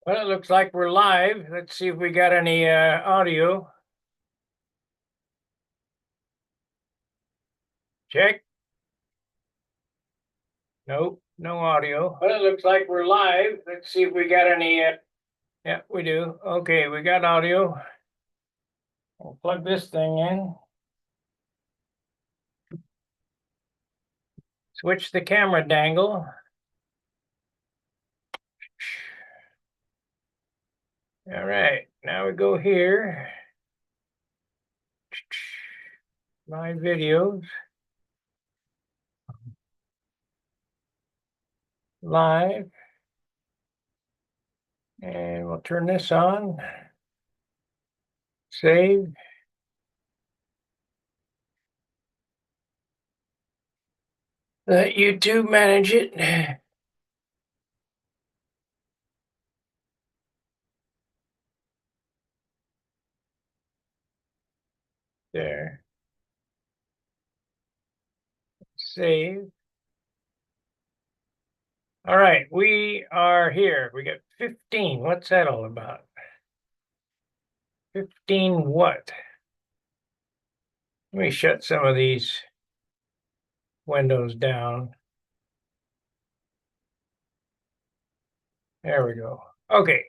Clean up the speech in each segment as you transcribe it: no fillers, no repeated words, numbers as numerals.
Well, it looks like we're live. Let's see if we got any audio. Check. Nope, no audio. Well, it looks like we're live. Let's see if we got any. Yeah, we do. Okay, we got audio. We'll plug this thing in. Switch the camera dangle. All right, now we go here. My videos. Live. And we'll turn this on. Save. Let YouTube manage it. There. Save. All right, we are here. We got 15. What's that all about? 15 what? Let me shut some of these windows down. There we go. Okay.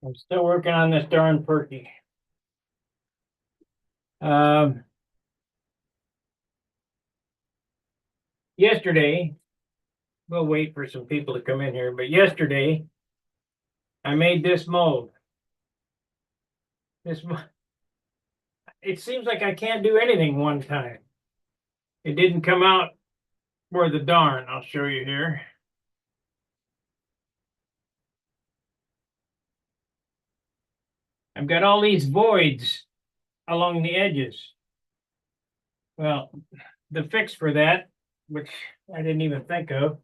I'm still working on this darn perky. Yesterday, we'll wait for some people to come in here, but yesterday I made this mold. It seems like I can't do anything one time. It didn't come out worth a darn. I'll show you here. I've got all these voids along the edges. Well, the fix for that, which I didn't even think of,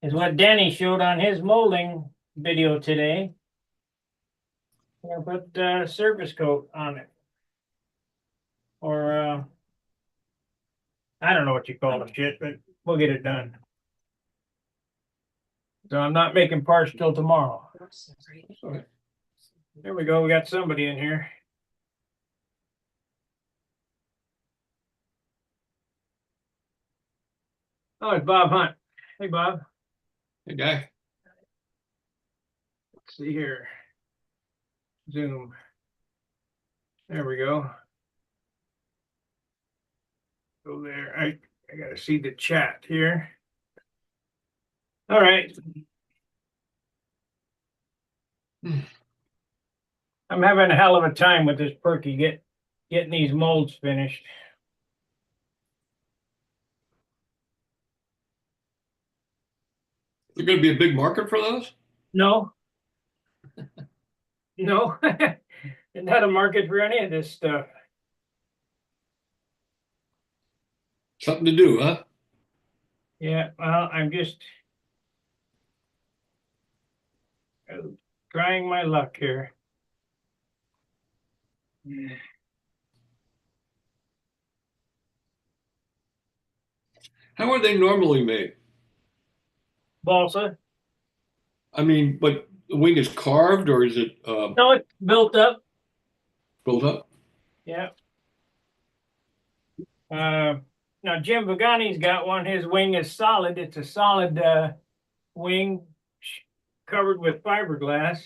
is what Danny showed on his molding video today. I'm gonna put surface coat on it. Or I don't know what you call the shit, but we'll get it done. So I'm not making parts till tomorrow. There we go. We got somebody in here. Oh, it's Bob Hunt. Hey, Bob. Hey, guy. Let's see here. Zoom. There we go. Go there. I gotta see the chat here. All right. I'm having a hell of a time with this perky getting these molds finished. There's going to be a big market for those? No. No. Not a market for any of this stuff. Something to do, huh? Yeah, well, I'm just trying my luck here. How are they normally made? Balsa. I mean, but the wing is carved or is it No, it's built up. built up? Yeah. Now Jim Vagani's got one. His wing is solid. It's a solid wing covered with fiberglass.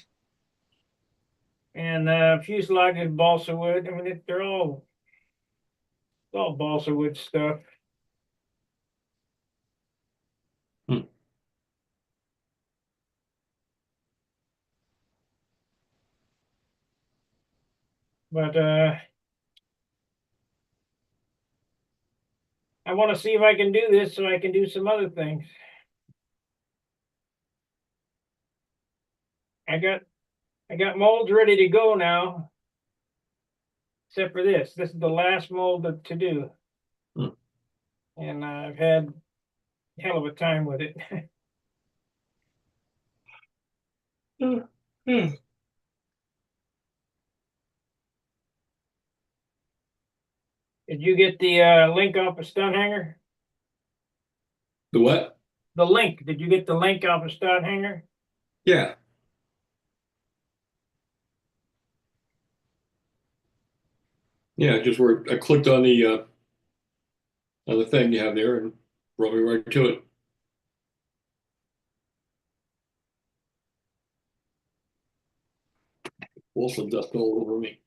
And fuselage is balsa wood. I mean, they're all balsa wood stuff. Hmm. But I want to see if I can do this so I can do some other things. I got molds ready to go now. Except for this. This is the last mold to do. Hmm. And I've had a hell of a time with it. Did you get the link off of Stunt Hangar? The what? The link. Did you get the link off of Stunt Hangar? Yeah. Yeah, just where I clicked on the thing you have there and brought me right to it. Also dust all over me.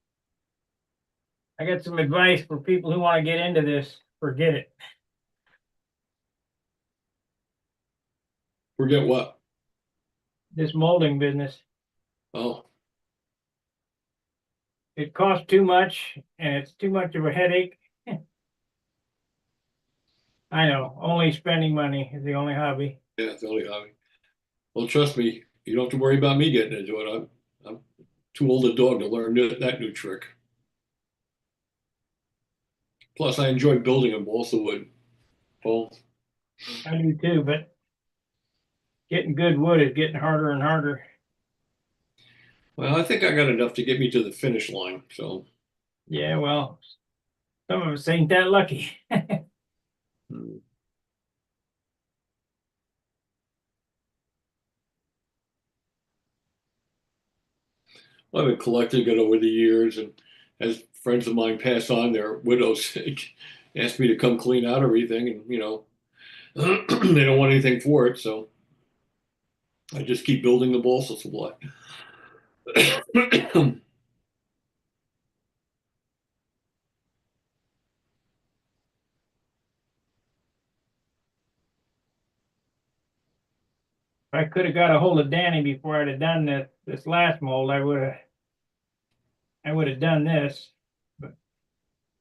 I got some advice for people who want to get into this. Forget it. Forget what? This molding business. Oh, It costs too much and it's too much of a headache. I know. Only spending money is the only hobby. yeah, it's only hobby. Well, trust me, you don't have to worry about me getting into it. I'm too old a dog to learn that new trick. Plus, I enjoy building them also wood. Paul. I do too, but getting good wood is getting harder and harder. Well, I think I got enough to get me to the finish line. So, Yeah, well, some of us ain't that lucky. hmm. I've been collecting it over the years, and as friends of mine pass on their widows, ask me to come clean out everything, and they don't want anything for it, so I just keep building the balsa supply. If I could have got a hold of Danny before I'd have done this last mold, I would have done this. But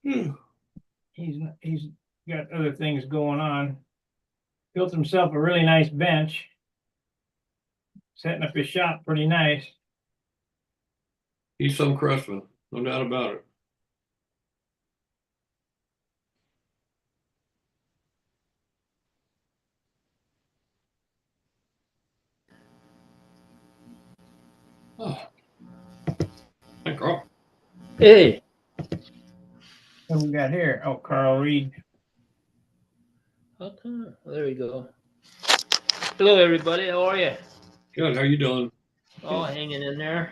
he's got other things going on. Built himself a really nice bench, setting up his shop pretty nice. He's some craftsman, no doubt about it. Oh, thank God. Hey, What do we got here? Oh, Carl Reed. okay, there we go. Hello, everybody. How are you? Good, how you doing? All hanging in there.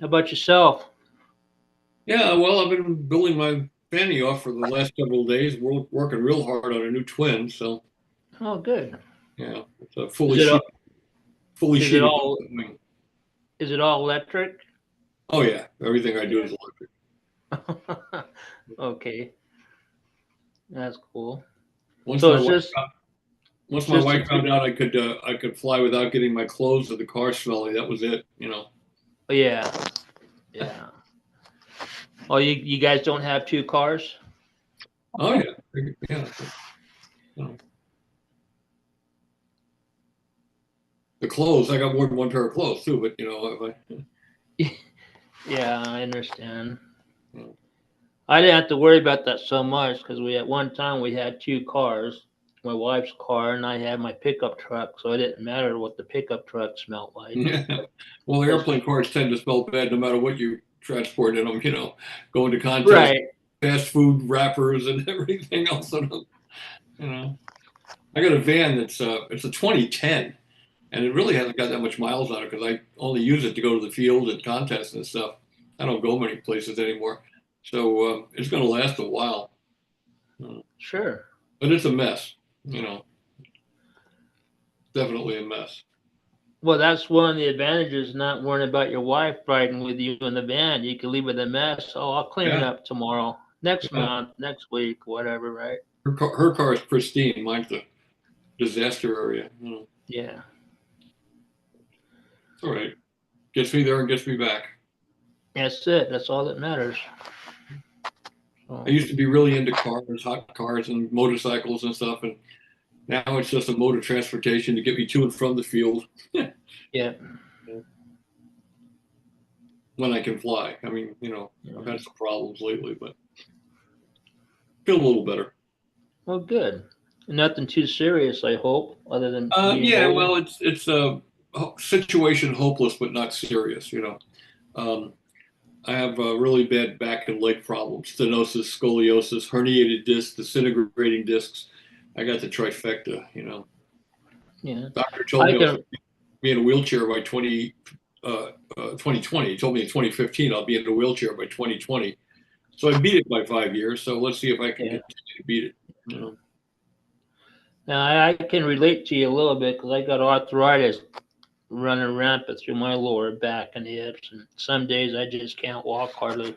How about yourself? Yeah, well, I've been building my fanny off for the last several days. We're working real hard on a new twin, so Oh, good. yeah, it's a Is it all, fully is it sheeted all wing. is it all electric? Oh yeah, everything I do is electric. Okay, that's cool. Once So my it's wife just once it's my just a wife two. found out I could fly without getting my clothes or the car smelly, that was it. Oh, yeah, yeah. Oh, you guys don't have two cars? Oh yeah, yeah. You know, the clothes, I got more than one pair of clothes too, but if Yeah, I understand. I, I didn't have to worry about that so much because we at one time we had two cars, my wife's car and I had my pickup truck, so it didn't matter what the pickup truck smelled like. yeah. Well, the 'Cause- airplane cars tend to smell bad no matter what you transport in them. Going to contests, right. fast food wrappers, and everything else. You know, I got a van that's it's a 2010, and it really hasn't got that much miles on it because I only use it to go to the field and contests and stuff. I don't go many places anymore, so it's going to last a while. Sure. But it's a mess. You know, definitely a mess. Well, that's one of the advantages not worrying about your wife riding with you in the van. You can leave it a mess. Oh, I'll clean it Yeah, up tomorrow, next yeah. month, next week, whatever, right? Her car is pristine. Mine's a disaster area. Yeah. It's all right. Gets me there and gets me back. That's it. That's all that matters. I So, used to be really into cars, hot cars, and motorcycles and stuff, and now it's just a mode of transportation to get me to and from the field yeah. when I can fly. I mean, Yeah. I've had some problems lately, but feel a little better. Well, good. Nothing too serious, I hope, other than being Yeah, molded. well, it's a situation hopeless but not serious. I have really bad back and leg problems: stenosis, scoliosis, herniated discs, disintegrating discs. I got the trifecta. Yeah. Doctor told I me I was can, be in a wheelchair by 2020. He told me in 2015 I'll be in a wheelchair by 2020. So I beat it by 5 years. So let's see if I can yeah. continue to beat it. You know? Now I can relate to you a little bit because I got arthritis running rampant through my lower back and hips, and some days I just can't walk hardly.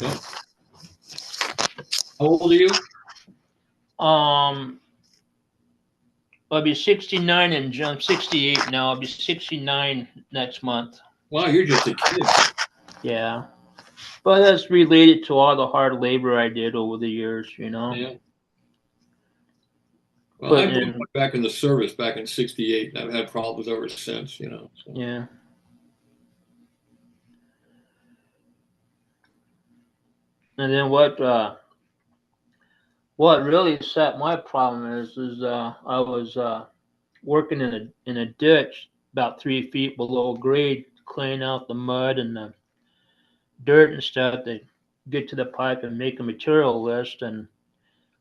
Yep. How old are you? Um, I'll be 69 and I'm 68 now. I'll be 69 next month. Wow, you're just a kid. Yeah, but that's related to all the hard labor I did over the years, you know. Yeah. Well, I Putting broke in, my back in the service back in '68, and I've had problems ever since. So. yeah. And then what really set my problem is I was working in a ditch about 3 feet below grade, cleaning out the mud and the dirt and stuff to get to the pipe and make a material list. And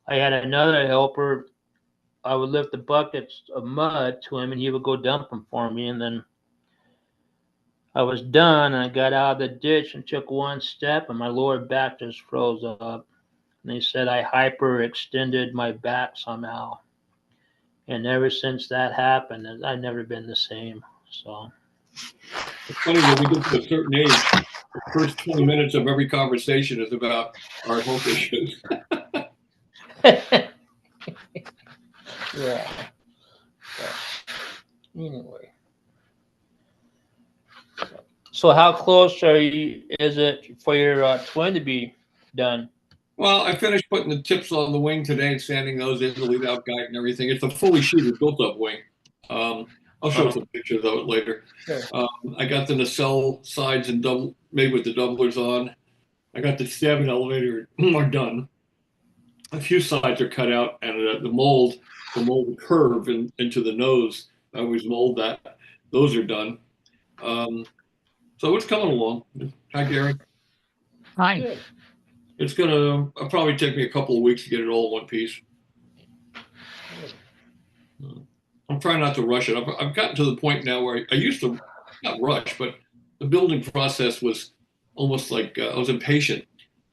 I had another helper. I would lift the buckets of mud to him, and he would go dump them for me. And then I was done, and I got out of the ditch and took one step, and my lower back just froze up. And they said I hyperextended my back somehow. And ever since that happened, I've never been the same. So. It's funny when we get to a certain age, the first 20 minutes of every conversation is about our health issues. Yeah. Yeah. Anyway. So how close is it for your twin to be done? Well, I finished putting the tips on the wing today and sanding those in, the lead out guide and everything. It's a fully sheeted, built up wing. I'll show some pictures of it later. Sure. I got the nacelle sides and made with the doublers on. I got the stabbing elevator are done. A few sides are cut out, and the mold curve into the nose. I always mold that. Those are done. So it's coming along. Hi, Gary. Hi. Good. It's gonna probably take me a couple of weeks to get it all in one piece. I'm trying not to rush it. I've gotten to the point now where I used to not rush, but the building process was almost like I was impatient,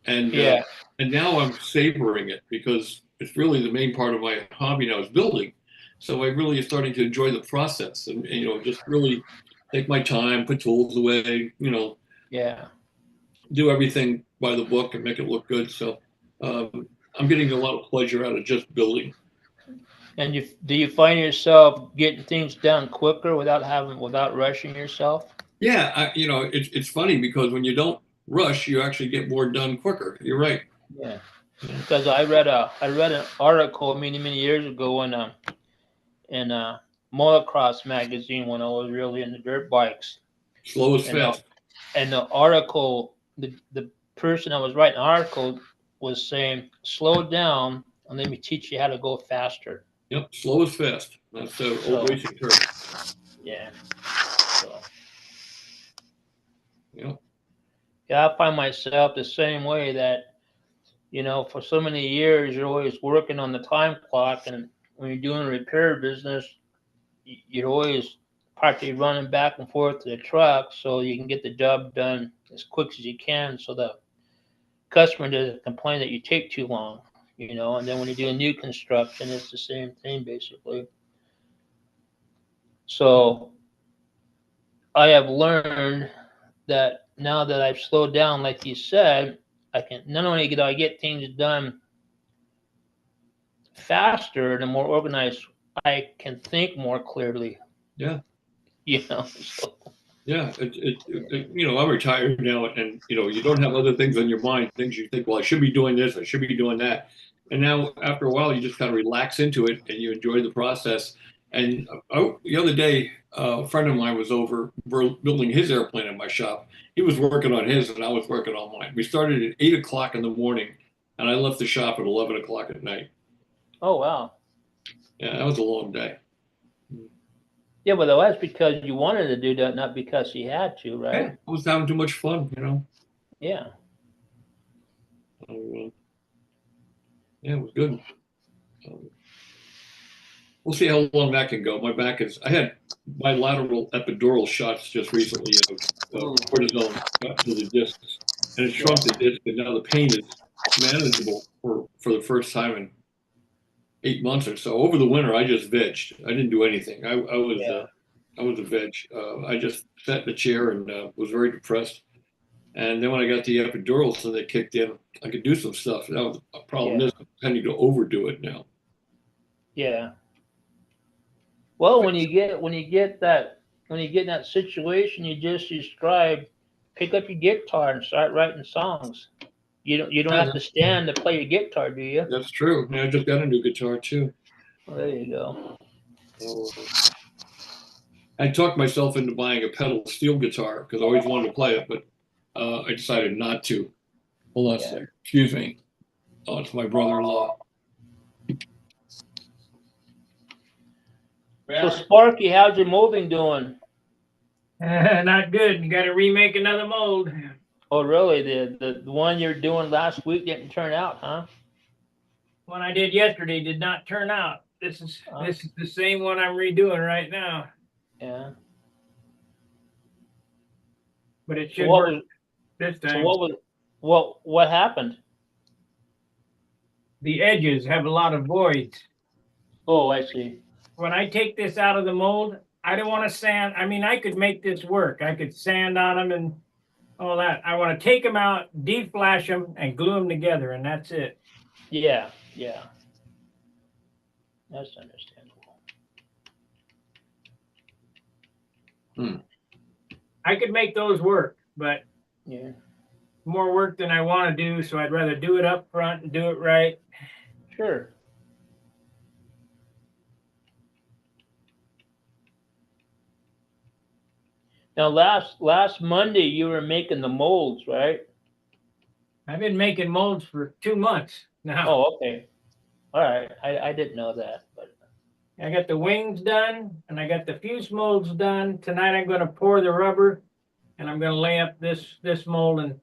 and Yeah. and now I'm savoring it because it's really the main part of my hobby now is building. So I really am starting to enjoy the process and just really take my time, put tools away, Yeah. do everything by the book and make it look good. So I'm getting a lot of pleasure out of just building. And do you find yourself getting things done quicker without rushing yourself? Yeah, it's funny because when you don't rush, you actually get more done quicker. You're right. Yeah. Because I read an article many years ago in a motocross magazine when I was really into dirt bikes. Slow is And fast. the article, the person that was writing the article was saying, slow down and let me teach you how to go faster. Yep, slow is fast. That's the old racing term. Yeah. So, Yep. yeah, I find myself the same way that, for so many years, you're always working on the time clock. And when you're doing a repair business, you're always practically running back and forth to the truck so you can get the job done as quick as you can so the customer doesn't complain that you take too long, and then when you do a new construction, it's the same thing basically. So I have learned that now that I've slowed down, like you said, I can not only do I get things done faster and more organized, I can think more clearly. Yeah. So, Yeah. I'm retired now, and you don't have other things on your mind. Things you think, well, I should be doing this, I should be doing that, and now after a while, you just kind of relax into it, and you enjoy the process. And the other day, a friend of mine was over building his airplane in my shop. He was working on his, and I was working on mine. We started at 8 o'clock in the morning, and I left the shop at 11 o'clock at night. oh wow. Yeah, that was a long day. Yeah, but that's because you wanted to do that, not because he had to, right? Yeah, I was having too much fun, you know. Yeah. So, yeah, it was good. We'll see how long that can go. My back is. I had bilateral epidural shots just recently of Ooh. cortisone got to the discs, and it Yeah. shrunk the disc, and now the pain is manageable for the first time in 8 months or so. Over the winter, I just vegged. I didn't do anything. Yeah. I was a veg. I just sat in the chair and was very depressed. And then when I got the epidurals, so they kicked in, I could do some stuff. That was a problem. Yeah. Is I'm tending to overdo it now. Yeah. Well, when you get in that situation you just described, pick up your guitar and start writing songs. You don't have to stand to play your guitar, do you? That's true. Yeah, I just got a new guitar too. Well, there you go. So, I talked myself into buying a pedal steel guitar because I always wanted to play it, but I decided not to. Hold on a Yeah. second. Excuse me. Oh, it's my brother-in-law. So Sparky, how's your molding doing? Not good. You got to remake another mold. Oh, really? The one you're doing last week didn't turn out, huh? One I did yesterday did not turn out. This is the same one I'm redoing right now, Yeah. but it So should what work was this so time. what happened? The edges have a lot of voids. Oh, I see. When I take this out of the mold, I don't want to sand. I mean, I could make this work. I could sand on them and all that. I want to take them out, deflash them, and glue them together, and that's it. Yeah, yeah. That's understandable. I could make those work, but Yeah. more work than I want to do, so I'd rather do it up front and do it right. Sure. Now, last Monday you were making the molds, right? I've been making molds for 2 months now. Oh, okay. All right. I didn't know that, but I got the wings done and I got the fuse molds done. Tonight I'm going to pour the rubber and I'm going to lay up this mold, and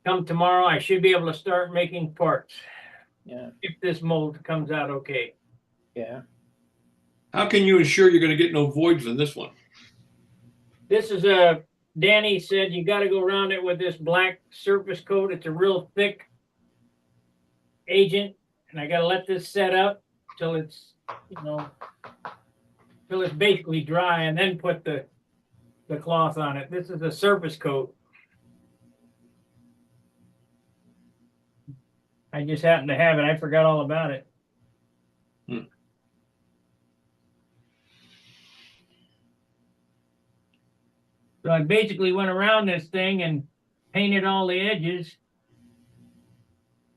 come tomorrow I should be able to start making parts yeah, if this mold comes out okay. yeah. How can you ensure you're going to get no voids in this one? This is Danny said you got to go around it with this black surface coat. It's a real thick agent, and I got to let this set up till it's, till it's basically dry, and then put the cloth on it. This is a surface coat. I just happened to have it. I forgot all about it. So I basically went around this thing and painted all the edges.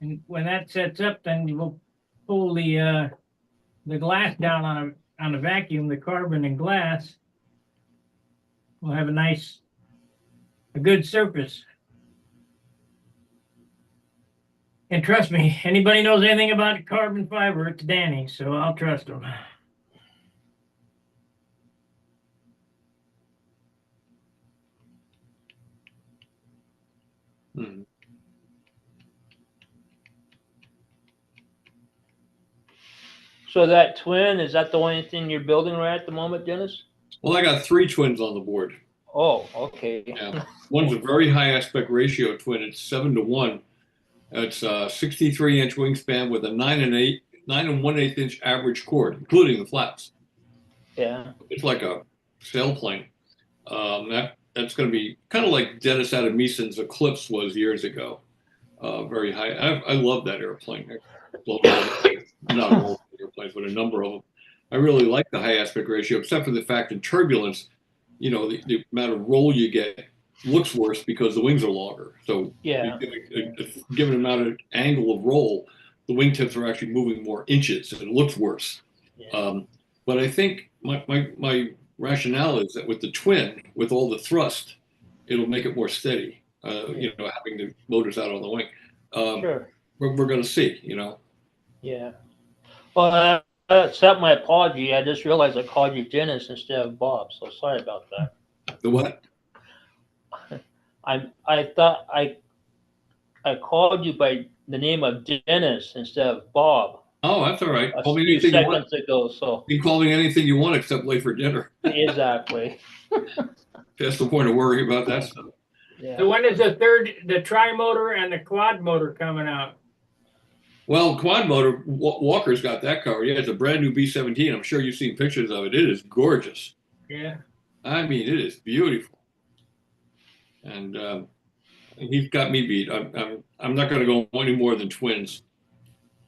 And when that sets up, then we'll pull the glass down on a vacuum, the carbon and glass. We'll have a good surface. And trust me, anybody knows anything about carbon fiber, it's Danny, so I'll trust him. Hmm. So that twin, is that the only thing you're building right at the moment, Dennis? Well, I got 3 twins on the board. Oh, okay. Yeah. One's a very high aspect ratio twin. It's 7-to-1. It's a 63-inch wingspan with a 9 1/8 inch average chord, including the flaps. Yeah. It's like a sailplane. That's going to be kind of like Dennis Adamison's Eclipse was years ago. Very high. I love that airplane. Not all airplanes, but a number of them. I really like the high aspect ratio, except for the fact in turbulence, the amount of roll you get looks worse because the wings are longer. So Yeah. a given amount of angle of roll, the wingtips are actually moving more inches, and it looks worse. Yeah. But I think my rationale is that with the twin, with all the thrust, it'll make it more steady. Having the motors out on the wing. Sure. We're going to see. Yeah. Well, accept my apology. I just realized I called you Dennis instead of Bob, so sorry about that. The what? I thought I called you by the name of Dennis instead of Bob Oh, that's all right. a Call me few anything you want. seconds ago. So You can call me anything you want except late for dinner. exactly. That's the point of worrying about that stuff. Yeah. So when is the tri-motor and the quad motor coming out? Well, quad motor, Walker's got that covered. Yeah, it's a brand new B17. I'm sure you've seen pictures of it. It is gorgeous. Yeah. I mean, it is beautiful. And he's got me beat. I'm not going to go any more than twins.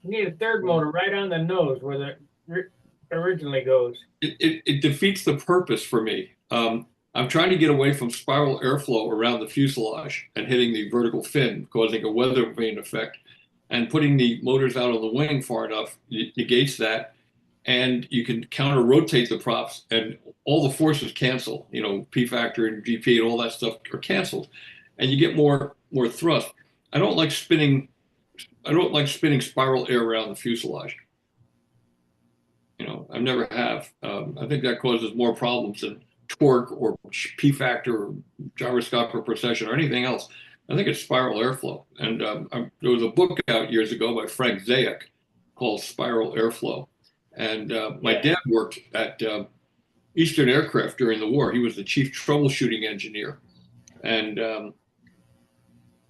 You need a third motor right on the nose where the originally goes. It defeats the purpose for me. I'm trying to get away from spiral airflow around the fuselage and hitting the vertical fin, causing a weather vane effect. And putting the motors out on the wing far enough negates that, and you can counter rotate the props, and all the forces cancel. You know, P factor and GP and all that stuff are canceled, and you get more thrust. I don't like spinning. I don't like spinning spiral air around the fuselage. You know, I never have. I think that causes more problems than torque or P factor or gyroscopic precession or anything else. I think it's spiral airflow. And there was a book out years ago by Frank Zayek called Spiral Airflow. And my dad worked at Eastern Aircraft during the war. He was the chief troubleshooting engineer. And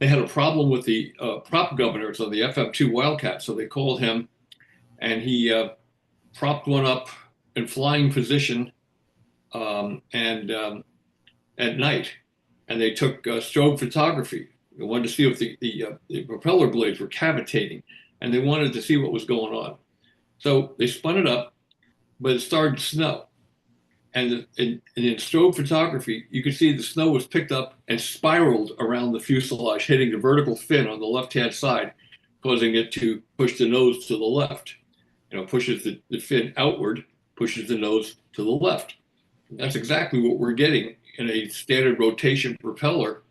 they had a problem with the prop governors on the FM2 Wildcat. So they called him, and he propped one up in flying position at night, and they took strobe photography. They wanted to see if the propeller blades were cavitating, and they wanted to see what was going on. So they spun it up, but it started to snow. And in strobe photography, you could see the snow was picked up and spiraled around the fuselage, hitting the vertical fin on the left-hand side, causing it to push the nose to the left. You know, pushes the fin outward, pushes the nose to the left. And that's exactly what we're getting in a standard rotation propeller,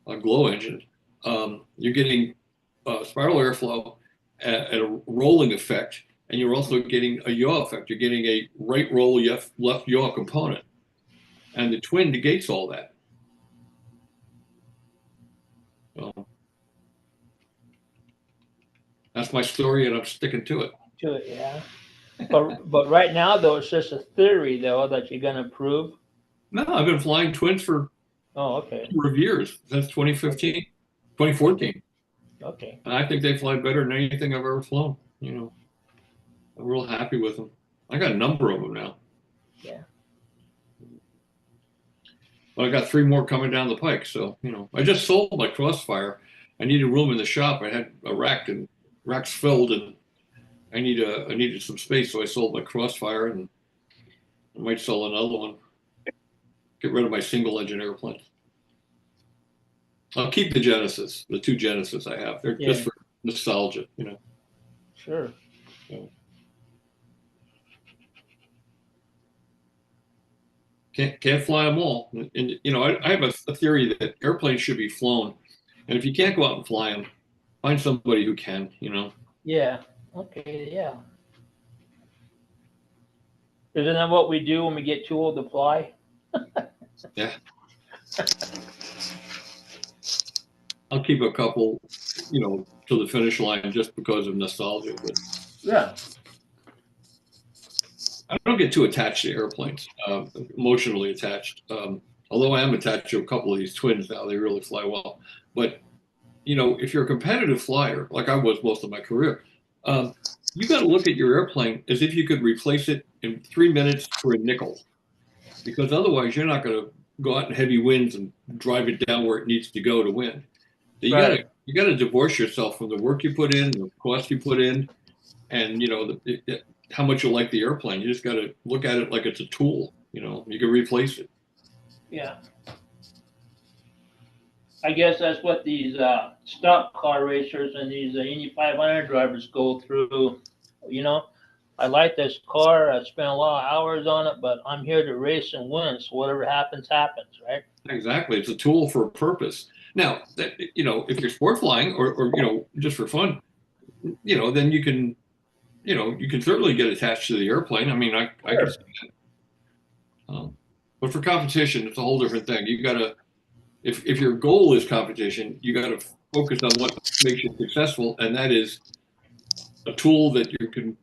a glow engine. You're getting spiral airflow and a rolling effect, and you're also getting a yaw effect. You're getting a right roll, left yaw component. And the twin negates all that. So that's my story, and I'm sticking to it. To it, yeah. But right now though, it's just a theory though that you're gonna prove. No, I've been flying twins for Oh, okay. a number of years. Since 2015, 2014. Okay. And I think they fly better than anything I've ever flown. You know, I'm real happy with them. I got a number of them now. Yeah. But I got 3 more coming down the pike. So, you know, I just sold my Crossfire. I needed room in the shop. I had a rack, and rack's filled, and I needed some space, so I sold my Crossfire, and I might sell another one. Get rid of my single engine airplanes. I'll keep the Genesis, the 2 Genesis I have. They're just for nostalgia, you know. Sure. So. Can't fly them all. And you know, I have a theory that airplanes should be flown, and if you can't go out and fly them, find somebody who can. You know. Yeah. Okay. Yeah. Isn't that what we do when we get too old to fly? Yeah. I'll keep a couple, you know, to the finish line just because of nostalgia. But yeah, I don't get too attached to airplanes, emotionally attached. Although I am attached to a couple of these twins now, they really fly well. But you know, if you're a competitive flyer, like I was most of my career, you got to look at your airplane as if you could replace it in 3 minutes for a nickel, because otherwise you're not going to go out in heavy winds and drive it down where it needs to go to win. You right. got to divorce yourself from the work you put in, the cost you put in, and you know how much you like the airplane. You just got to look at it like it's a tool. You know, you can replace it. Yeah. I guess that's what these stock car racers and these Indy 500 drivers go through. You know, I like this car. I spent a lot of hours on it, but I'm here to race and win. So whatever happens, happens, right? Exactly, it's a tool for a purpose. Now, you know, if you're sport flying or you know just for fun, you know, then you can you know, you can certainly get attached to the airplane. I mean, I can Sure. see that. But for competition, it's a whole different thing. You got to, if your goal is competition, you got to focus on what makes you successful, and that is a tool that you can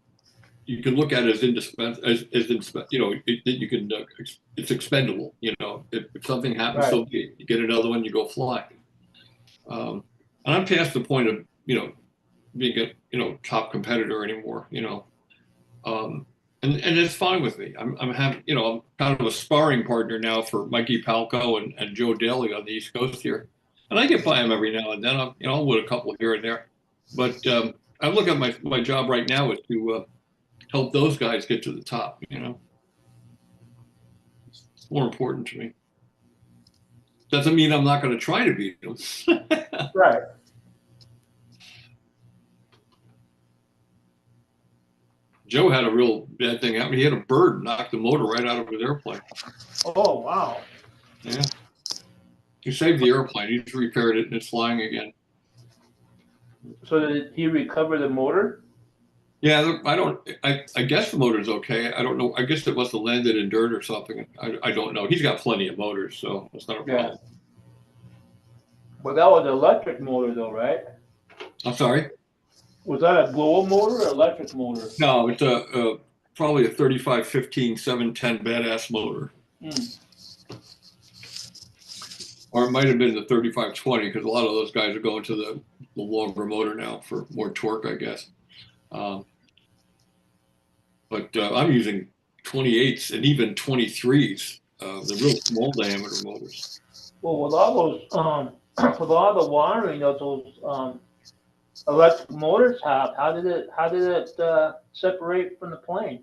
look at as indispensable, you know, you can it's expendable. You know, if something happens, Right. so you get another one, you go fly. And I'm past the point of being a top competitor anymore. And it's fine with me. I'm having I'm kind of a sparring partner now for Mikey Palco and Joe Daly on the East Coast here, and I get by them every now and then. I'll win a couple here and there, but I look at my job right now is to help those guys get to the top. It's more important to me. Doesn't mean I'm not going to try to beat them. Right. Joe had a real bad thing happen. He had a bird knock the motor right out of his airplane. Oh, wow. Yeah. He saved the airplane. He's repaired it and it's flying again. So did he recover the motor? Yeah, I guess the motor's okay. I don't know. I guess it must have landed in dirt or something. I don't know. He's got plenty of motors, so it's not a problem. Yeah. But that was an electric motor though, right? I'm sorry? Was that a blow-up motor or electric motor? No, it's probably a 3515 710 badass motor. Or it might have been the 3520 because a lot of those guys are going to the longer motor now for more torque, I guess. But I'm using 28s and even 23s, the real small diameter motors. Well, with all those, with all the wiring that those electric motors have, how did it separate from the plane?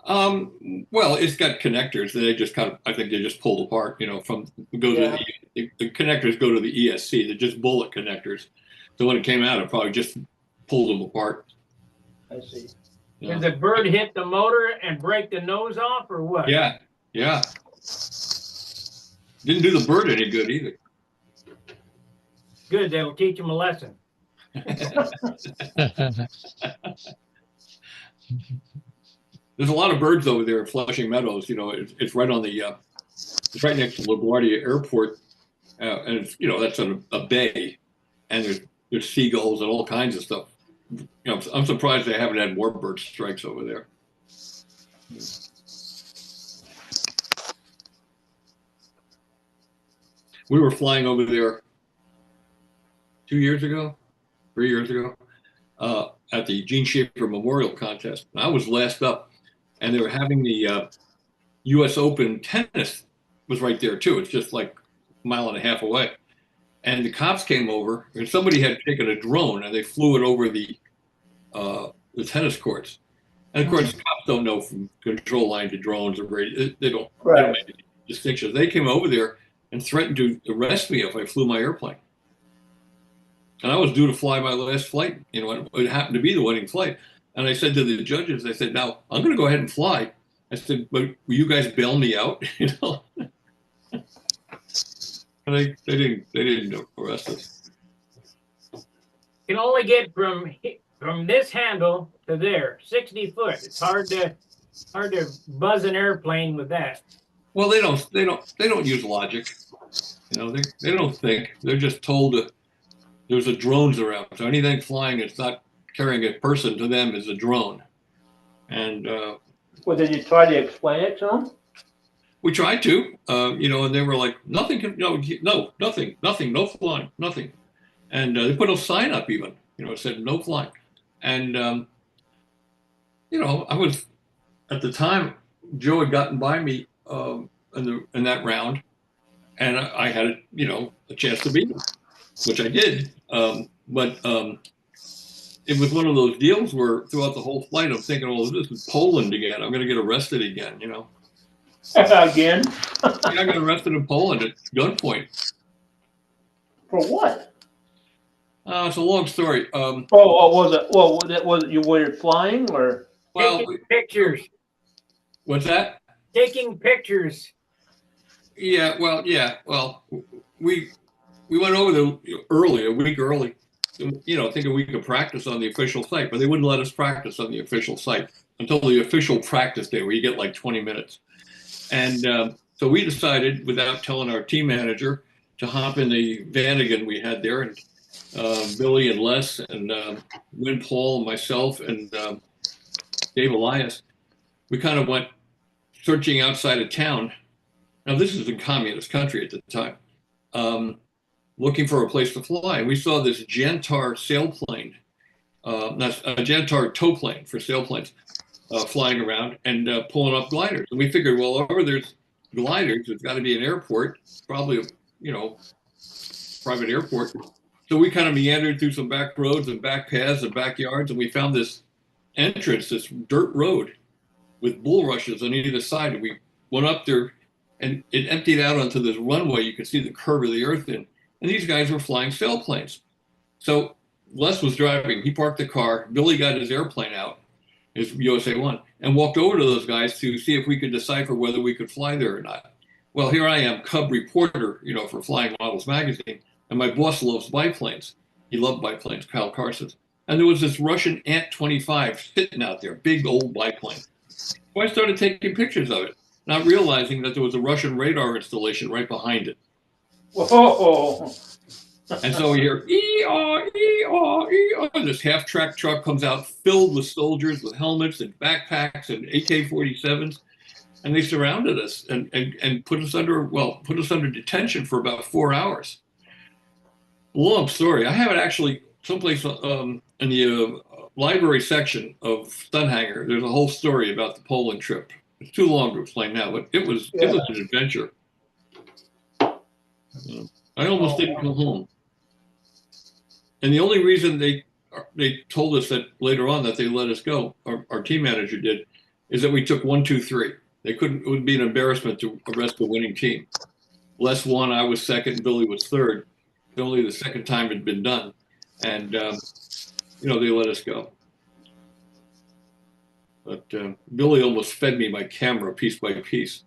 Well, it's got connectors. They just I think they just pulled apart. To the connectors go to the ESC. They're just bullet connectors. So when it came out, it probably just pulled them apart. I see. Did the bird hit the motor and break the nose off, or what? Yeah. Didn't do the bird any good either. Good, that'll teach him a lesson. There's a lot of birds over there in Flushing Meadows. It's right on the it's right next to LaGuardia Airport, and it's that's a bay, and there's seagulls and all kinds of stuff. I'm surprised they haven't had more bird strikes over there. We were flying over there 3 years ago, at the Gene Schaefer Memorial Contest. And I was last up, and they were having the U.S. Open tennis was right there too. It's just like a mile and a half away. And the cops came over, and somebody had taken a drone, and they flew it over the tennis courts. And of course, cops don't know from control line to drones or radio. They don't make any distinctions. They came over there and threatened to arrest me if I flew my airplane. And I was due to fly my last flight. It happened to be the winning flight. And I said to the judges, I said, now I'm going to go ahead and fly. I said, but will you guys bail me out? And they didn't arrest us. You can only get from this handle to there, 60 foot. It's hard to buzz an airplane with that. Well, they don't use logic. They don't think. They're just told that there's a drones around. So anything flying that's not carrying a person to them is a drone. And well, did you try to explain it to them? We tried to, and they were like, nothing can, no, nothing, no flying, nothing. And they put a sign up even, it said no flying. And, I was, at the time, Joe had gotten by me in that round, and I had, a chance to beat him, which I did. But it was one of those deals where throughout the whole flight, I'm thinking, well, this is Poland again. I'm going to get arrested again, Again? I got arrested in Poland at gunpoint. For what? It's a long story. What was it? Well, was it you were flying or? Well, taking pictures. What's that? Taking pictures. Yeah. Well, we went over there early, a week early, thinking we could practice on the official site, but they wouldn't let us practice on the official site until the official practice day, where you get like 20 minutes. And so we decided, without telling our team manager, to hop in the Vanagon we had there, and Billy and Les and Win Paul and myself and Dave Elias, we kind of went searching outside of town. Now, this is in communist country at the time, looking for a place to fly. And we saw this Jantar sailplane, that's a Jantar tow plane for sailplanes, flying around and pulling up gliders. And we figured, well, over there's gliders, there's got to be an airport, probably a private airport. So we kind of meandered through some back roads and back paths and backyards, and we found this entrance, this dirt road with bulrushes on either side. And we went up there, and it emptied out onto this runway. You could see the curve of the earth in. And these guys were flying sailplanes. So Les was driving. He parked the car. Billy got his airplane out, his USA 1, and walked over to those guys to see if we could decipher whether we could fly there or not. Well, here I am, cub reporter, for Flying Models magazine, and my boss loves biplanes. He loved biplanes, Kyle Carson. And there was this Russian Ant-25 sitting out there, big old biplane. So I started taking pictures of it, not realizing that there was a Russian radar installation right behind it. Whoa! And so we hear, ee-aw, ee-aw, ee-aw. This half-track truck comes out filled with soldiers with helmets and backpacks and AK-47s. And they surrounded us and put us under detention for about 4 hours. Long story. I have it actually someplace in the library section of Stunt Hangar. There's a whole story about the Poland trip. It's too long to explain now, but it was an adventure. I almost didn't come home. And the only reason they told us that later on that they let us go, our team manager did, is that we took 1, 2, 3. It would be an embarrassment to arrest the winning team. Les won, I was second, Billy was third. Only the second time it had been done. And, they let us go. But Billy almost fed me my camera piece by piece.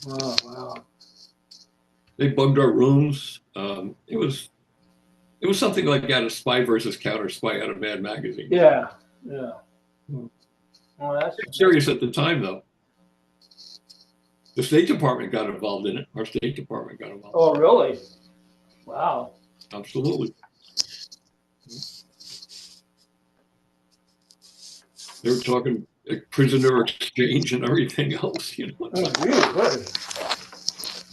Wow. They bugged our rooms. It was something like out of Spy versus Counter Spy out of Mad Magazine. Yeah. Well, that's serious at the time, though. The State Department got involved in it. Our State Department got involved. Oh, really? Wow. Absolutely. They were talking prisoner exchange and everything else, Oh, really good.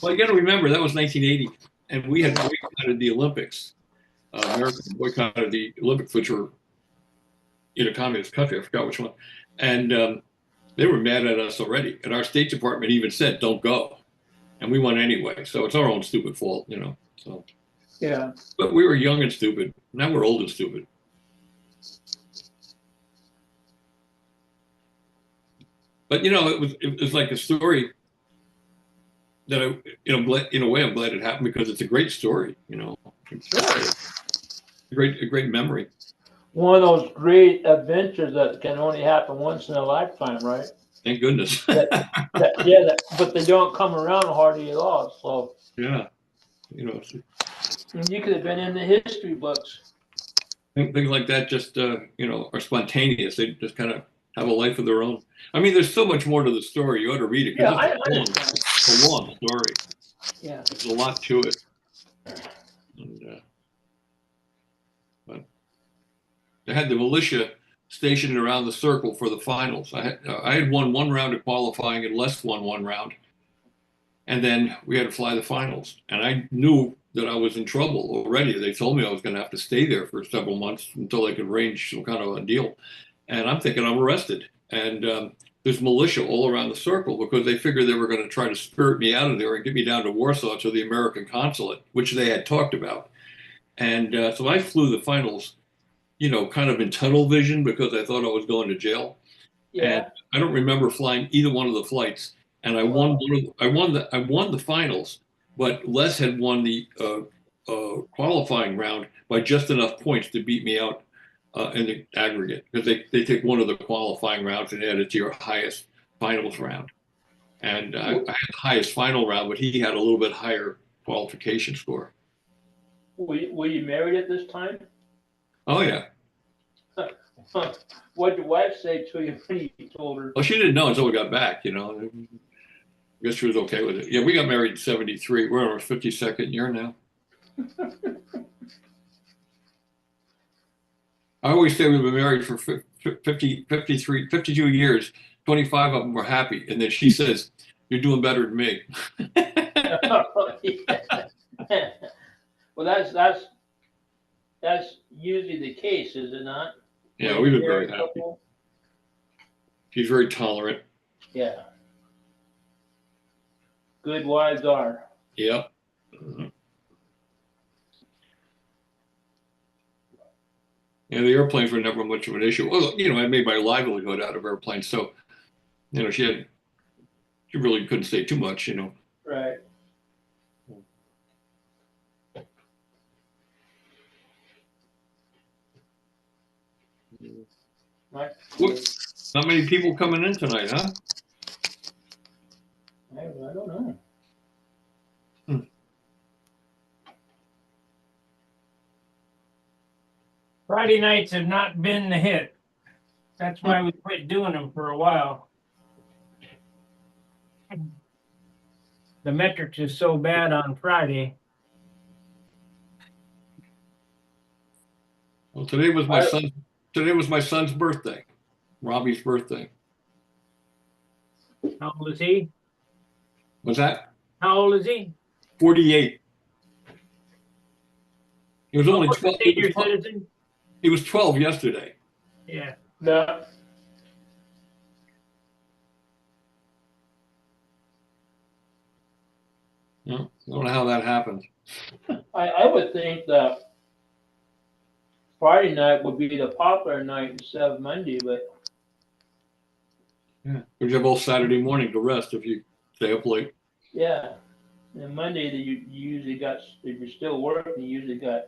Well, you got to remember, that was 1980, and we had boycotted the Olympics. America boycotted the Olympics, which were in a communist country. I forgot which one. And they were mad at us already. And our State Department even said, don't go. And we went anyway. So it's our own stupid fault, So. Yeah. But we were young and stupid. Now we're old and stupid. But, it was like a story that in a way, I'm glad it happened because it's a great story, A great memory. One of those great adventures that can only happen once in a lifetime, right? Thank goodness. But they don't come around hardly at all. So Yeah. you could have been in the history books. Things like that just, are spontaneous. They just kind of have a life of their own. I mean, there's so much more to the story. You ought to read it. Yeah, It's a long story. Yeah. There's a lot to it. And, but they had the militia stationed around the circle for the finals. I had won 1 round of qualifying and Les won 1 round. And then we had to fly the finals. And I knew that I was in trouble already. They told me I was going to have to stay there for several months until they could arrange some kind of a deal. And I'm thinking I'm arrested. And there's militia all around the circle because they figured they were going to try to spirit me out of there and get me down to Warsaw to the American consulate, which they had talked about. And so I flew the finals, kind of in tunnel vision because I thought I was going to jail. Yeah. And I don't remember flying either one of the flights. And I won the finals, but Les had won the qualifying round by just enough points to beat me out in the aggregate because they take one of the qualifying rounds and add it to your highest finals round. And I had the highest final round, but he had a little bit higher qualification score. Were you married at this time? Oh yeah. What did your wife say to you when you told her? Well, she didn't know until we got back, you know. I guess she was okay with it. Yeah, we got married in '73. We're on our 52nd year now. I always say we've been married for 50, 53, 52 years. 25 of them were happy. And then she says, "You're doing better than me." Well, that's usually the case, is it not? Yeah, we've been very happy. Couple? She's very tolerant. Yeah. Good wives are. Yep. And the airplanes were never much of an issue. Well, you know, I made my livelihood out of airplanes, so you know, she really couldn't say too much, you know. Right. Right. Not many people coming in tonight, huh? I don't know. Friday nights have not been the hit. That's why we quit doing them for a while. The metrics is so bad on Friday. Well, today was my son's birthday, Robbie's birthday. How old is he? Was that How old is he? 48? He was only Almost a 12. senior citizen. He was 12 yesterday. Yeah. No. Yeah, I don't know how that happened. I would think that Friday night would be the popular night instead of Monday, but Yeah, because you have all Saturday morning to rest if you stay up late. yeah. And Monday you usually got, if you're still working, you usually got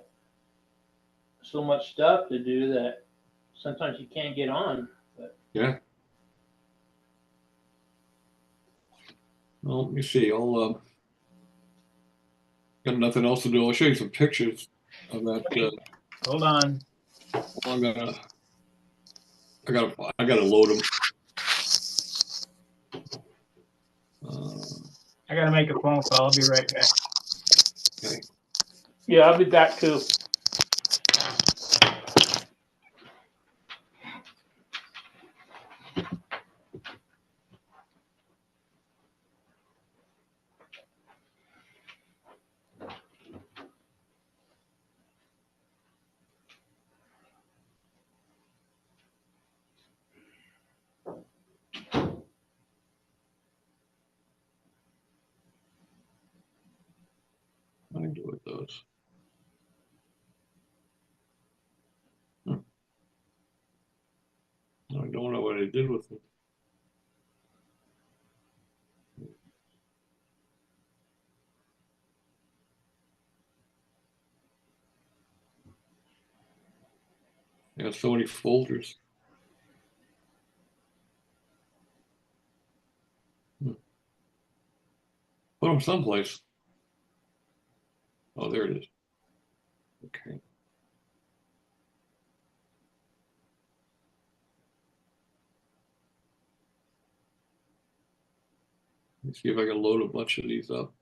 so much stuff to do that sometimes you can't get on. But Yeah. Well, let me see. I'll got nothing else to do. I'll show you some pictures of that. Hold on. I gotta load them. I gotta make a phone call. I'll be right back. Okay. yeah, I'll be back too. What do I do with those? I don't know what I did with them. I got so many folders. Put them someplace. Oh, there it is. Okay. Let's see if I can load a bunch of these up.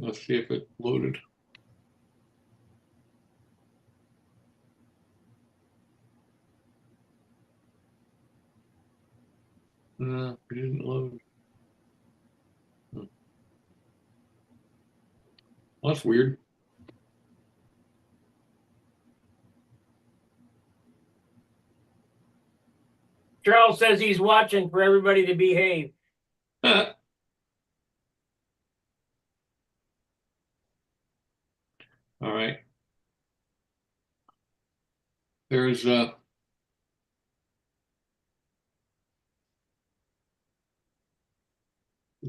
Let's see if it loaded. No, it didn't load. Well, that's weird. says he's watching for everybody to behave. All right. There's if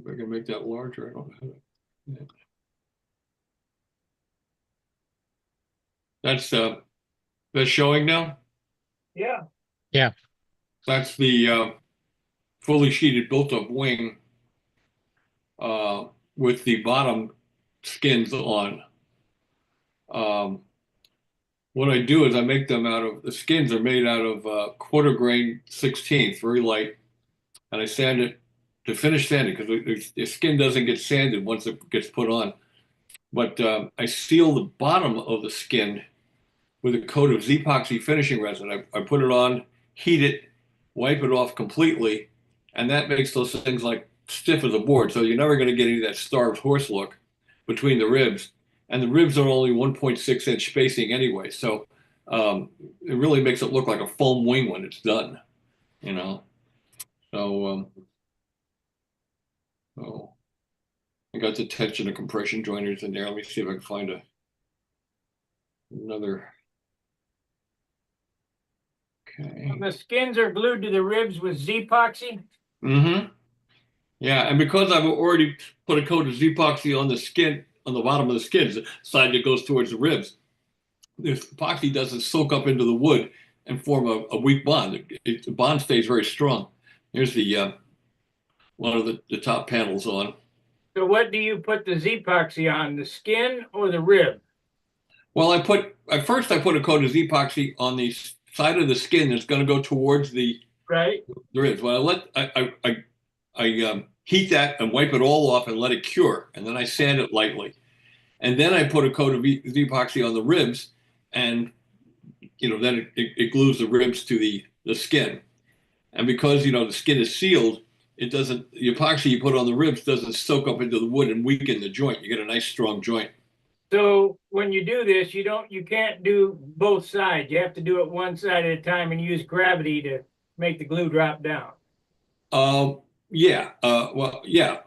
I can make that larger, I don't have it. Yeah. That's showing now. Yeah. That's the fully sheeted built-up wing with the bottom skins on. What I do is I make them out of the skins are made out of quarter grain 16th, very light, and I sand it to finish sanding because the skin doesn't get sanded once it gets put on. But I seal the bottom of the skin with a coat of Z-epoxy finishing resin. I put it on, heat it, wipe it off completely, and that makes those things like stiff as a board. So you're never going to get any of that starved horse look between the ribs. And the ribs are only 1.6-inch spacing anyway. So it really makes it look like a foam wing when it's done, you know. So I got the tension and compression joiners in there. Let me see if I can find another. Okay. The skins are glued to the ribs with Z-epoxy. Mm-hmm. Yeah, and because I've already put a coat of Z-epoxy on the skin, on the bottom of the skin, the side that goes towards the ribs, this epoxy doesn't soak up into the wood and form a weak bond. The bond stays very strong. Here's the one of the top panels on. So what do you put the Z-epoxy on, the skin or the rib? Well, at first I put a coat of Z-epoxy on the side of the skin that's going to go towards the Right. ribs. Well, I heat that and wipe it all off and let it cure, and then I sand it lightly. And then I put a coat of Z-epoxy on the ribs, and then it glues the ribs to the skin. And because the skin is sealed, it doesn't the epoxy you put on the ribs doesn't soak up into the wood and weaken the joint. You get a nice strong joint. So when you do this, you can't do both sides. You have to do it one side at a time and use gravity to make the glue drop down. Yeah. Well, yeah.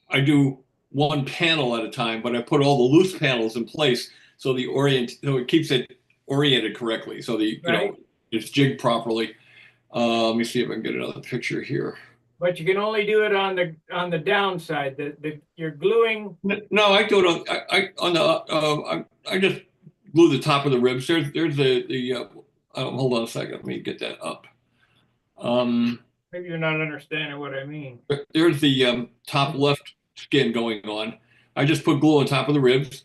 I do one panel at a time, but I put all the loose panels in place so it keeps it oriented correctly. So Right. it's jigged properly. Let me see if I can get another picture here. But you can only do it on the downside. You're gluing. No, I do it on the I just glue the top of the ribs. There's the hold on a second. Let me get that up. Maybe you're not understanding what I mean. There's the top left skin going on. I just put glue on top of the ribs.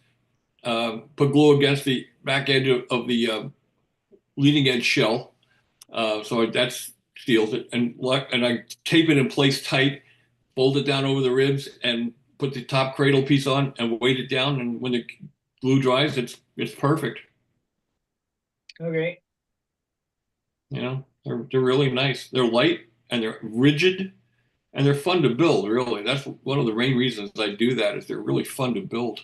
Put glue against the back edge of the leading edge shell. So that seals it, and I tape it in place tight, fold it down over the ribs, and put the top cradle piece on and weight it down. And when the glue dries, it's perfect. Okay. They're really nice. They're light and they're rigid and they're fun to build. Really, that's one of the main reasons I do that is they're really fun to build.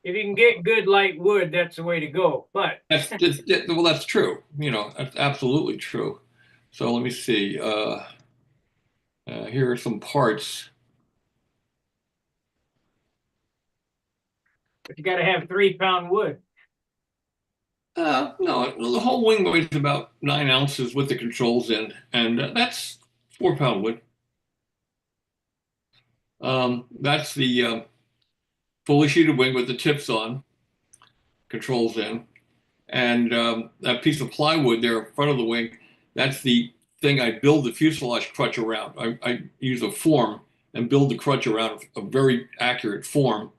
If you can get good light wood, that's the way to go. But Well, that's true. That's absolutely true. So let me see. Here are some parts. you got to have 3-pound wood. No, the whole wing weighs about 9 ounces with the controls in, and that's 4-pound wood. That's the fully sheeted wing with the tips on, controls in, and that piece of plywood there in front of the wing, that's the thing I build the fuselage crutch around. I use a form and build the crutch around a very accurate form.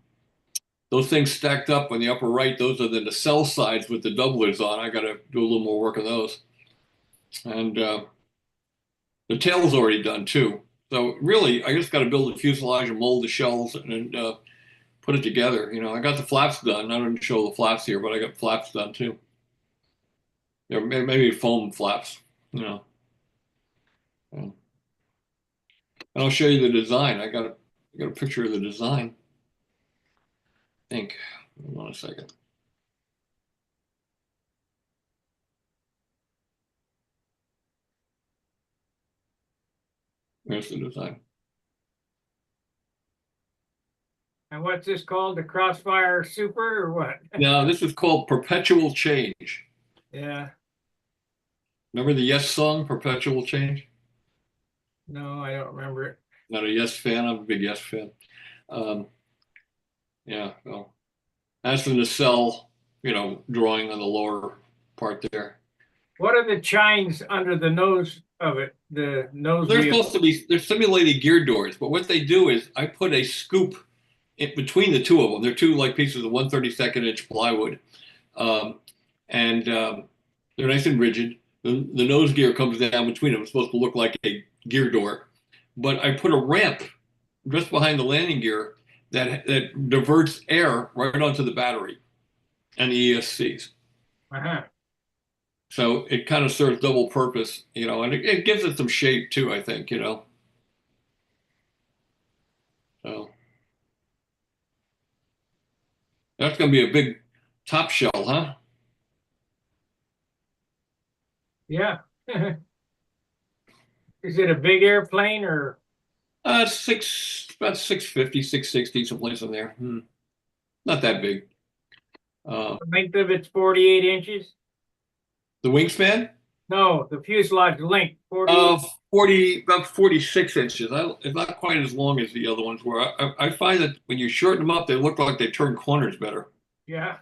Those things stacked up on the upper right, those are the nacelle sides with the doublers on. I got to do a little more work on those. And the tail's already done too. So really, I just got to build the fuselage and mold the shells and put it together. I got the flaps done. I didn't show the flaps here, but I got flaps done too. Maybe foam flaps, And I'll show you the design. I got a picture of the design. I think. Hold on a second. That's the design. And what's this called? The Crossfire Super or what? Now, this is called Perpetual Change. Yeah. Remember the Yes song, Perpetual Change? No, I don't remember it. Not a Yes fan. I'm a big Yes fan. Um, yeah, well, that's the nacelle, drawing on the lower part there. What are the chines under the nose of it? The nose They're wheel. supposed to be, they're simulated gear doors, but what they do is I put a scoop in between the two of them. They're two like pieces of 1/32 inch plywood. Um, and they're nice and rigid. The nose gear comes down between them. It's supposed to look like a gear door. But I put a ramp just behind the landing gear that diverts air right onto the battery and the ESCs. Uh-huh. So it kind of serves double purpose, and it gives it some shape too, I think. So that's going to be a big top shell, huh? Yeah. Is it a big airplane or? About 650, 660, someplace in there. Not that big. The length of it's 48 inches? The wingspan? No, the fuselage length, 48. 40, about 46 inches. It's not quite as long as the other ones were. I find that when you shorten them up, they look like they turn corners better. Yeah,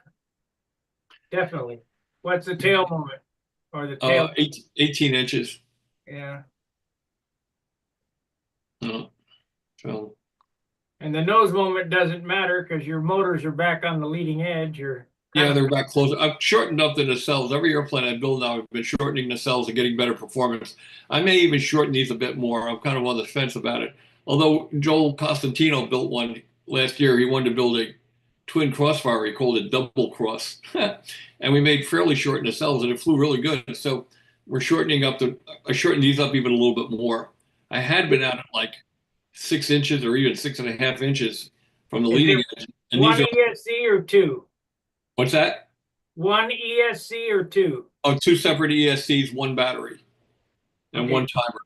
definitely. What's the tail moment? Or the tail? 18 inches. Yeah. So, And the nose moment doesn't matter because your motors are back on the leading edge. Or yeah, they're back close. I've shortened up the nacelles. Every airplane I build now, I've been shortening nacelles and getting better performance. I may even shorten these a bit more. I'm kind of on the fence about it. Although Joel Costantino built one last year, he wanted to build a twin crossfire. He called it double cross, and we made fairly short nacelles, and it flew really good. So we're shortening up I shortened these up even a little bit more. I had been out at like 6 inches or even 6.5 inches from the leading edge. And one these are, ESC or two? what's that? One ESC or two? Oh, two separate ESCs, one battery, and Okay. one timer.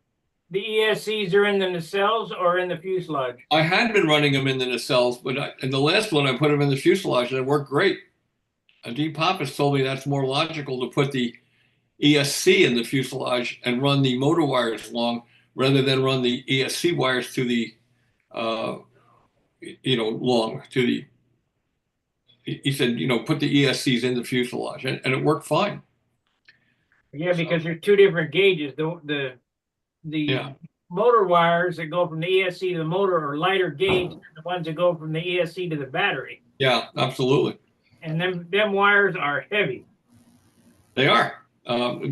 The ESCs are in the nacelles or in the fuselage? I had been running them in the nacelles, but in the last one, I put them in the fuselage, and it worked great. And Dean Pappas told me that's more logical to put the ESC in the fuselage and run the motor wires along rather than run the ESC wires to the, long to the. He said, put the ESCs in the fuselage, and it worked fine. Yeah, because there's two different gauges. The Yeah. motor wires that go from the ESC to the motor are lighter gauge than the ones that go from the ESC to the battery. Yeah, absolutely. And them wires are heavy. They are.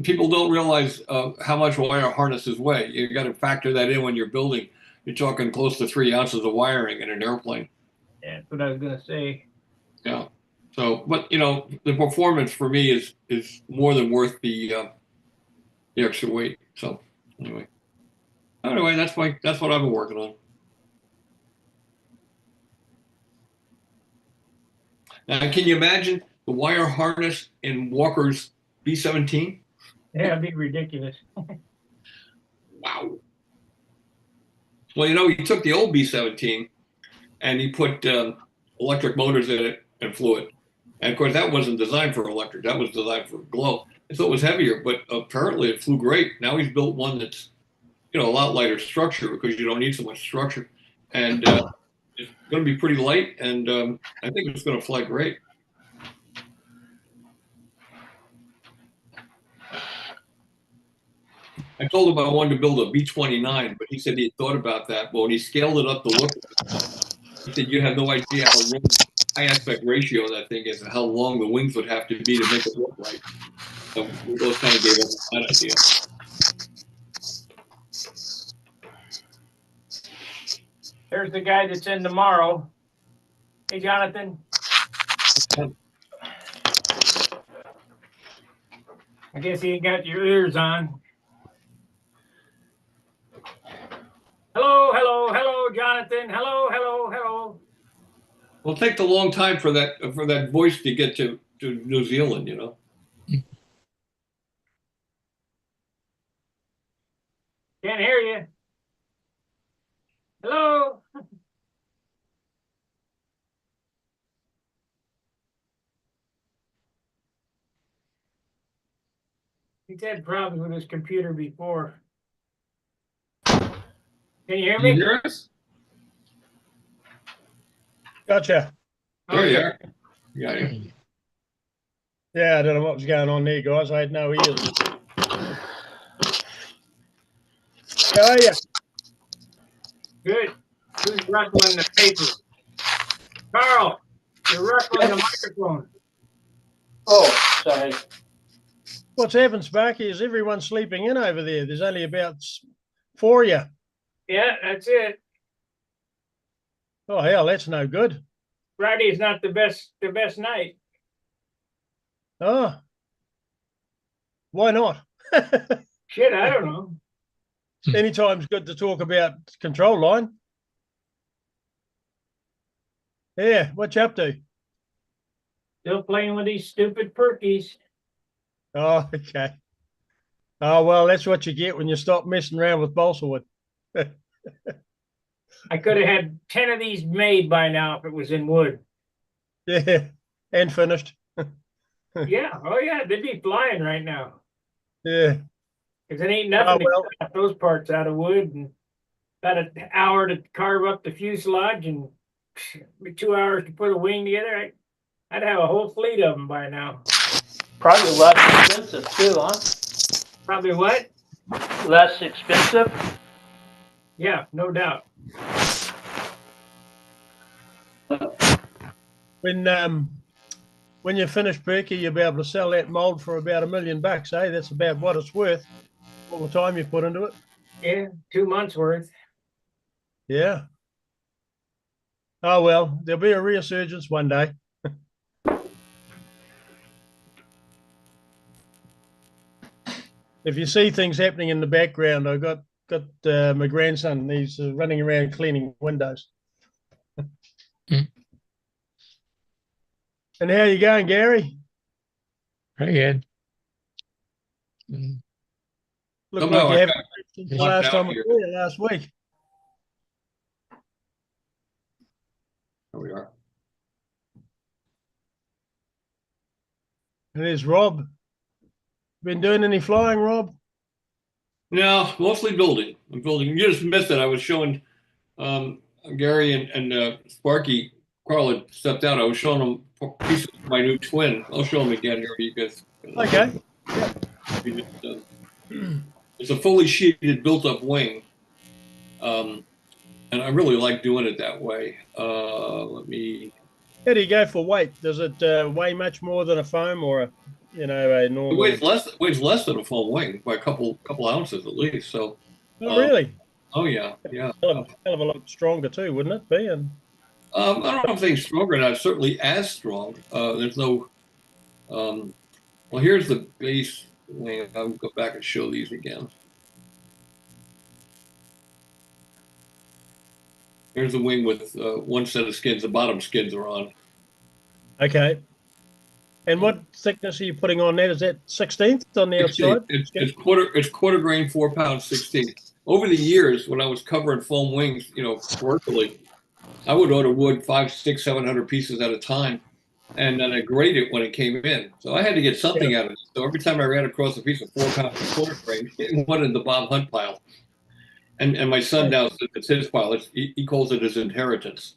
People don't realize how much wire harnesses weigh. You got to factor that in when you're building. You're talking close to 3 ounces of wiring in an airplane. Yeah, that's what I was gonna say. Yeah. So, but the performance for me is more than worth the extra weight. So, anyway, that's what I've been working on. Now, can you imagine the wire harness in Walker's B-17? Yeah, it'd be ridiculous. Wow. Well, he took the old B-17 and he put electric motors in it and flew it. And of course, that wasn't designed for electric. That was designed for glow. So it was heavier, but apparently it flew great. Now he's built one that's, a lot lighter structure because you don't need so much structure. And it's going to be pretty light, and I think it's going to fly great. I told him I wanted to build a B-29, but he said he had thought about that. But when he scaled it up to look, he said you have no idea how long high aspect ratio that thing is and how long the wings would have to be to make it look right. So we both kind of gave up that idea. There's the guy that's in tomorrow. Hey, Jonathan. I guess he ain't got your ears on. Hello, Jonathan. Hello. Well, it takes a long time for that voice to get to New Zealand, Can't hear you. Hello. He's had problems with his computer before. Can you hear Can you me? hear us? Gotcha. There you Okay. are. Got you. Yeah, I don't know what was going on there, guys. I had no ears. How are you? Good. Who's ruffling the paper? Carl, you're ruffling the microphone. Oh, sorry. What's happened, Sparky, is everyone sleeping in over there. There's only about 4 of you. Yeah, that's it. Oh, hell, that's no good. Friday's not the best night. Oh, why not? Shit, I don't know. Anytime's good to talk about control line. Yeah, what you up to? Still playing with these stupid perkies. Oh, okay. Oh, well, that's what you get when you stop messing around with balsa wood. I could have had 10 of these made by now if it was in wood. Yeah, and finished. Yeah, oh yeah, they'd be flying right now. Yeah. Because it ain't nothing Oh, well. to cut those parts out of wood, and about an hour to carve up the fuselage and 2 hours to put a wing together. I'd have a whole fleet of them by now. Probably less expensive too, huh? Probably what? Less expensive. Yeah, no doubt. When you finish Perky, you'll be able to sell that mold for about $1 million, eh? That's about what it's worth. All the time you put into it. Yeah, 2 months worth. Yeah. Oh well, there'll be a resurgence one day. If you see things happening in the background, I got my grandson. He's running around cleaning windows. And how you going, Gary? Very good. Mm. Look Somehow like you I haven't got since the locked last out time I here. saw you last week. There we are. And there's Rob. Been doing any flying, Rob? No, mostly building. I'm building. You just missed it. I was showing Gary and Sparky. Carl had stepped out. I was showing them pieces of my new twin. I'll show them again here. You guys. Okay. It's a fully sheeted, built-up wing, and I really like doing it that way. Let me. How do you go for weight? Does it weigh much more than a foam or a normal? It weighs less than a full wing by a couple ounces at least. So. Oh, really? Oh yeah, yeah. Hell of a lot stronger too, wouldn't it be? And I don't know if they're stronger or not. Certainly as strong. There's no. Well, here's the base wing. I'll go back and show these again. Here's the wing with one set of skins. The bottom skins are on. okay. And what thickness are you putting on that? Is that 16th on the outside? It's quarter grain, 4 pounds 16. Over the years, when I was covering foam wings, commercially, I would order wood 500, 600, 700 pieces at a time, and then I grade it when it came in. So I had to get something out of it. So every time I ran across a piece of 4 pounds quarter grain, it went in the Bob Hunt pile. And my son now says it's his pile. He calls it his inheritance.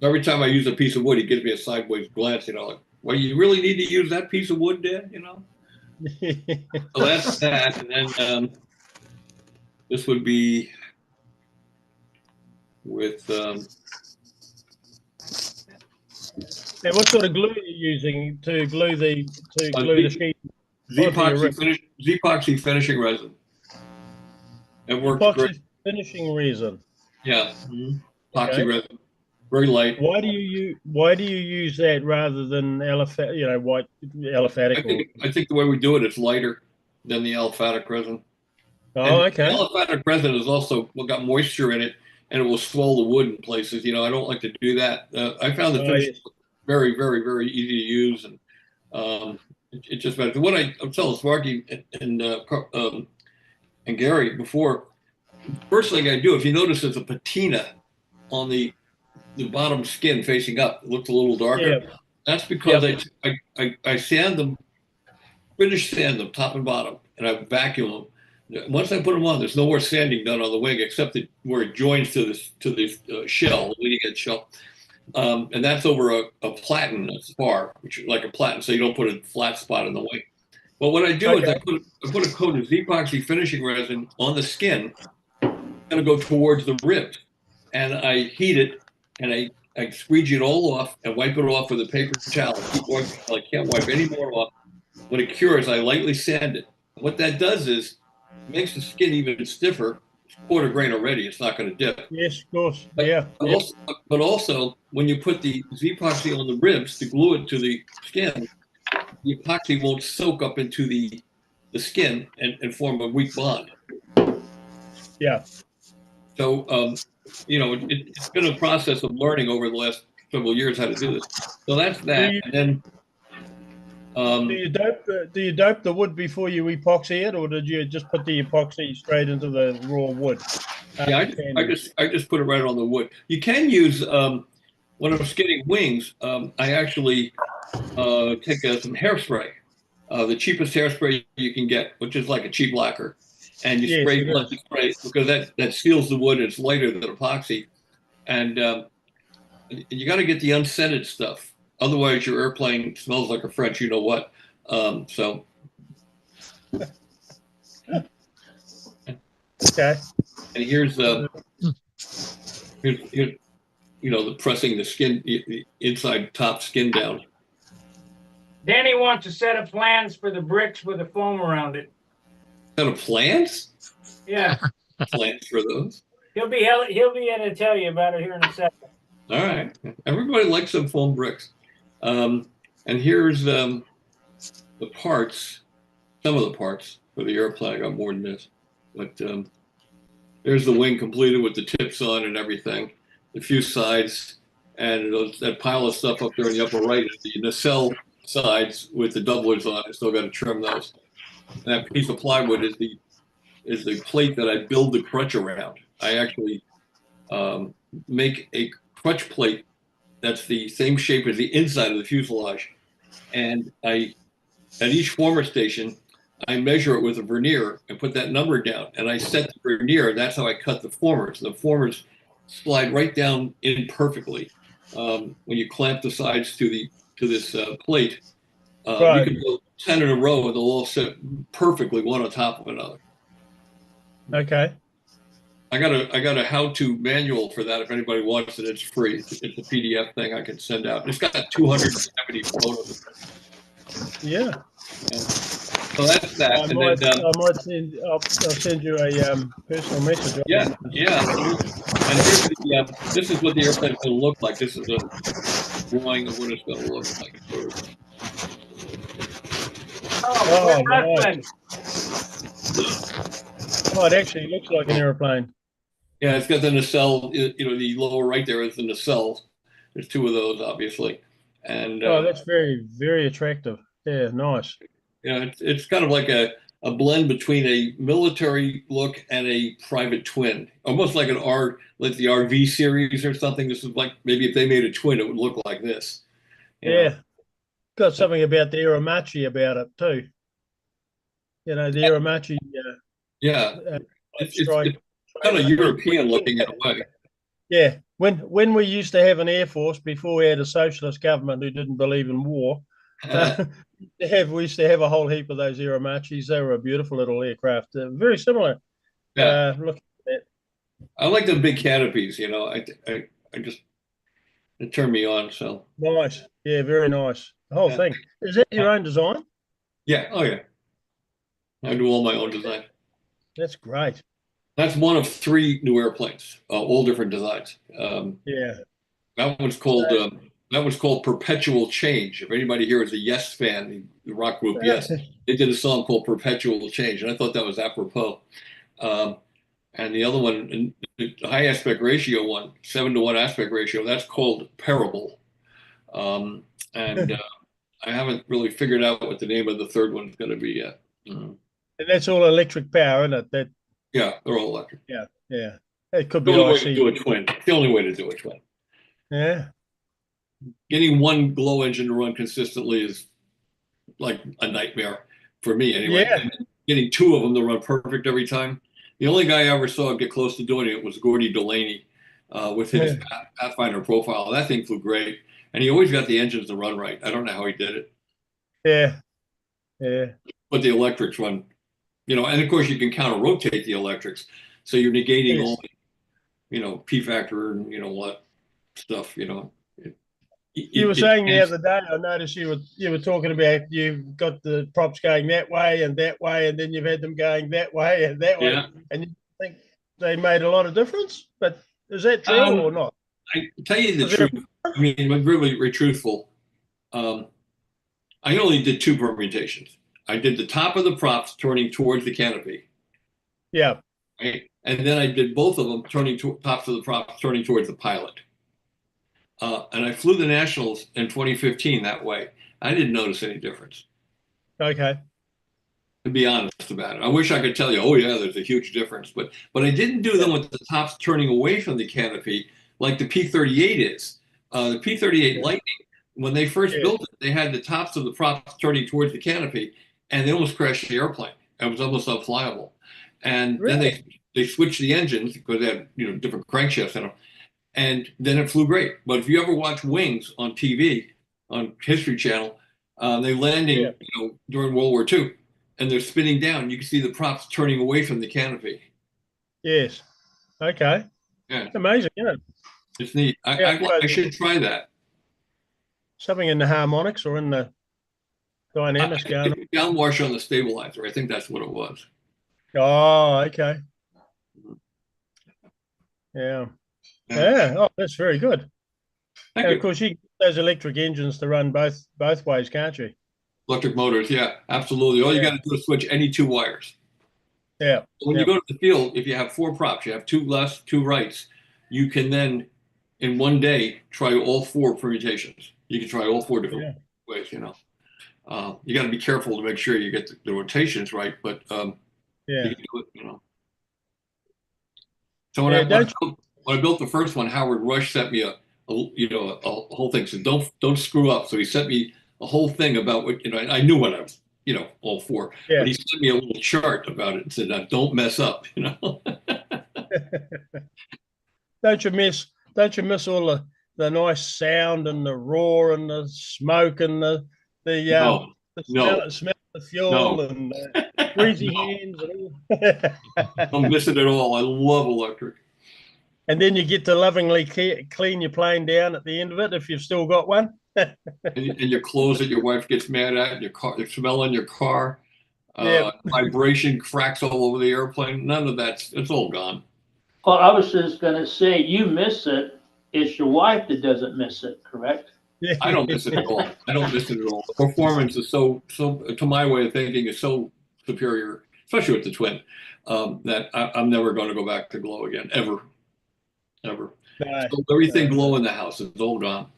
Every time I use a piece of wood, he gives me a sideways glance, like, well, you really need to use that piece of wood, Dad, So that's that. And then this would be with. And what sort of glue are you using to glue the sheet? Z-epoxy finishing resin. It works Epoxy great. finishing resin. Yeah. Epoxy resin. Very light. Why do you use that rather than white aliphatic? I think the way we do it, it's lighter than the aliphatic resin. Oh, okay. The aliphatic resin is also got moisture in it, and it will swell the wood in places. I don't like to do that. I found the finish very, very, very easy to use, and it just matters. What I'm telling Sparky and Gary before, first thing I do, if you notice, there's a patina on the bottom skin facing up. It looks a little darker. Yeah. That's because Yep. I sand them, finish sand them top and bottom, and I vacuum them. Once I put them on, there's no more sanding done on the wing except where it joins to the shell, the leading edge shell. And that's over a platen spar, which is like a platen, so you don't put a flat spot in the wing. But what I do is Okay. I put a coat of epoxy finishing resin on the skin, going to go towards the ribs, and I heat it, and I squeegee it all off and wipe it off with a paper towel. Keep wiping until I can't wipe any more off. When it cures, I lightly sand it. What that does is makes the skin even stiffer. It's quarter grain already. It's not going to dip. Yes, of course. But, Yeah. but, Yep. also, when you put the epoxy on the ribs to glue it to the skin, the epoxy won't soak up into the skin and form a weak bond. Yeah. So, it's been a process of learning over the last several years how to do this. So that's that. And then, Do you dope the wood before you epoxy it, or did you just put the epoxy straight into the raw wood? yeah, I just put it right on the wood. You can use when I'm skinning wings. I actually take some hairspray, the cheapest hairspray you can get, which is like a cheap lacquer, and you Yes, spray it is. because that seals the wood. It's lighter than epoxy, and you got to get the unscented stuff. Otherwise, your airplane smells like a French, you know what. So, Okay. and here's the pressing the skin, the inside top skin down. Danny wants a set of plans for the bricks with a foam around it. Set of plans? Yeah. Plans for those? He'll be in to tell you about it here in a second. All right. Everybody likes some foam bricks. And here's the parts, some of the parts for the airplane. I got more than this. But there's the wing completed with the tips on and everything, a few sides, and that pile of stuff up there in the upper right is the nacelle sides with the doublers on. I still got to trim those. And that piece of plywood is the plate that I build the crutch around. I actually make a crutch plate that's the same shape as the inside of the fuselage. And at each former station, I measure it with a vernier and put that number down. And I set the vernier, and that's how I cut the formers. The formers slide right down in perfectly. When you clamp the sides to this plate, Right. you can go 10 in a row, and they'll all sit perfectly one on top of another. Okay. I got a how-to manual for that. If anybody wants it, it's free. It's a PDF thing I can send out. It's got 270 photos. Yeah. So that's that. I'll send you a personal message. Yeah. And this is what the airplane's going to look like. This is a drawing of what it's going to look like. Oh, nice. Oh, it actually looks like an airplane. Yeah, it's got the nacelle. The lower right there is the nacelle. There's two of those, obviously, and that's very, very attractive. Yeah, nice. It's kind of like a blend between a military look and a private twin, almost like like the RV series or something. This is like maybe if they made a twin, it would look like this. Yeah, got something about the Iramachi about it too. The Iramachi. Yeah, it's kind of European looking in a way. Yeah, when we used to have an air force before we had a socialist government who didn't believe in war, we used to have a whole heap of those Iramachis. They were a beautiful little aircraft, very similar. Yeah, look at that. I like the big canopies. I just it turned me on. So Nice, yeah, very nice. The whole thing. Is that your own design? Yeah, oh yeah. I do all my own design. That's great. That's one of 3 new airplanes, all different designs. Yeah. That one's called Perpetual Change. If anybody here is a Yes fan, the rock group Yes, they did a song called Perpetual Change, and I thought that was apropos. And the other one, the high aspect ratio 7-to-1 aspect ratio, that's called Parable. And I haven't really figured out what the name of the third one's going to be yet. And that's all electric power, isn't it? Yeah, they're all electric. Yeah, yeah. It could The be only way to IC. do a twin. The only way to do a twin. Yeah, Getting one glow engine to run consistently is like a nightmare for me anyway. yeah, And getting two of them to run perfect every time. The only guy I ever saw get close to doing it was Gordy Delaney with his Pathfinder profile. That thing flew great. And he always got the engines to run right. I don't know how he did it. yeah, yeah. But the electrics run, and of course you can counter rotate the electrics. So you're negating Yes. all, P factor and what stuff, You were it saying the other day, I noticed you were talking about you've got the props going that way, and then you've had them going that way and that way, yeah. and you think they made a lot of difference. But is that true or not? I tell you the Was there- truth. I mean, I'm really truthful. I only did two permutations. I did the top of the props turning towards the canopy, Yeah. right? And then I did both of them tops of the props turning towards the pilot. And I flew the Nationals in 2015 that way. I didn't notice any difference, Okay. to be honest about it. I wish I could tell you, oh yeah, there's a huge difference, but I didn't do them with the tops turning away from the canopy like the P-38 is. The P-38 Yeah. Lightning, when they first Yeah. built it, they had the tops of the props turning towards the canopy, and they almost crashed the airplane. It was almost unflyable. And then they switched the engines because they had different crankshafts in them, and then it flew great. But if you ever watch Wings on TV on History Channel, they're landing during World War II, and they're spinning down. You can see the props turning away from the canopy. Yes. Okay. Yeah, Amazing, isn't it? it's neat. Yeah, I should try that. Something in the harmonics or in the dynamics going on. Downwash on the stabilizer. I think that's what it was. Oh, okay. Yeah. Yeah. Oh, that's very good. Thank And you. of course, you can get those electric engines to run both ways, can't you? Electric motors, yeah, absolutely. All you Yeah. got to do is switch any two wires. Yeah. When you go to the field, if you have four props, you have two lefts, two rights, you can then, in one day, try all four permutations. You can try all four different ways, You got to be careful to make sure you get the rotations right, but Yeah. you can do it. So when I built the first one, Howard Rush sent me a whole thing. So don't screw up. So he sent me a whole thing about what I knew what I was all for, Yeah. but he sent me a little chart about it and said, now, don't mess up. Don't you miss all the nice sound and the roar and the smoke and the No, smell of the fuel no. and greasy No. hands and all. Don't miss it at all. I love electric. And then you get to lovingly clean your plane down at the end of it if you've still got one. And your clothes that your wife gets mad at, your car, the smell in your car, vibration cracks all over the airplane. None of it's all gone. Well, I was just gonna say, you miss it. It's your wife that doesn't miss it, correct? I don't miss it at all. I don't miss it at all. The performance is so, to my way of thinking, is so superior, especially with the twin, that I'm never going to go back to glow again, ever. No, So everything glow in the house is all gone.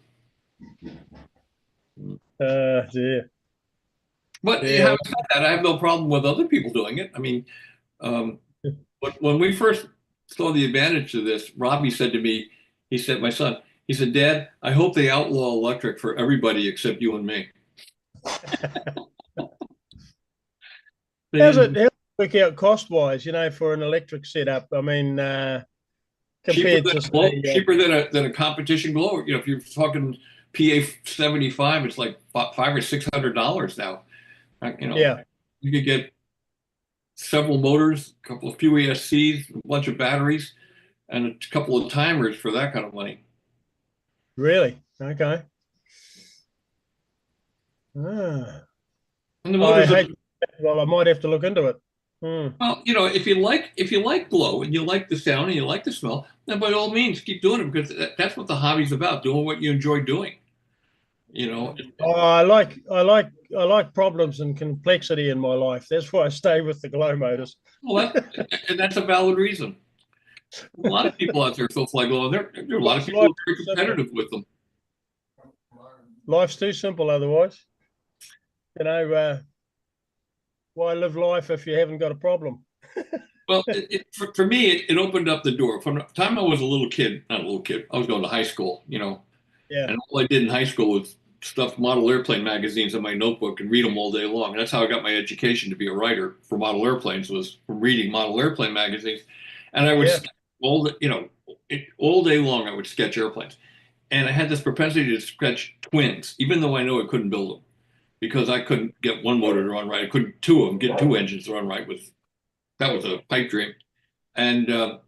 dear. But having said that, I have no problem with other people doing it. I mean, but when we first saw the advantage to this, Robbie said to me, he said, my son, he said, Dad, I hope they outlaw electric for everybody except you and me. How's it work out cost wise, for an electric setup? I mean, compared to cheaper than a competition glower. If you're talking PA 75, it's like $500 or $600 now. You could get several motors, a few ESCs, a bunch of batteries, and a couple of timers for that kind of money. Really? Okay. And the motors I might have to look into it. Well, if you like glow and you like the sound and you like the smell, then by all means keep doing it, because that's what the hobby's about, doing what you enjoy doing. I like problems and complexity in my life. That's why I stay with the glow motors. Well, that's a valid reason. A lot of people out there still fly glow. There are a lot of people who are very competitive with them. Life's too simple otherwise. Why live life if you haven't got a problem? Well, for me, it opened up the door. From the time I was a little kid, not a little kid, I was going to high school, Yeah. and all I did in high school was stuff model airplane magazines in my notebook and read them all day long. And that's how I got my education to be a writer for model airplanes, was from reading model airplane magazines. And I would Yeah. all day long I would sketch airplanes. And I had this propensity to sketch twins, even though I know I couldn't build them because I couldn't get one motor to run right. I couldn't two of them get two engines to run right. That was a pipe dream. And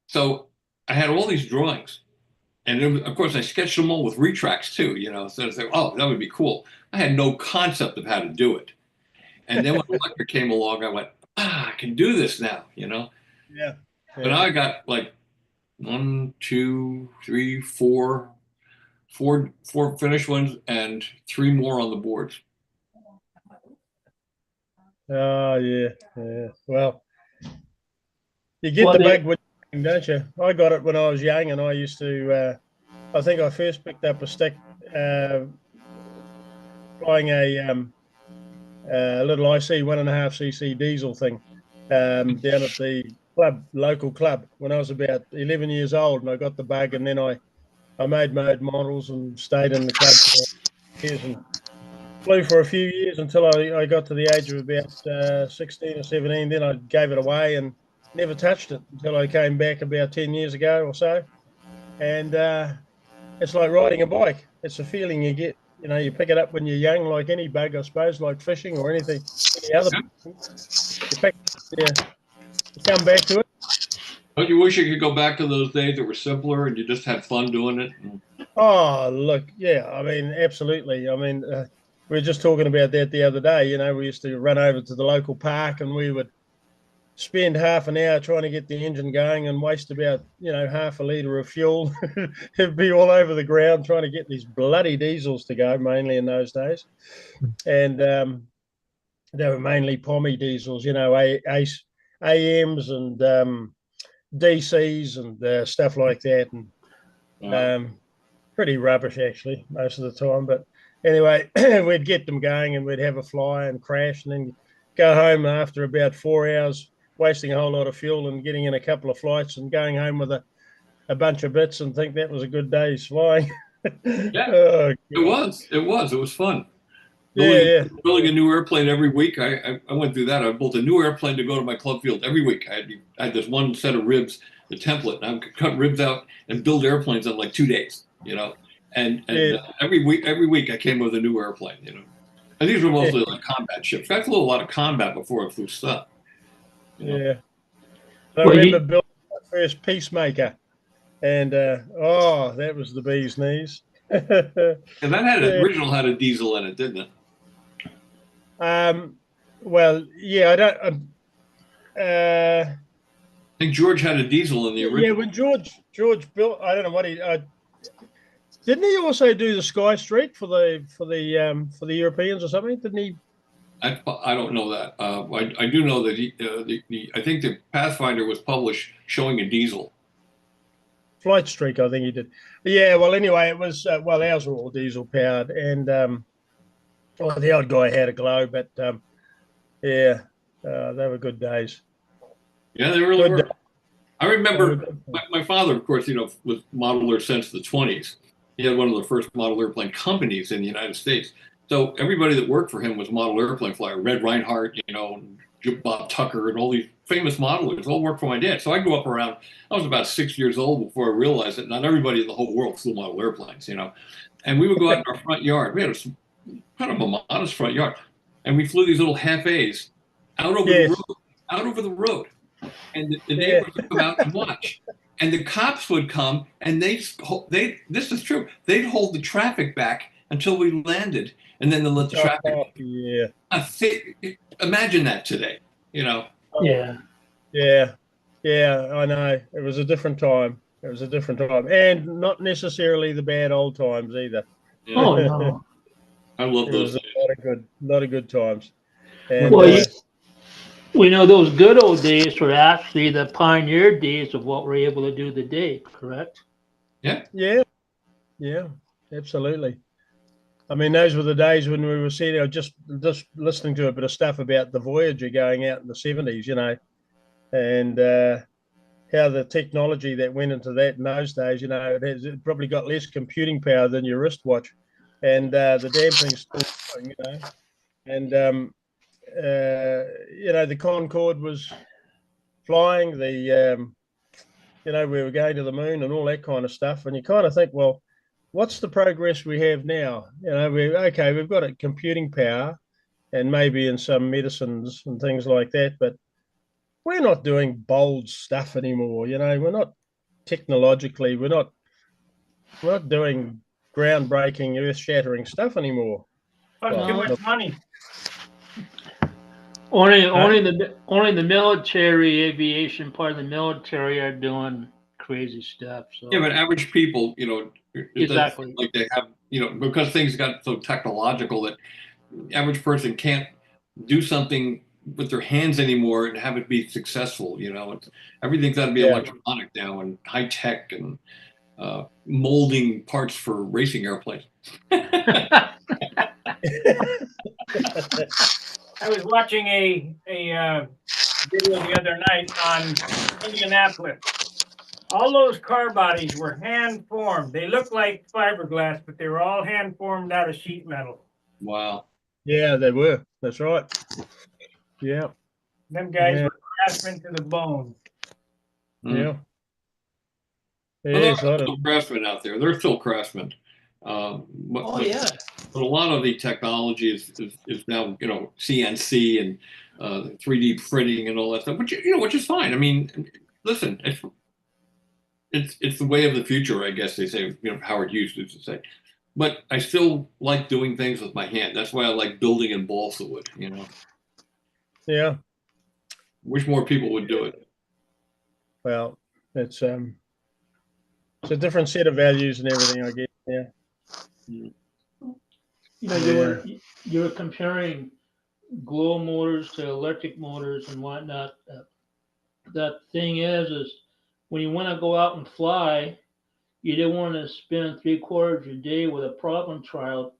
so I had all these drawings. And then, of course, I sketched them all with retracts too, So I said, oh, that would be cool. I had no concept of how to do it. And then when electric came along, I went, I can do this now, Yeah. But now I got like one, two, three, four finished ones and three more on the boards. Oh, yeah. Yeah. Well, you get Well, the they- bug when you're young, don't you? I got it when I was young, and I used to. I think I first picked up a stick flying a little IC 1.5cc diesel thing down at the local club, when I was about 11 years old, and I got the bug, and then I made mode models and stayed in the club for years and flew for a few years until I got to the age of about 16 or 17. Then I gave it away and never touched it until I came back about 10 years ago or so. And it's like riding a bike. It's a feeling you get. You pick it up when you're young, like any bug, I suppose, like fishing or anything, any other. You pick, yeah, you come back to it. Don't you wish you could go back to those days that were simpler and you just had fun doing it? Oh, look, yeah. I mean, absolutely. I mean, we were just talking about that the other day. We used to run over to the local park, and we would spend half an hour trying to get the engine going and waste about half a litre of fuel. It'd be all over the ground trying to get these bloody diesels to go, mainly in those days. And they were mainly pommy diesels, AMs and DCs and stuff like that. And pretty rubbish, actually, most of the time. But anyway, we'd get them going and we'd have a fly and crash, and then go home after about 4 hours, wasting a whole lot of fuel and getting in a couple of flights and going home with a bunch of bits and think that was a good day's flying. Yeah, Oh, it was fun. yeah. Building a new airplane every week. I went through that. I built a new airplane to go to my club field every week. I had this one set of ribs, the template, and I could cut ribs out and build airplanes in like 2 days, And Yeah. every week I came with a new airplane, And these were mostly like combat ships. I flew a lot of combat before I flew stuff. Yeah. I Well, remember building my first Peacemaker, and that was the bee's knees. And that Yeah. original had a diesel in it, didn't it? Well, yeah, I don't. I think George had a diesel in the original. Yeah, when George built, I don't know what he didn't he also do the Sky Streak for the Europeans or something? Didn't he? I don't know that. I do know that I think the Pathfinder was published showing a diesel. Flight Streak, I think he did. Yeah. Well, anyway, it was ours were all diesel powered, and the old guy had a glow, but they were good days. Yeah, they really Good were. I remember day. my father, of course, was modeler since the 20s. He had one of the first model airplane companies in the United States. So everybody that worked for him was model airplane flyer. Red Reinhardt, Bob Tucker, and all these famous modelers all worked for my dad. So I grew up around. I was about 6 years old before I realized that not everybody in the whole world flew model airplanes. And we would go out in our front yard. We had kind of a modest front yard, and we flew these little half A's out over the road. And the neighbors would come out and watch. And the cops would come, and this is true, they'd hold the traffic back until we landed, and then they'll let the traffic. Imagine that today, Yeah. Yeah, I know. It was a different time. And not necessarily the bad old times either. Yeah. Oh no. I love It those was a days. lot of good times. And, Well, we know those good old days were actually the pioneer days of what we're able to do today, correct? yeah, absolutely. I mean, those were the days when we were sitting, just listening to a bit of stuff about the Voyager going out in the 70s, and how the technology that went into that in those days, it probably got less computing power than your wristwatch, and the damn thing's still going, and the Concorde was flying, we were going to the moon and all that kind of stuff, and you kind of think, well, what's the progress we have now? We've got a computing power, and maybe in some medicines and things like that, but we're not doing bold stuff anymore. We're not technologically, we're not doing groundbreaking, earth-shattering stuff anymore. Plus too much money. Only the military, aviation part of the military are doing crazy stuff. So Yeah, but average people, it Exactly. doesn't like they have, because things got so technological that average person can't do something with their hands anymore and have it be successful. Everything's got to be Yeah. electronic now and high tech and molding parts for racing airplanes. I was watching a video the other night on Indianapolis. All those car bodies were hand formed. They looked like fiberglass, but they were all hand formed out of sheet metal. Wow. Yeah, they were. That's right. Yeah. Them guys Yeah. were craftsmen to the bone. Yeah. Well, Yes, there are still craftsmen out there. They're still craftsmen. yeah. But a lot of the technology is now, CNC and 3D printing and all that stuff, which is fine. I mean, listen, it's the way of the future, I guess they say. Howard Hughes used to say. But I still like doing things with my hand. That's why I like building in balsa wood. Yeah. Wish more people would do it. Well, it's a different set of values and everything, I guess. Yeah. You were comparing glow motors to electric motors and whatnot. The thing is when you want to go out and fly, you don't want to spend 3/4 of your day with a problem child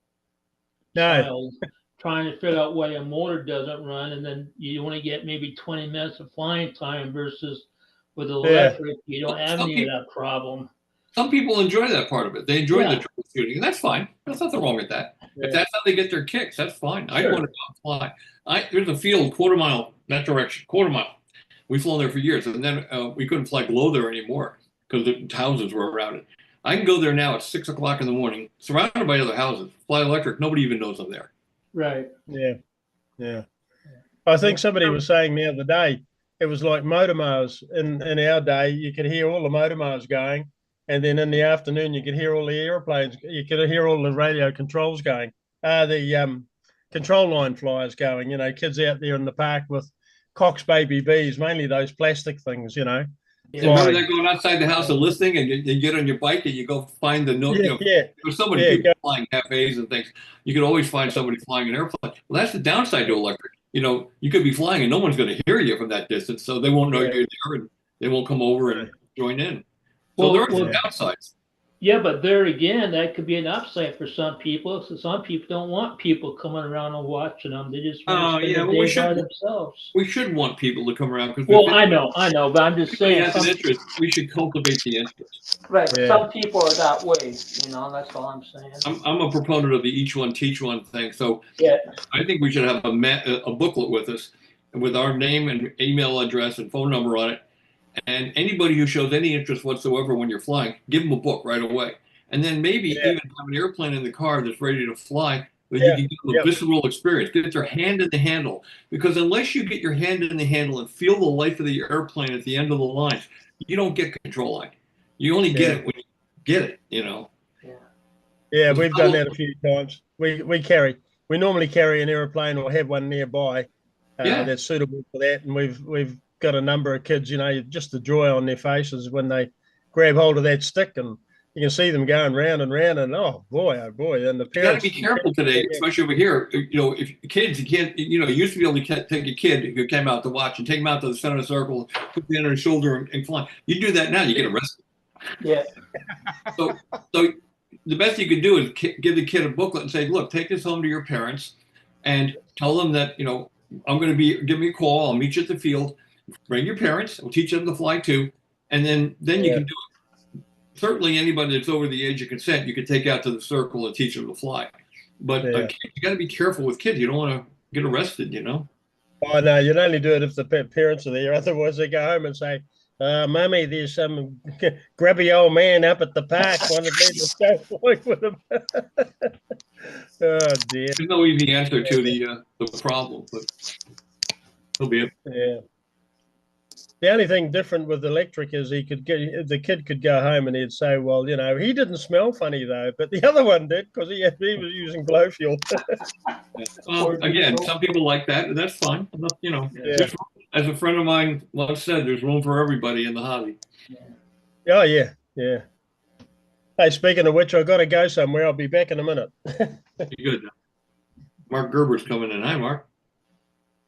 trying to figure out why a motor doesn't run, and then you want to get maybe 20 minutes of flying time versus with electric, you don't have any of that problem. Some people enjoy that part of it. They enjoy the troubleshooting, and that's fine. There's nothing wrong with that. Yeah. If that's how they get their kicks, that's fine. Sure. I want to go and fly. There's a field quarter mile that direction, quarter mile. We've flown there for years, and then we couldn't fly below there anymore because the houses were around it. I can go there now at 6 o'clock in the morning, surrounded by other houses, fly electric. Nobody even knows I'm there. Right. Yeah. Yeah. I think somebody was saying the other day, it was like motor mowers in our day. You could hear all the motor mowers going, and then in the afternoon you could hear all the airplanes. You could hear all the radio controls going. The control line flyers going. Kids out there in the park with Cox baby bees, mainly those plastic things. Yeah, remember that going outside the house and listening, and you get on your bike and you go find the note. There's so many people flying cafes and things. You could always find somebody flying an airplane. Well, that's the downside to electric. You could be flying and no one's going to hear you from that distance, so they won't know you're there and they won't come over and join in. So there are some downsides. Yeah, but there again, that could be an upside for some people. So some people don't want people coming around and watching them. They just want to spend the day by themselves. We should want people to come around. I know, but I'm just saying. Has an interest. We should cultivate the interest. Right. Yeah. Some people are that way. That's all I'm saying. I'm a proponent of the each one teach one thing. So I think we should have a booklet with us with our name and email address and phone number on it. And anybody who shows any interest whatsoever when you're flying, give them a book right away. And then maybe even have an airplane in the car that's ready to fly, that you can give them a visceral experience, get their hand in the handle. Because unless you get your hand in the handle and feel the life of the airplane at the end of the lines, you don't get control line. You only get it when you get it, Yeah, we've done that a few times. We normally carry an airplane or have one nearby that's suitable for that. And we've got a number of kids, just the joy on their faces when they grab hold of that stick, and you can see them going round and round, and oh boy, and the parents. You got to be careful today, especially over here. If kids, you can't. You used to be able to take a kid who came out to watch and take him out to the center of the circle, put the end on his shoulder, and fly. You do that now, you get arrested. Yeah. So the best you could do is give the kid a booklet and say, look, take this home to your parents, and tell them that I'm going to give me a call. I'll meet you at the field. bring your parents. We'll teach them to fly too, and then you Yeah. can do it. Certainly, anybody that's over the age of consent, you can take out to the circle and teach them to fly. But Yeah. you got to be careful with kids. You don't want to get arrested. You know. Oh no, you'd only do it if the parents are there. Otherwise, they go home and say, "Mummy, there's some grubby old man up at the park. Wanted me to go flying with him." Oh dear. There's no easy answer to the problem, but it'll be it. Yeah. The only thing different with electric is the kid could go home and he'd say, "Well, he didn't smell funny though, but the other one did because he was using glow fuel." Well, again, some people like that, and that's fine. You know, Yeah. as a friend of mine once said, there's room for everybody in the hobby. Oh yeah, yeah. Hey, speaking of which, I've got to go somewhere. I'll be back in a minute. Be good. Mark Gerber's coming in. Hi, Mark.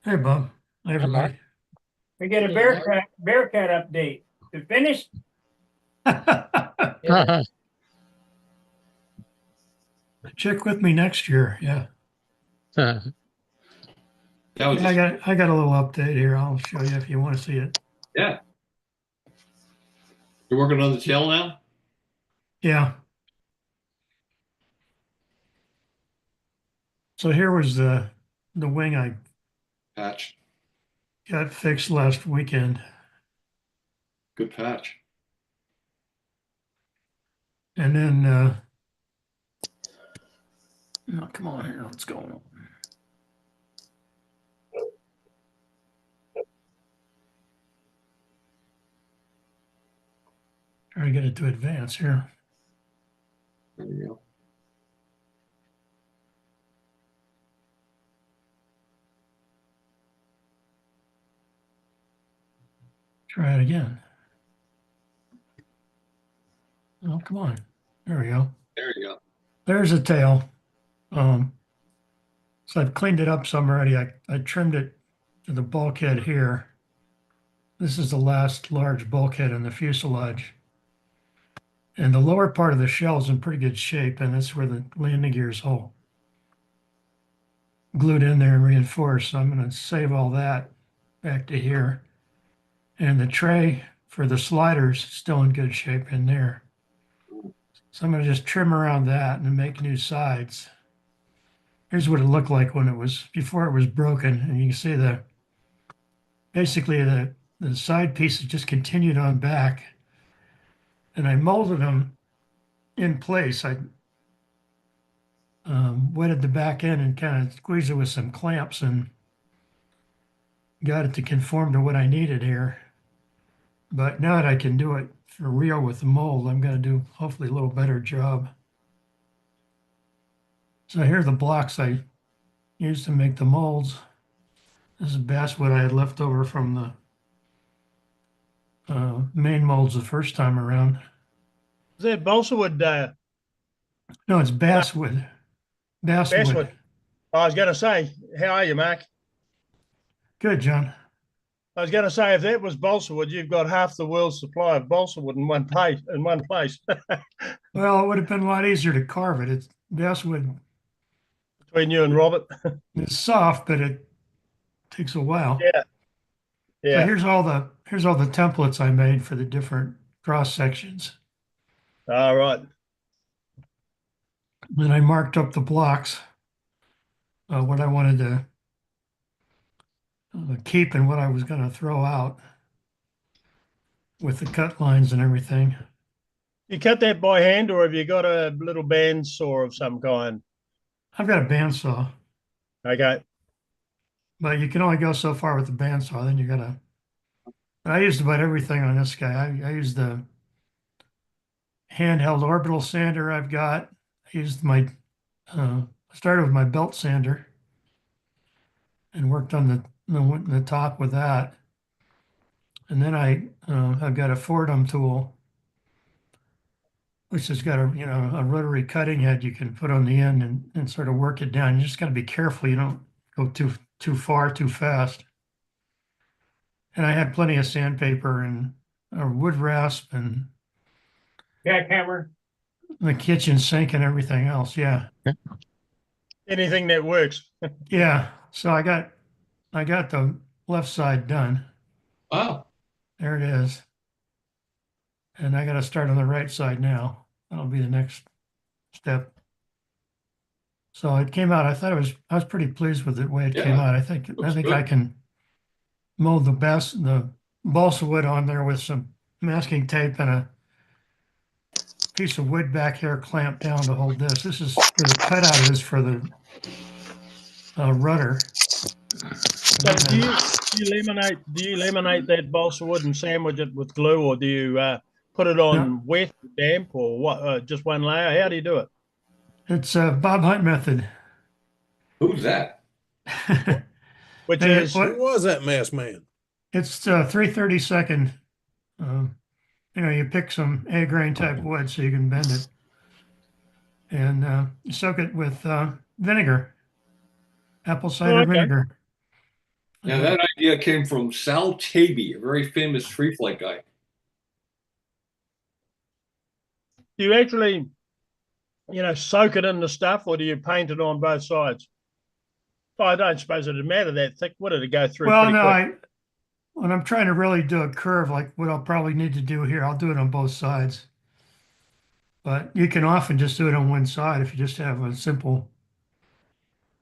Hey, Bob. Hey, everybody. We get a Bearcat update. It finished? Check with me next year. Yeah. That was I got a little update here. I'll show you if you want to see it. yeah. You're working on the tail now? Yeah. So here was the wing I Patch. got fixed last weekend. Good patch. And then oh, come on here, what's going on? Trying to get it to advance here. There you go. Try it again. Oh, come on. There we go. There you go. There's a tail. So I've cleaned it up some already. I trimmed it to the bulkhead here. This is the last large bulkhead in the fuselage. And the lower part of the shell is in pretty good shape, and that's where the landing gear is all glued in there and reinforced. So I'm going to save all that back to here. And the tray for the sliders is still in good shape in there. So I'm going to just trim around that and make new sides. Here's what it looked like when before it was broken. And you can see basically the side pieces just continued on back. And I molded them in place. I wetted the back end and kind of squeezed it with some clamps and got it to conform to what I needed here. But now that I can do it for real with the mold, I'm going to do hopefully a little better job. So here are the blocks I used to make the molds. This is basswood I had left over from the main molds the first time around. Is that balsa wood? No, it's basswood. Basswood. I was going to say, how are you, Mark? Good, John. I was going to say, if that was balsa wood, you've got half the world's supply of balsa wood in one place. Well, it would have been a lot easier to carve it. It's basswood. Between you and Robert. It's soft, but it takes a while. Yeah. Yeah. So here's all the templates I made for the different cross sections. All right. Then I marked up the blocks, what I wanted to keep and what I was going to throw out with the cut lines and everything. You cut that by hand, or have you got a little bandsaw of some kind? I've got a bandsaw, Okay. but you can only go so far with the bandsaw. Then you got to. I used about everything on this guy. I used the handheld orbital sander I've got. I used I started with my belt sander and worked on the top with that. And then I've got a Fordham tool, which has got a rotary cutting head you can put on the end and sort of work it down. You just got to be careful you don't go too far too fast. And I had plenty of sandpaper and a wood rasp and Jackhammer. the kitchen sink and everything else. Yeah. Anything that works. Yeah. So I got the left side done. Wow. There it is. And I got to start on the right side now. That'll be the next step. So it came out. I was pretty pleased with the way it came Yeah, out. I think looks I good. can mold the balsa wood on there with some masking tape and a piece of wood back here clamped down to hold this. This is where the cutout is for the rudder. So do you laminate that balsa wood and sandwich it with glue, or do you put it Yeah, on wet, damp, or what? Just one layer? How do you do it? it's a Bob Hunt method. Who's that? Which Hey, is Who was that masked man? it's 3/32. Um, you pick some A grain type wood so you can bend it, and you soak it with vinegar, apple oh, cider okay. vinegar. Yeah, that idea came from Sal Tabey, a very famous free flight guy. Do you actually, soak it in the stuff, or do you paint it on both sides? Oh, I don't suppose it'd matter that thick, would it? It'd go through Well, pretty no, quick. when I'm trying to really do a curve, like what I'll probably need to do here, I'll do it on both sides. But you can often just do it on one side if you just have a simple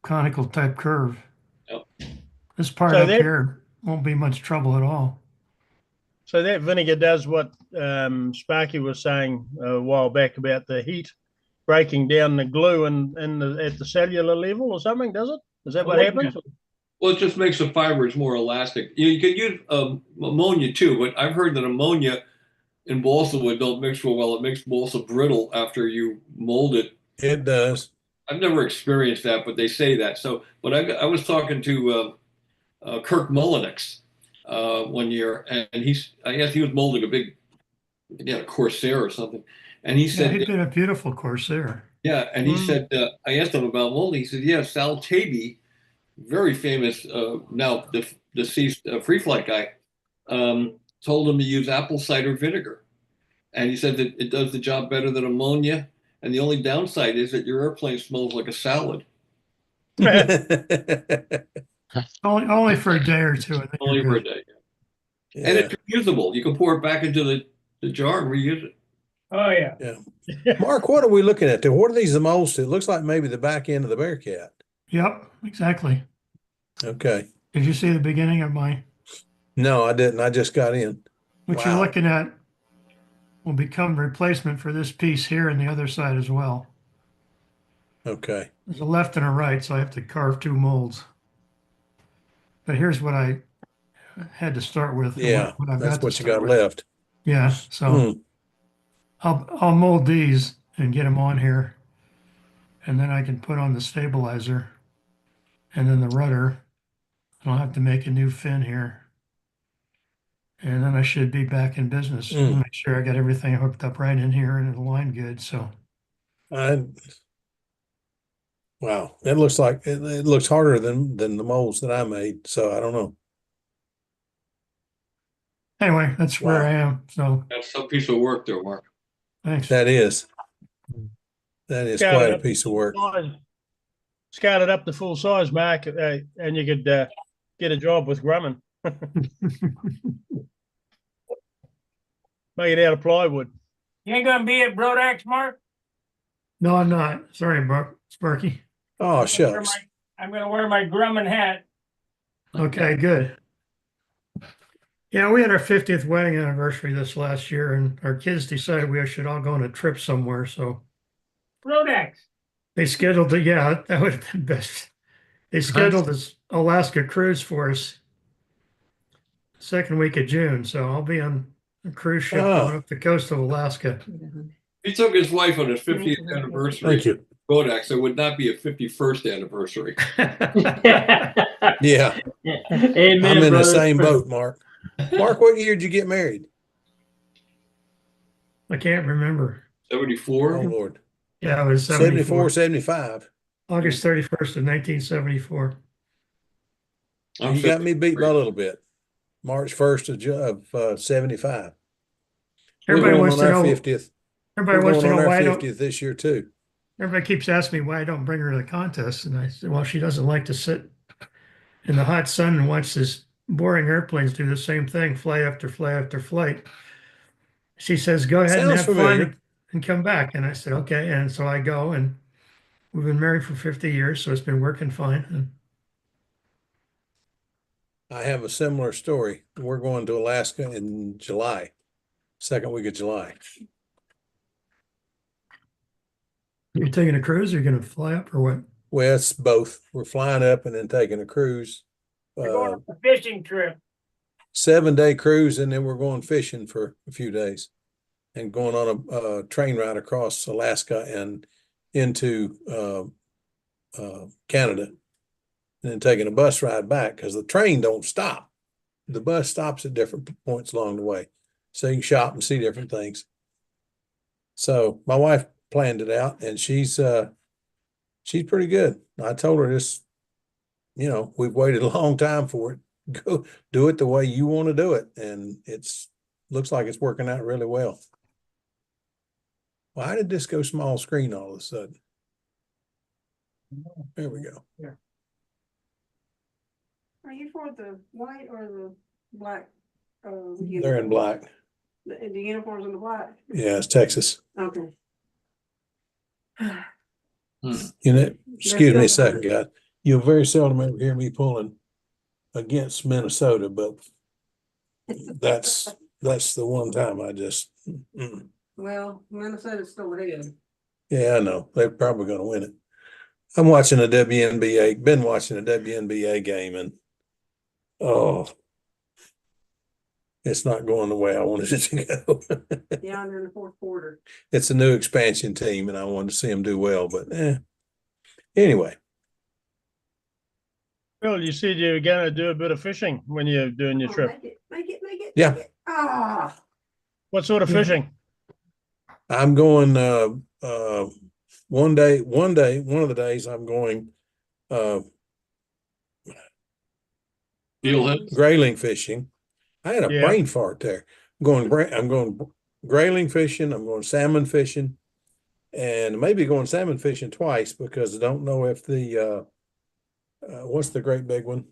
conical type curve. Yep. This part So up that here won't be much trouble at all. so that vinegar does what Sparky was saying a while back about the heat breaking down the glue at the cellular level or something, does it? Is that what Oh, happens? Well, it just makes the fibers more elastic. You can use ammonia too, but I've heard that ammonia and balsa wood don't mix real well. It makes balsa brittle after you mold it. It does. I've never experienced that, but they say that. So, but I was talking to Kirk Mullenix one year, and I guess he was molding a big, a Corsair or something, and he Yeah, said, he'd been a beautiful Corsair. yeah, and he said, I asked him about molding. He said, yeah, Sal Tabey, very famous now deceased free flight guy, told him to use apple cider vinegar, and he said that it does the job better than ammonia. And the only downside is that your airplane smells like a salad. Only for a day or two, and then you're Only for a good. day. And Yeah. it's reusable. You can pour it back into the jar and reuse it. Oh, yeah. Mark, what are we looking at there? What are these the most? It looks like maybe the back end of the Bearcat. Yep, exactly. Okay. Did you see the beginning of my? No, I didn't. I just got in. What you're Wow. looking at will become replacement for this piece here and the other side as well. Okay. There's a left and a right, so I have to carve two molds. But here's what I had to start with. and Yeah, what I've that's got to what you start got with. left. Yeah, so Mm. I'll mold these and get them on here, and then I can put on the stabilizer and then the rudder. I'll have to make a new fin here, and then I should be back in business. Mm. Make sure I got everything hooked up right in here and it'll line good. So Wow, it looks like it looks harder than the molds that I made. So I don't know. anyway, that's where I am. So That's some piece of work there, Mark. thanks. That is quite a piece of work. Scale it up to full size, Mark, and you could get a job with Grumman. Make it out of plywood. You ain't gonna be at Brodax, Mark? No, I'm not. Sorry, Sparky. Oh, I'm gonna wear shucks. I'm gonna wear my Grumman hat. Okay, good. Yeah, we had our 50th wedding anniversary this last year, and our kids decided we should all go on a trip somewhere. So Brodax. they scheduled it. Yeah, that would have been best. They scheduled this Alaska cruise for us second week of June. So I'll be on a cruise ship going up the coast of Alaska. He took his wife on his 50th anniversary. Thank you. Bodax, so it would not be a 51st anniversary. Yeah, Amen, I'm in the brother. same boat, Mark. Mark, what year did you get married? I can't remember. 74. Oh, Lord. Yeah, it was 74, 74. 75. August 31st of 1974. I'm You got me beat by a 53. little bit. March 1st of 75. Everybody We're wants going to on our know. 50th. Everybody We're wants to going know on our why I don't. 50th this year, too. Everybody keeps asking me why I don't bring her to the contest, and I said, well, she doesn't like to sit in the hot sun and watch this boring airplanes do the same thing, flight after flight after flight. She says, go ahead and Sounds have fun familiar. and come back. And I said, okay. And so I go, and we've been married for 50 years, so it's been working fine. And I have a similar story. We're going to Alaska in July, second week of July. you're taking a cruise, or you're going to fly up, or what? Well, it's both. We're flying up and then taking a cruise, We're going on a fishing trip. 7-day cruise, and then we're going fishing for a few days and going on a train ride across Alaska and into Canada, and then taking a bus ride back because the train don't stop. The bus stops at different points along the way, so you can shop and see different things. So my wife planned it out, and she's pretty good. I told her this, we've waited a long time for it. Go do it the way you want to do it, and looks like it's working out really well. Why did this go small screen all of a sudden? There we go. Are you for the white or the black? They're in black. The uniforms in the black? Yeah, it's Texas. Okay. Excuse me a second, guys. You'll very seldom ever hear me pulling against Minnesota, but that's the one time I just. Well, Minnesota's still ahead. Yeah, I know. They're probably going to win it. I'm watching a WNBA, been watching a WNBA game, and it's not going the way I wanted it to go. Yeah, they're in the fourth quarter. It's a new expansion team, and I wanted to see them do well, but anyway. Well, you said you were going to do a bit of fishing when you're doing your trip. Make it. Yeah. Make it. Ah. What sort of fishing? I'm going one of the days I'm going Steelhead. grayling fishing. I had a Yeah. brain fart there. I'm going grayling fishing, I'm going salmon fishing, and maybe going salmon fishing twice because I don't know if the what's the great big one?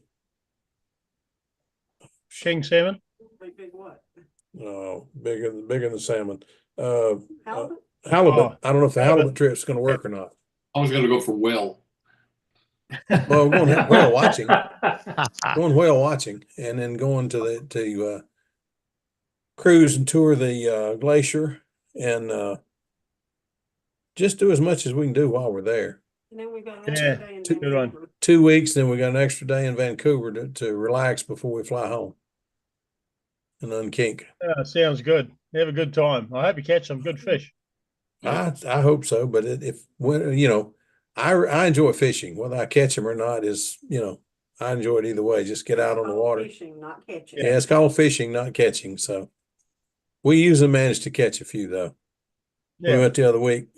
King salmon? Big what? Oh, bigger than salmon. Halibut? Halibut. Oh, I don't know if the halibut. halibut trip's going to work or not. I was gonna go for whale. Well, we're going whale watching, and then going to cruise and tour the glacier, and just do as much as we can do while we're there. And then we got Yeah, another day in good one. Vancouver. 2 weeks, then we got an extra day in Vancouver to relax before we fly home and unkink. Sounds good. Have a good time. I hope you catch some good fish. I hope so, but I enjoy fishing. Whether I catch them or not is, I enjoy it either way. Just get out on the water. Fishing, not catching. Yeah, it's called fishing, not catching. So we usually managed to catch a few though. We Yeah. went the other week,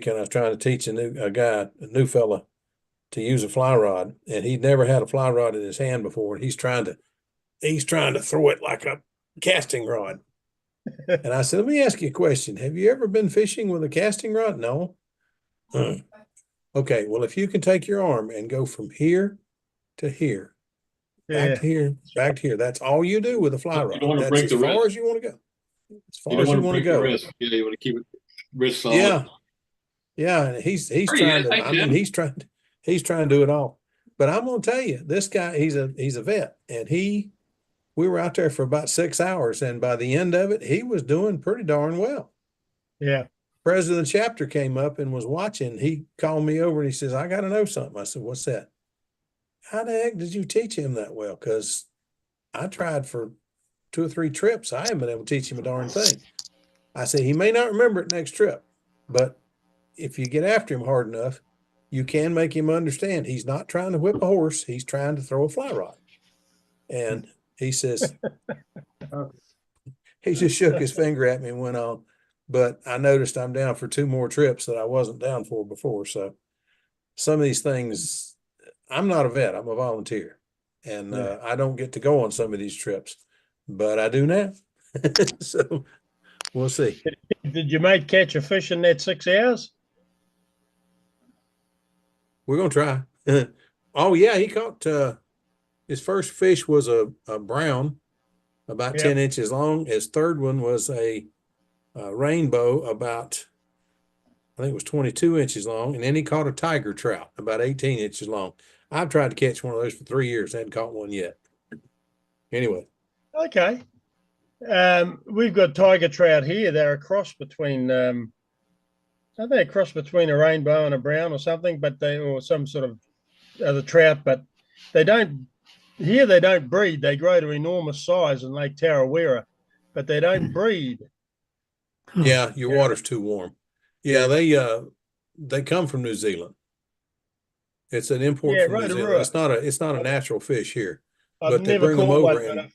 and I was trying to teach a new fella to use a fly rod, and he'd never had a fly rod in his hand before. And he's trying to throw it like a casting rod. And I said, let me ask you a question. Have you ever been fishing with a casting rod? No. Okay. Well, if you can take your arm and go from here to here, back Yeah. to here, back to here, that's all you do with a fly You rod. don't want to That's break as the far wrist. as you want to go. As far You as don't you want to want to break the go. wrist. Yeah, you want to keep it wrist solid. Yeah. Yeah. And he's There he trying is. to, Thanks, I mean, Jim. he's trying to do it all. But I'm going to tell you, this guy, he's a vet, and we were out there for about 6 hours. And by the end of it, he was doing pretty darn well. Yeah. President of the chapter came up and was watching. He called me over and he says, I got to know something. I said, what's that? How the heck did you teach him that well? Because I tried for 2 or 3 trips. I haven't been able to teach him a darn thing. I said, he may not remember it next trip, but if you get after him hard enough, you can make him understand he's not trying to whip a horse. He's trying to throw a fly rod. And he says, he just shook his finger at me and went on. But I noticed I'm down for 2 more trips that I wasn't down for before. So some of these things, I'm not a vet, I'm a volunteer. And I don't get to go on some of these trips, but I do now. So we'll see. Did your mate catch a fish in that 6 hours? We're going to try. Oh yeah, he caught His first fish was a brown, about Yep. 10 inches long. His third one was a rainbow, about, I think it was 22 inches long. And then he caught a tiger trout, about 18 inches long. I've tried to catch one of those for 3 years. Hadn't caught one yet. Anyway. Okay. We've got tiger trout here. They're a cross between, I think a cross between a rainbow and a brown or something, but or some sort of other trout, but they don't, here they don't breed. They grow to enormous size in Lake Tarawera, but they don't breed. Yeah, your water's too warm. Yeah, they come from New Zealand. It's an import Yeah, from New Zealand. Rotorua. It's not a natural fish here, I've but they never bring them caught over one, and I've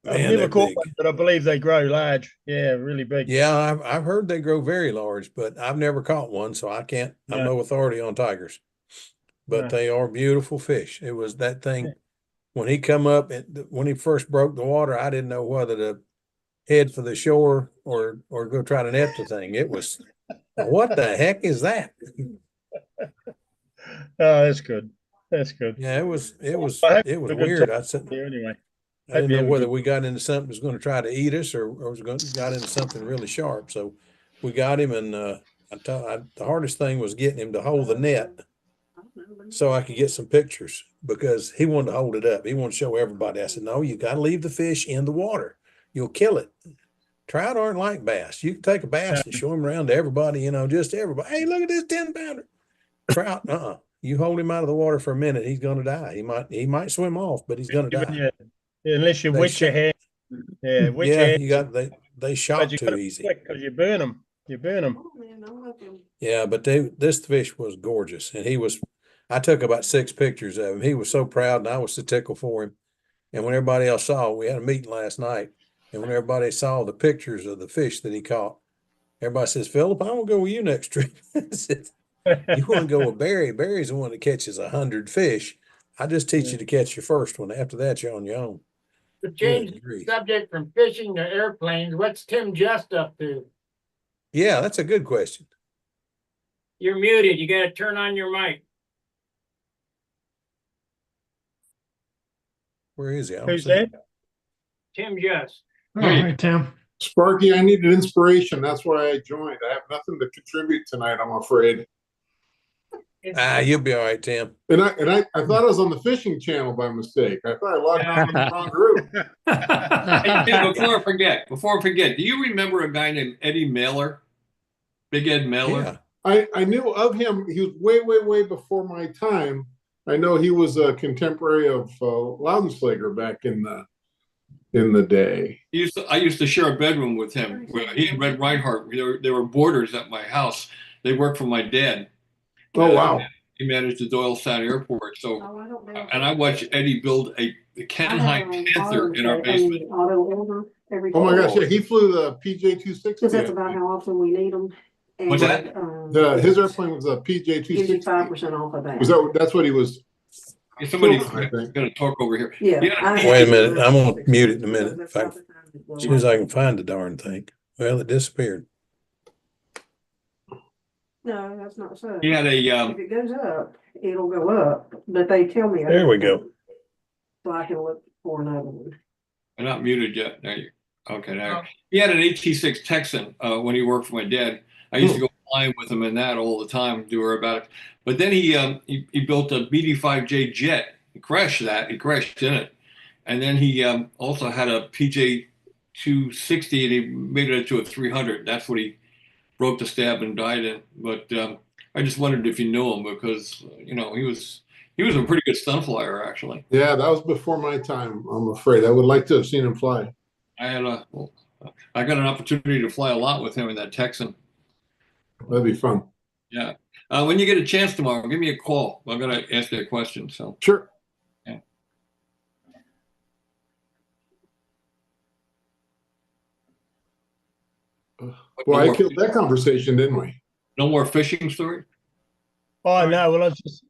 man, never they're caught big. one, but I believe they grow large. Yeah, really big. Yeah, I've heard they grow very large, but I've never caught one, so I can't. I'm no authority on tigers, but No. they are beautiful fish. It was that thing when he come up when he first broke the water. I didn't know whether to head for the shore or go try to net the thing. It was what the heck is that? Oh, that's good. That's good. Yeah, it was I hope you have a good weird. time here anyway. I didn't Hope you know have a whether good- we got into something that was going to try to eat us or got into something really sharp. So we got him, and the hardest thing was getting him to hold the net so I could get some pictures because he wanted to hold it up. He wanted to show everybody. I said, no, you got to leave the fish in the water. You'll kill it. Trout aren't like bass. You can take a bass and show them around to everybody, just everybody. Hey, look at this 10-pounder. Trout, you hold him out of the water for a minute, he's going to die. He might swim off, but he's going to die. Yeah, unless you They wet your hand. Yeah, wet your Yeah, hands. you got they But shot you too gotta be easy. quick because you burn them. You burn them. Oh, man, I'm looking. Yeah, but this fish was gorgeous, and I took about 6 pictures of him. He was so proud, and I was so tickled for him. And when everybody else saw, we had a meeting last night, and when everybody saw the pictures of the fish that he caught, everybody says, Philip, I'm gonna go with you next trip. I said, you want to go with Barry? Barry's the one that catches 100 fish. I just teach you to catch your first one. After that, you're on your own. To change Good the grief. subject from fishing to airplanes, what's Tim Just up to? Yeah, that's a good question. You're muted. You gotta turn on your mic. Where is he? I don't Who's see him. that? Tim Just. Oh, hey, Tim. Sparky, I needed inspiration. That's why I joined. I have nothing to contribute tonight, I'm afraid. You'll be all right, Tim. And I thought I was on the fishing channel by mistake. I thought I logged on to the wrong group. Hey, Tim, before I forget, do you remember a guy named Eddie Mailer? Big Ed Mailer? Yeah. I knew of him. He was way, way, way before my time. I know he was a contemporary of Loudenslager back in the day. I used to share a bedroom with him. He and Red Reinhardt, they were boarders at my house. They worked for my dad. Oh, wow. He managed the Doylestown Airport. So, Oh, I don't know. and I watched Eddie build a Ken I High have an Panther in our auto- basement. an auto order every Oh my day. gosh, yeah, he flew the PJ-260. Because that's about how often we need them. What's that? His airplane was a Gives you PJ-260. 5% off of that. That's what he was. Somebody's I think. going to talk over here. Yeah. Wait a minute. I'm gonna mute it in a minute. As soon as I can find the darn thing. Well, it disappeared. No, that's not so. He had a If it goes up, it'll go up, but they tell me. There we go. So I can look for another one. I'm not muted yet. There you okay. There. He had an AT-6 Texan when he worked for my dad. I used to go flying with him in that all the time, do aerobatic. But then he built a BD-5J jet. He crashed that. He crashed in it. And then he also had a PJ-260 and he made it into a 300. That's what he broke the stab and died in. But I just wondered if you knew him because, he was a pretty good stunt flyer, actually. Yeah, that was before my time, I'm afraid. I would like to have seen him fly. I got an opportunity to fly a lot with him in that Texan. That'd be fun. Yeah. When you get a chance tomorrow, give me a call. I'm going to ask you a question. So Sure. Yeah. Well, I killed that conversation, didn't we? No more fishing story? Oh no, well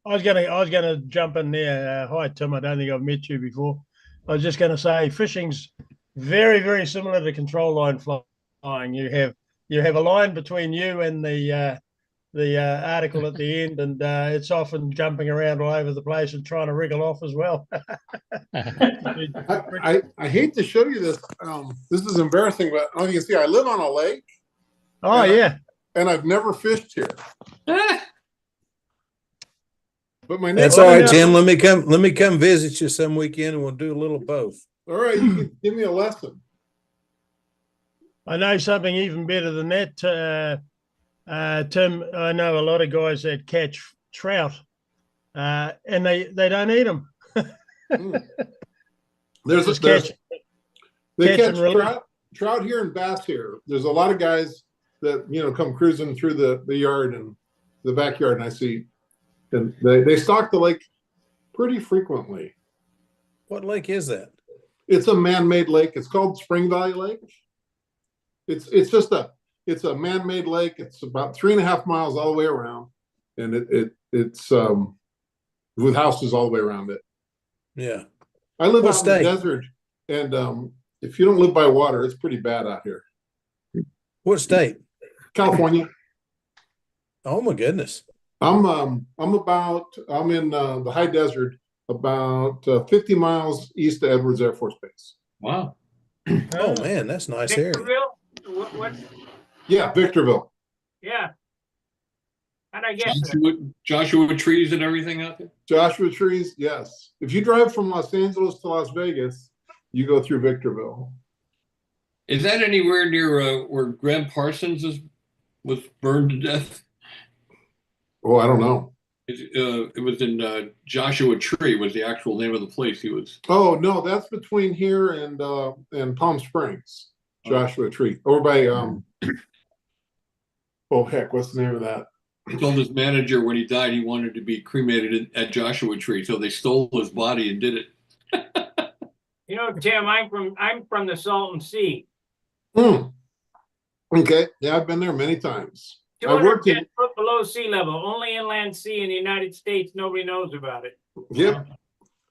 I was gonna jump in there. Hi Tim, I don't think I've met you before. I was just gonna say fishing's very, very similar to control line flying. You have a line between you and the article at the end, and it's often jumping around all over the place and trying to wriggle off as well. I hate to show you this. This is embarrassing, but you can see I live on a lake. Oh yeah, and I've never fished here. But my That's next, all right, Tim. Let me come visit you some weekend and we'll do a little both. all right, you can give me a lesson. I know something even better than that, Tim. I know a lot of guys that catch trout, and they don't eat them. They catch catch trout here and bass here. There's a lot of guys that come cruising through the yard and the backyard, and I see, and they stock the lake pretty frequently. What lake is that? It's a man-made lake. It's called Spring Valley Lake. It's a man-made lake. It's about 3.5 miles all the way around, and it's with houses all the way around it. Yeah. I live What out in the state? desert, and if you don't live by water, it's pretty bad out here. What state? California. Oh my goodness. I'm in the high desert, about 50 miles east of Edwards Air Force Base. Wow. Oh man, that's a nice area. Victorville? What? Yeah, Victorville. Yeah. How'd I guess that? Joshua trees and everything out there. Joshua Trees, yes. If you drive from Los Angeles to Las Vegas, you go through Victorville. Is that anywhere near where Graham Parsons was burned to death? Oh, I don't know. It was in Joshua Tree was the actual name of the place he was. Oh no, that's between here and Palm Springs. Joshua Tree, over by oh heck, what's the name of that? He told his manager when he died he wanted to be cremated at Joshua Tree, so they stole his body and did it. Tim, I'm from the Salton Sea. Okay, yeah, I've been there many times. I worked 210 in. foot below sea level, only inland sea in the United States. Nobody knows about it. Yep.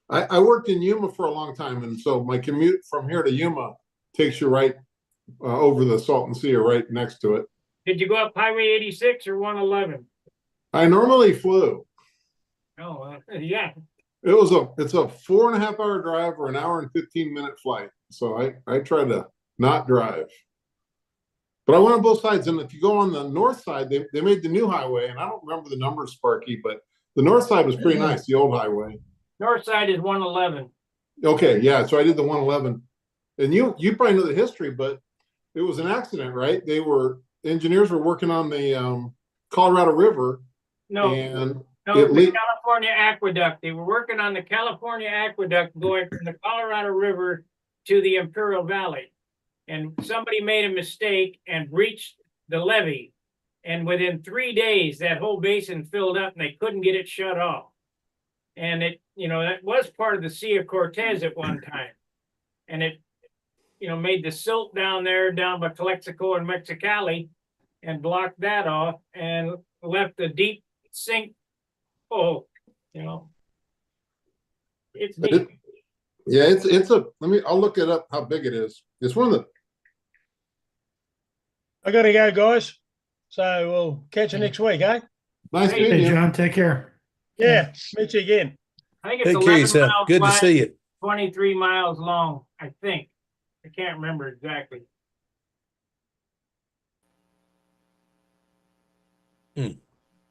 I worked in Yuma for a long time, and so my commute from here to Yuma takes you right over the Salton Sea or right next to it. Did you go up Highway 86 or 111? I normally flew. Oh, yeah. It's a 4.5 hour drive or an hour and 15-minute flight. So I try to not drive. But I went on both sides, and if you go on the north side, they made the new highway, and I don't remember the numbers, Sparky, but the north side was pretty nice, the old highway. North side is 111. Okay, yeah, so I did the 111. And you probably know the history, but it was an accident, right? Engineers were working on the Colorado River. No, and the California Aqueduct. They were working on the California Aqueduct going from the Colorado River to the Imperial Valley. And somebody made a mistake and breached the levee. And within 3 days, that whole basin filled up and they couldn't get it shut off. And that was part of the Sea of Cortez at one time. And it, made the silt down by Calexico and Mexicali and blocked that off and left a deep sink hole, It's deep. I'll look it up how big it is. It's one of the. I got to go, guys. So we'll catch you next week, eh? Nice meeting Hey, you. John, take care. Yeah, meet you again. I think it's Take care of 11 yourself. miles Good to wide, see you. 23 miles long, I think. I can't remember exactly.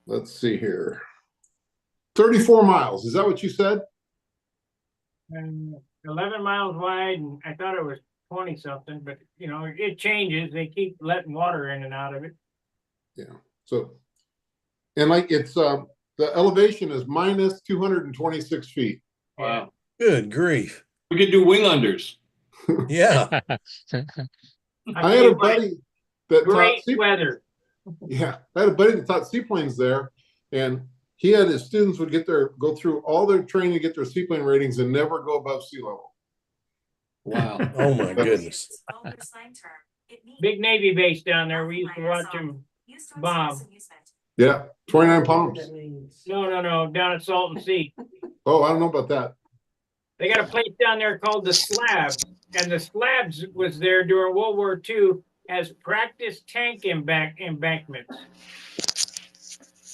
Let's see here. 34 miles. Is that what you said? And 11 miles wide, and I thought it was 20 something, but it changes. They keep letting water in and out of it. Yeah. So, and it's the elevation is minus 226 feet. Wow. Good grief. We could do wing unders. Yeah. I had a buddy that Great taught weather. Yeah, I had a buddy that taught seaplanes there, and he had his students would go through all their training to get their seaplane ratings and never go above sea level. Wow. Oh my goodness. Big Navy base down there. We used to watch them bomb. Yeah, 29 palms. No, down at Salton Sea. Oh, I don't know about that. They got a place down there called the Slabs, and the Slabs was there during World War II as practice tank embankments.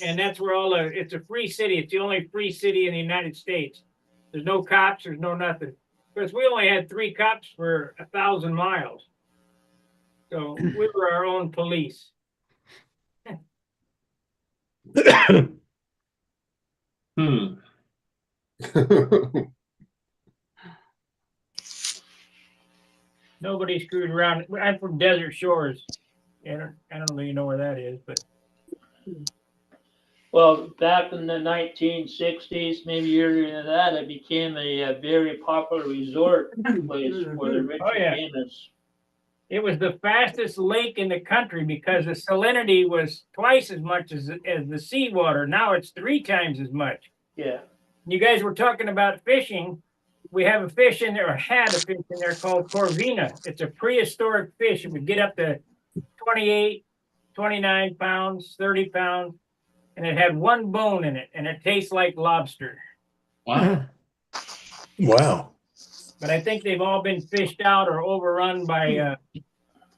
and that's where it's a free city. It's the only free city in the United States. There's no cops, there's no nothing. Because we only had 3 cops for 1,000 miles. So we were our own police. Hmm. Nobody screwed around. I'm from Desert Shores. And I don't really know where that is, but Well, back in the 1960s, maybe earlier than that, it became a very popular resort place for the rich Oh, and yeah. famous. it was the fastest lake in the country because the salinity was twice as much as the seawater. Now it's 3 times as much. Yeah. You guys were talking about fishing. We have a fish in there, or had a fish in there called Corvina. It's a prehistoric fish. It would get up to 28, 29 pounds, 30 pounds, and it had 1 bone in it, and it tastes like lobster. Wow. Wow. But I think they've all been fished out or overrun by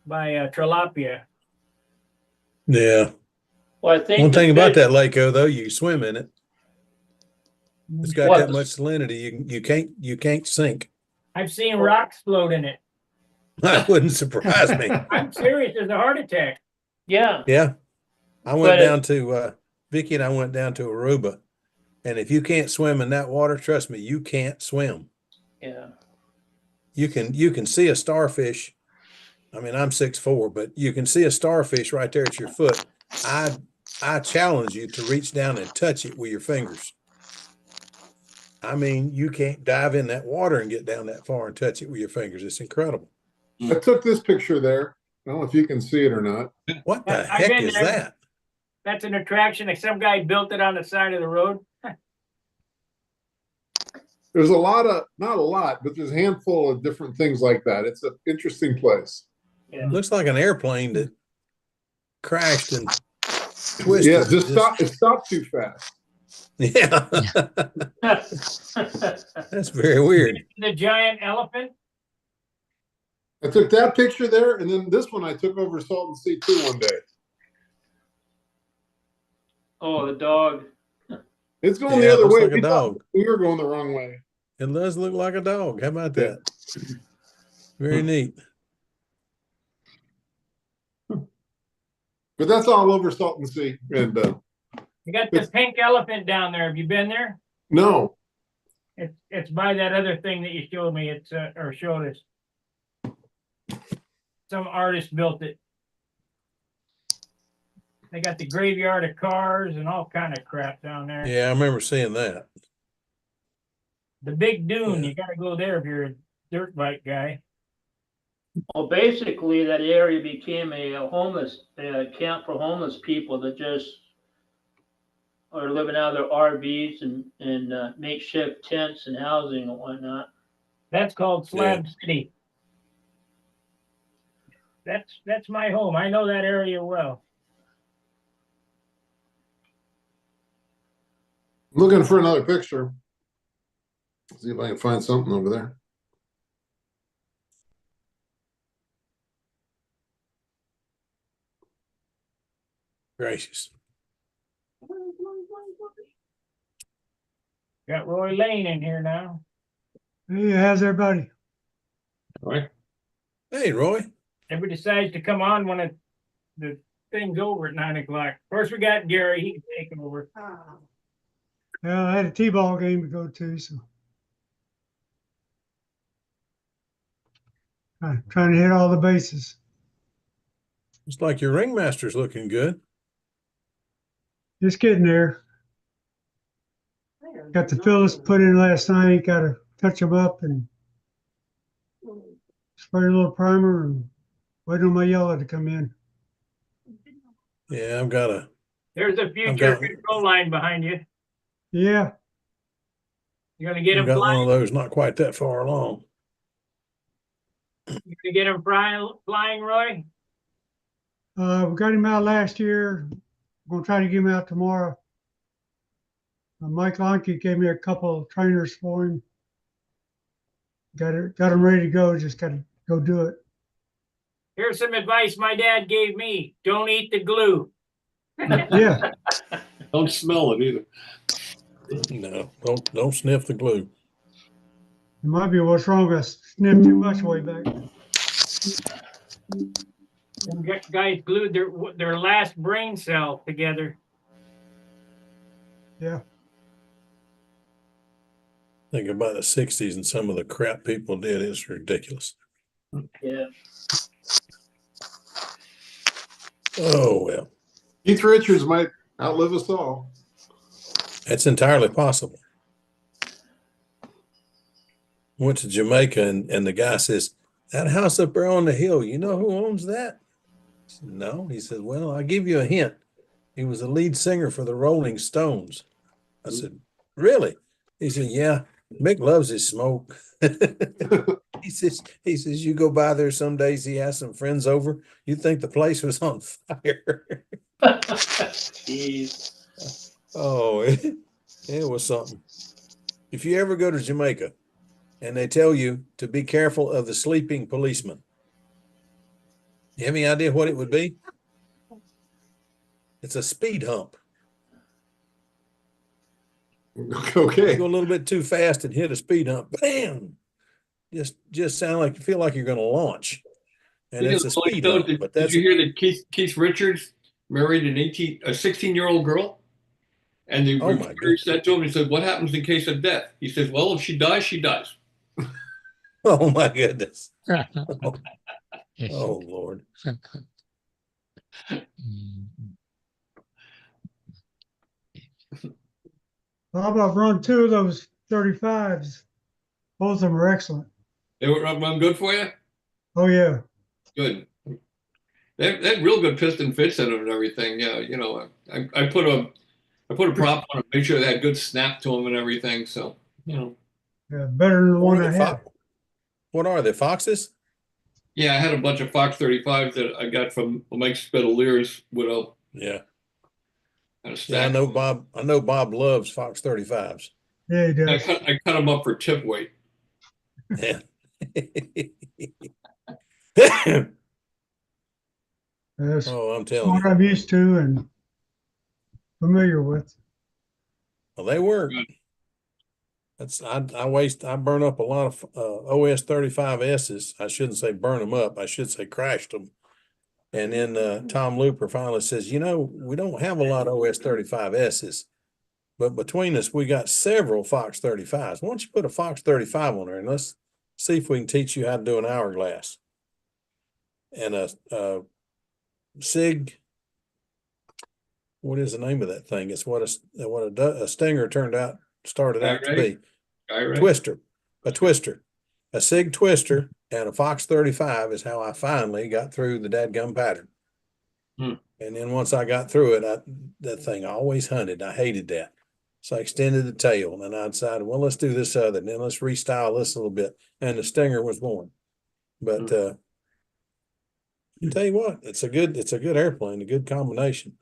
tilapia. Yeah. Well, I think One the thing about fish- that lake, though, you swim in it. It's got What, that the- much salinity. You can't sink. I've seen rocks float in it. That wouldn't surprise me. I'm serious. There's a heart attack. Yeah. Yeah. I But went down to Vicky and I went down to Aruba. And if you can't swim in that water, trust me, you can't swim. Yeah. You can see a starfish. I mean, I'm 6'4", but you can see a starfish right there at your foot. I challenge you to reach down and touch it with your fingers. I mean, you can't dive in that water and get down that far and touch it with your fingers. It's incredible. I took this picture there. I don't know if you can see it or not. What the I've heck been is there. that? That's an attraction. Like some guy built it on the side of the road. There's a lot of, not a lot, but there's a handful of different things like that. It's an interesting place. Yeah. Looks like an airplane that crashed and twisted. Yeah, just stop. It stopped too fast. Yeah. That's very weird. The giant elephant. I took that picture there, and then this one I took over Salton Sea too one day. Oh, the dog. It's going Yeah, the it other looks way. like a We thought dog. we were going the wrong way. It does look like a dog. How about that? Very neat. But that's all over Salton Sea. And You got the pink elephant down there. Have you been there? no, It's by that other thing that you showed me. It's or showed us. Some artist built it. They got the graveyard of cars and all kind of crap down there. Yeah, I remember seeing that. The big dune, Yeah. you got to go there if you're a dirt bike guy. Well, basically, that area became a homeless camp for homeless people that just are living out of their RVs and makeshift tents and housing and whatnot. That's called Slab City. That's my home. I know that area well. I'm looking for another picture. See if I can find something over there. Gracious. Got Roy Lane in here now. Hey, how's everybody? All right. Hey, Roy. Everybody decides to come on when the thing's over at 9 o'clock. Of course, we got Gary. He can take over. Ah, Well, I had a T-ball game to go to, so I'm trying to hit all the bases. Looks like your ringmaster's looking good. Just getting there. Got the fillers put in last night. Got to touch them up and spray a little primer and waiting on my yellow to come in. Yeah, I've got a. There's a future got- control line behind you. Yeah, You're gonna get I've him got one flying. of those not quite that far along. You're gonna get him flying, Roy. we got him out last year. I'm gonna try to get him out tomorrow. Mike Lonke gave me a couple of trainers for him. Got him ready to go. Just got to go do it. Here's some advice my dad gave me. Don't eat the glue. Yeah, Don't smell it either. No, don't sniff the glue. It might be what's wrong with us. Sniffed too much way back. Them guys glued their last brain cell together. Yeah. Think about the 60s and some of the crap people did. It's ridiculous. Yeah. Oh, well, Keith Richards might outlive us all. that's entirely possible. Went to Jamaica and the guy says, that house up there on the hill, you know who owns that? I said, no. He said, well, I'll give you a hint. He was the lead singer for the Rolling Stones. I said, really? He said, yeah, Mick loves his smoke. He says, you go by there some days, he has some friends over. You think the place was on fire. Jeez. Oh, it was something. If you ever go to Jamaica and they tell you to be careful of the sleeping policeman, you have any idea what it would be? It's a speed hump. You Okay. go a little bit too fast and hit a speed hump, bam! Just sound like you feel like you're going to launch, and it's a speed hump. But Did that's you hear that Keith Richards married a 16-year-old girl? And the Oh, my reporter said to him, he said, what happens in case of death? He says, well, if she dies, she dies. oh my goodness. Oh Lord. Well, I've run two of those 35s. Both of them are excellent. They were run good for you? Oh, yeah. Good. They had real good piston fits in them and everything. Yeah, you know, I put a prop on it, make sure they had good snap to them and everything. So, you know. Yeah, better than the one I had. What are they, Foxes? Yeah, I had a bunch of Fox 35s that I got from Mike Spitalier's widow. Yeah. Yeah, I know Bob loves Fox 35s. Yeah, he does. I cut them up for tip weight. Yeah. That's I'm telling what you. I'm used to and familiar with. Well, they work. I burn up a lot of OS 35Ss. I shouldn't say burn them up. I should say crashed them. And then Tom Looper finally says, we don't have a lot of OS 35Ss, but between us, we got several Fox 35s. Why don't you put a Fox 35 on there and let's see if we can teach you how to do an hourglass. And a SIG, what is the name of that thing? It's what a Stinger started out to be. Twister, a SIG twister and a Fox 35 is how I finally got through the dadgum pattern. And then once I got through it, that thing always hunted. I hated that. So I extended the tail and I decided, well, let's do this other, and then let's restyle this a little bit. And the Stinger was born. But I'll tell you what, it's a good airplane, a good combination.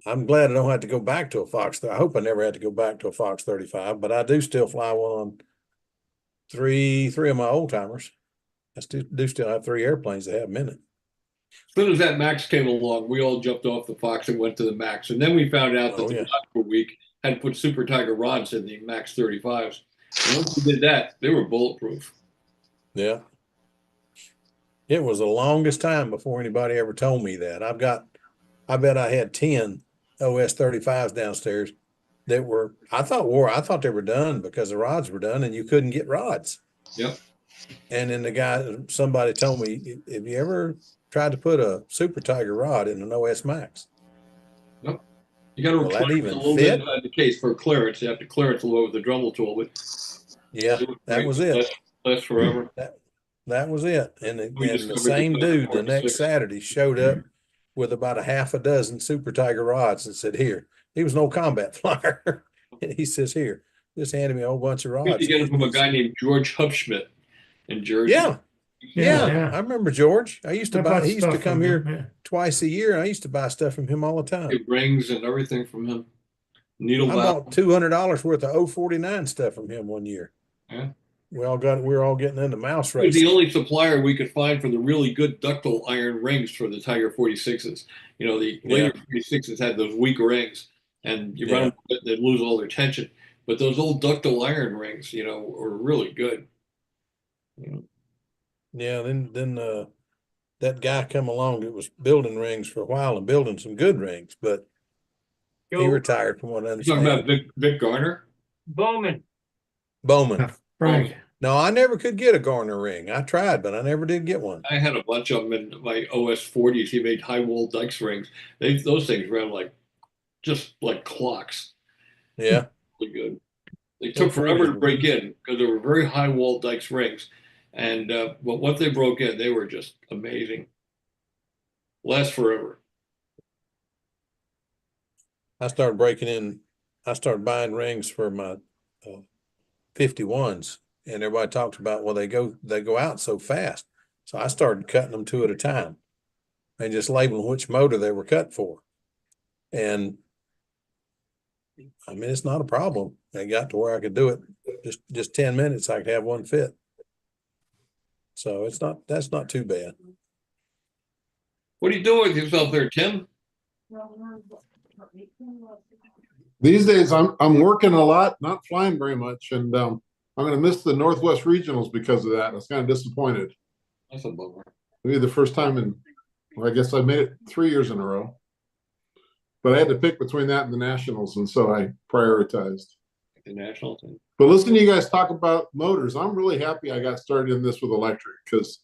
I'm glad I don't have to go back to a Fox. I hope I never had to go back to a Fox 35, but I do still fly one on three of my old timers. I do still have 3 airplanes that have them in it. As soon as that Max came along, we all jumped off the Fox and went to the Max. And then we found out that the rods were weak, had to put Super Tiger rods in the Max 35s. And once we did that, they were bulletproof. Yeah. It was the longest time before anybody ever told me that. I bet I had 10 OS 35s downstairs that were, I thought they were done because the rods were done and you couldn't get rods. Yep. And then somebody told me, have you ever tried to put a Super Tiger rod in an OS Max? Nope. You got to that even a little fit? bit inside the case for clearance. You have to clearance a little with the Dremel tool, but yeah, that was it. Last forever. That was it. And the same dude the next Saturday showed up with about a half a dozen Super Tiger rods and said, here. He was an old combat flyer. And he says, here, just handed me a whole bunch of rods. You get it from a guy named George Hupschmidt in Jersey. Yeah. I remember George. He used to come here twice a year. I used to buy stuff from him all the time. Get rings and everything from him. Needle I bought $200 worth of 049 stuff from him one year. Yeah. We were all getting into mouse He was racing. the only supplier we could find for the really good ductile iron rings for the Tiger 46s. The later 46s had those weak rings. and you Yeah. run them, they lose all their tension. But those old ductile iron rings, are really good. Yeah, then that guy come along that was building rings for a while and building some good rings, but he Joe retired from what I You talking about understand. Vic Garner? Bowman. Bowman. Frank, No, I never could get a Garner ring. I tried, but I never did get one. I had a bunch of them in my OS 40s. He made high wall dikes rings. Those things ran just like clocks. Yeah. Really good. They Those took forever to rings were break in because they were very high wall dikes rings. And but once they broke in, they were just amazing. Last forever. I started buying rings for my 51s, and everybody talks about, well, they go out so fast. So I started cutting them two at a time and just labeling which motor they were cut for. And I mean, it's not a problem. I got to where I could do it just 10 minutes. I could have one fit. So that's not too bad. What are you doing with yourself there, Tim? These days, I'm working a lot, not flying very much, and I'm going to miss the Northwest Regionals because of that. I was kind of disappointed. That's a bummer. Maybe the first time I guess I made it 3 years in a row. But I had to pick between that and the Nationals, and so I prioritized. The national thing. But listening to you guys talk about motors, I'm really happy I got started in this with electric, because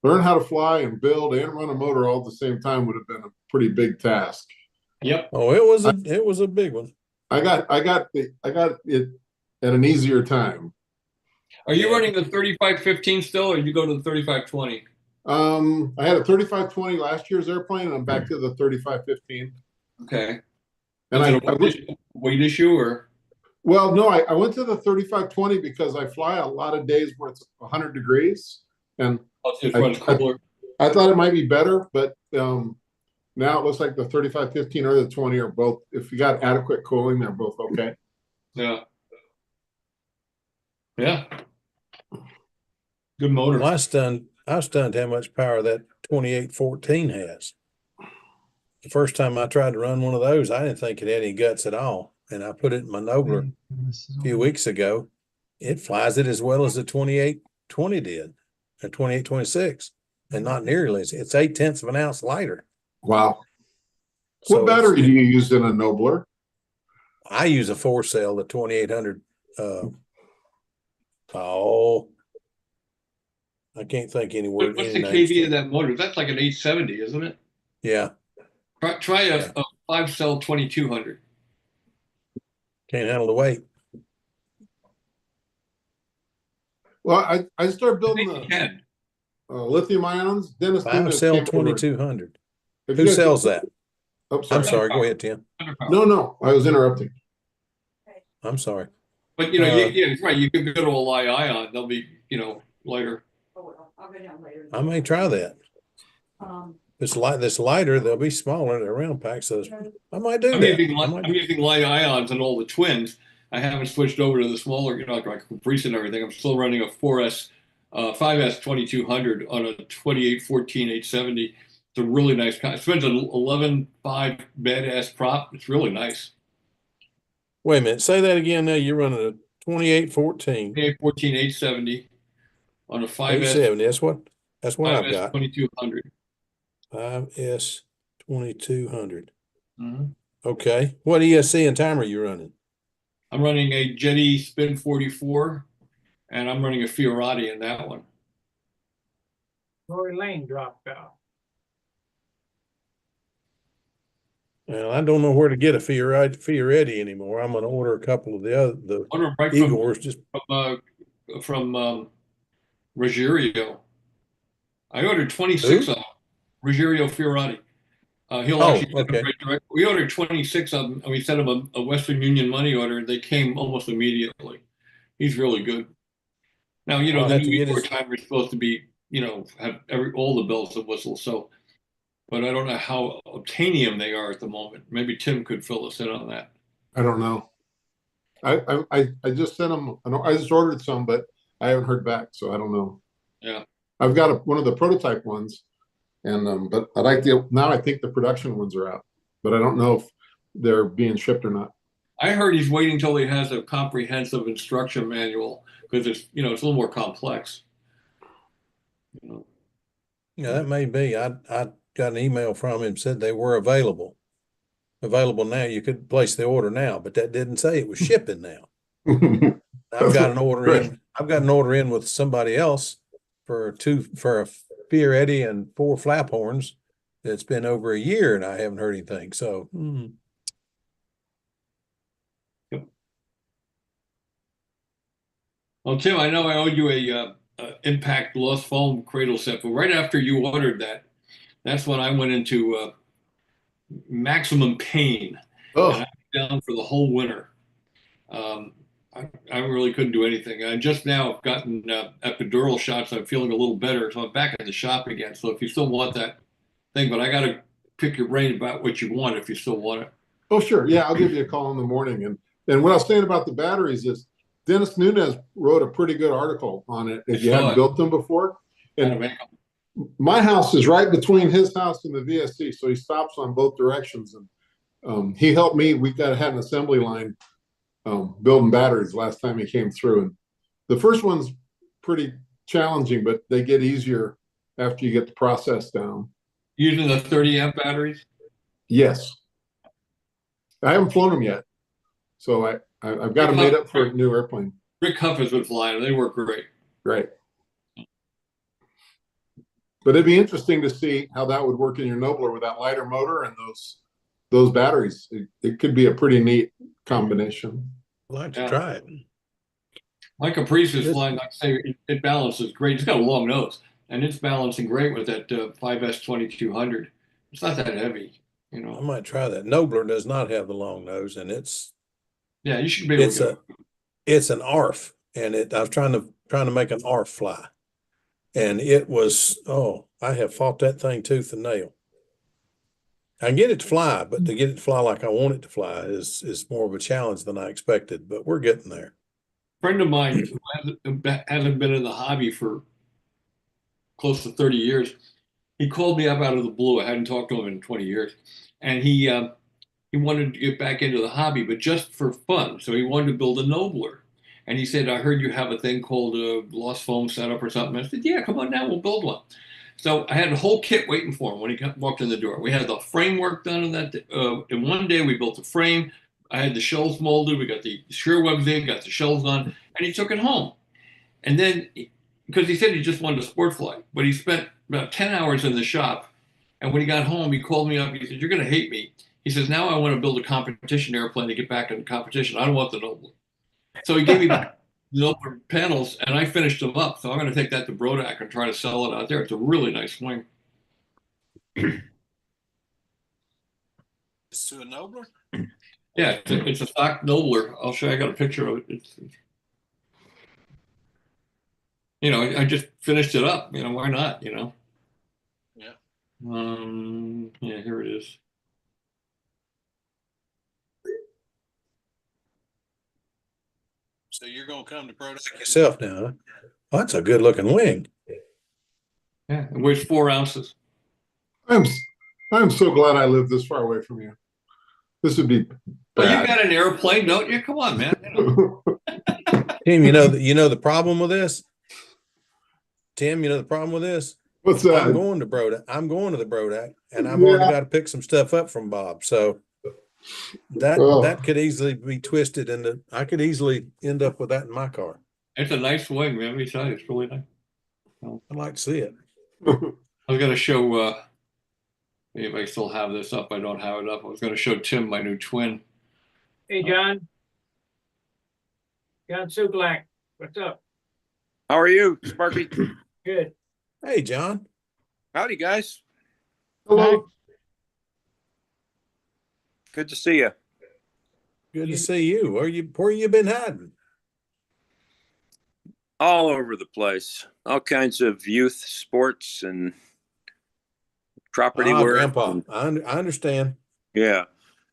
learn how to fly and build and run a motor all at the same time would have been a pretty big task. Yep. Oh, it was a big one. I got it at an easier time. Are you running the 3515 still, or you go to the 3520? I had a 3520 last year's airplane, and I'm back to the 3515. Okay. And Is it a weight issue or? Well, no, I went to the 3520 because I fly a lot of days where it's 100 degrees, and It runs cooler. I thought it might be better, but now it looks like the 3515 or the 20 are both, if you got adequate cooling, they're both okay. Yeah. Yeah. Good motor. Well, I was stunned how much power that 2814 has. The first time I tried to run one of those, I didn't think it had any guts at all. And I put it in my Nobler a few weeks ago. It flies it as well as the 2820 did, a 2826, and not nearly. It's 0.8 of an ounce lighter. Wow. So what battery do you use in a Nobler? I use a 4-cell, the 2800. I can't think any word. What's any the names kV of that motor? That's like an 870, isn't it? Yeah. Try a 5-cell 2200. Can't handle the weight. Well, I started building I think you can. lithium ions. Dennis 5-cell 2200. Who sells that? Oh, I'm sorry. Go ahead, Tim. No, I was interrupting. I'm sorry. But yeah, it's right. You could go to a Li-ion. They'll be, lighter. I'll go down later. I may try that. This lighter, they'll be smaller. They're round packs. So I might do I'm that. using Li-ions and all the twins. I haven't switched over to the smaller, like Caprice and everything. I'm still running a 5S 2200 on a 2814 870. It's a really nice. It spends an 11.5 badass prop. It's really nice. Wait a minute. Say that again. Now you're running a 2814. 2814 870 on a 5S. 870. That's what I've got. 2200. 5S 2200. Mm-hmm. Okay. What ESC and timer are you running? I'm running a Jetty Spin 44, and I'm running a Fiorati in that one. Rory Lane dropped out. Well, I don't know where to get a Fiorati anymore. I'm going to order a couple of the Right Igors from Ruggiero. I ordered 26 of them. Ruggiero Fiorati. He'll actually get them right direct. We ordered 26 of them, and we sent him a Western Union money order, and they came almost immediately. He's really good. Now, the new Igor timer is supposed to be, have all the bells and whistles. So, but I don't know how obtainium they are at the moment. Maybe Tim could fill us in on that. I don't know. I just sent them. I just ordered some, but I haven't heard back, so I don't know. Yeah, I've got one of the prototype ones, and but I think the production ones are out, but I don't know if they're being shipped or not. I heard he's waiting till he has a comprehensive instruction manual because it's it's a little more complex. Yeah, that may be. I got an email from him, said they were available. Available now. You could place the order now, but that didn't say it was shipping now. I've got an order in. I've got an order in with somebody else for a Fear Eddie and 4 flap horns. It's been over a year and I haven't heard anything. So Well, Tim, I know I owed you a Impact Lost Foam cradle set, but right after you ordered that, that's when I went into maximum pain. Oh, And I was down for the whole winter. I really couldn't do anything. I just now have gotten epidural shots. I'm feeling a little better, so I'm back at the shop again. So if you still want that thing, but I got to pick your brain about what you want if you still want it. oh, sure. Yeah, I'll give you a call in the morning. And what I was saying about the batteries is Dennis Nunez wrote a pretty good article on it if you hadn't built them before. And my house is right between his house and the VSC, so he stops on both directions. And he helped me. We had an assembly line building batteries last time he came through. And the first one's pretty challenging, but they get easier after you get the process down. Using the 30 amp batteries? Yes. I haven't flown them yet. So I've got them made up for a new airplane. Rick Huff has been flying them. They work great. Right. But it'd be interesting to see how that would work in your Nobler with that lighter motor and those batteries. It could be a pretty neat combination. I'd like to try it. My Caprice is flying, like I say, it balances great. It's got a long nose, and it's balancing great with that 5S 2200. It's not that heavy, I might try that. Nobler does not have the long nose, and yeah, you should be able to. It's an ARF, and I was trying to make an ARF fly, and it was I have fought that thing tooth and nail. I can get it to fly, but to get it to fly like I want it to fly is more of a challenge than I expected. But we're getting there. A friend of mine who hasn't been in the hobby for close to 30 years, he called me up out of the blue. I hadn't talked to him in 20 years, and he wanted to get back into the hobby, but just for fun. So he wanted to build a Nobler. And he said, I heard you have a thing called a Lost Foam setup or something. I said, yeah, come on down, we'll build one. So I had a whole kit waiting for him when he walked in the door. We had the framework done in that. In one day, we built the frame. I had the shells molded. We got the shear webs in, got the shells on, and he took it home. And then, because he said he just wanted a sport flight, but he spent about 10 hours in the shop. And when he got home, he called me up. He said, you're going to hate me. He says, now I want to build a competition airplane to get back in the competition. I don't want the Nobler. So he gave me back the Nobler panels, and I finished them up. So I'm going to take that to Brodak and try to sell it out there. It's a really nice wing. It's to a Nobler? Yeah, it's a stock Nobler. I'll show you. I got a picture of it. I just finished it up. Why not? Yeah. Yeah, here it is. So you're gonna come to Brodak yourself now, huh? Oh, that's a good looking wing. Yeah, it weighs 4 ounces. I'm so glad I live this far away from you. This would be Well, bad. you got an airplane, don't you? Come on, man. Tim, you know the problem with this? Tim, you know the problem with this? What's that? I'm going to Brodak. I'm going to the Brodak, and I've already got to pick some stuff up from Bob. So that could easily be twisted into. I could easily end up with that in my car. It's a nice wing, man. Let me tell you, it's really nice. I'd like to see it. I was going to show, if I still have this up. I don't have it up. I was going to show Tim my new twin. Hey, John. John Sublak, what's up? How are you, Sparky? Good. Hey, John. Howdy, guys. Hello. Good to see you. Good to see you. Where you been hiding? All over the place. All kinds of youth sports and property work. Grandpa, I understand. Yeah.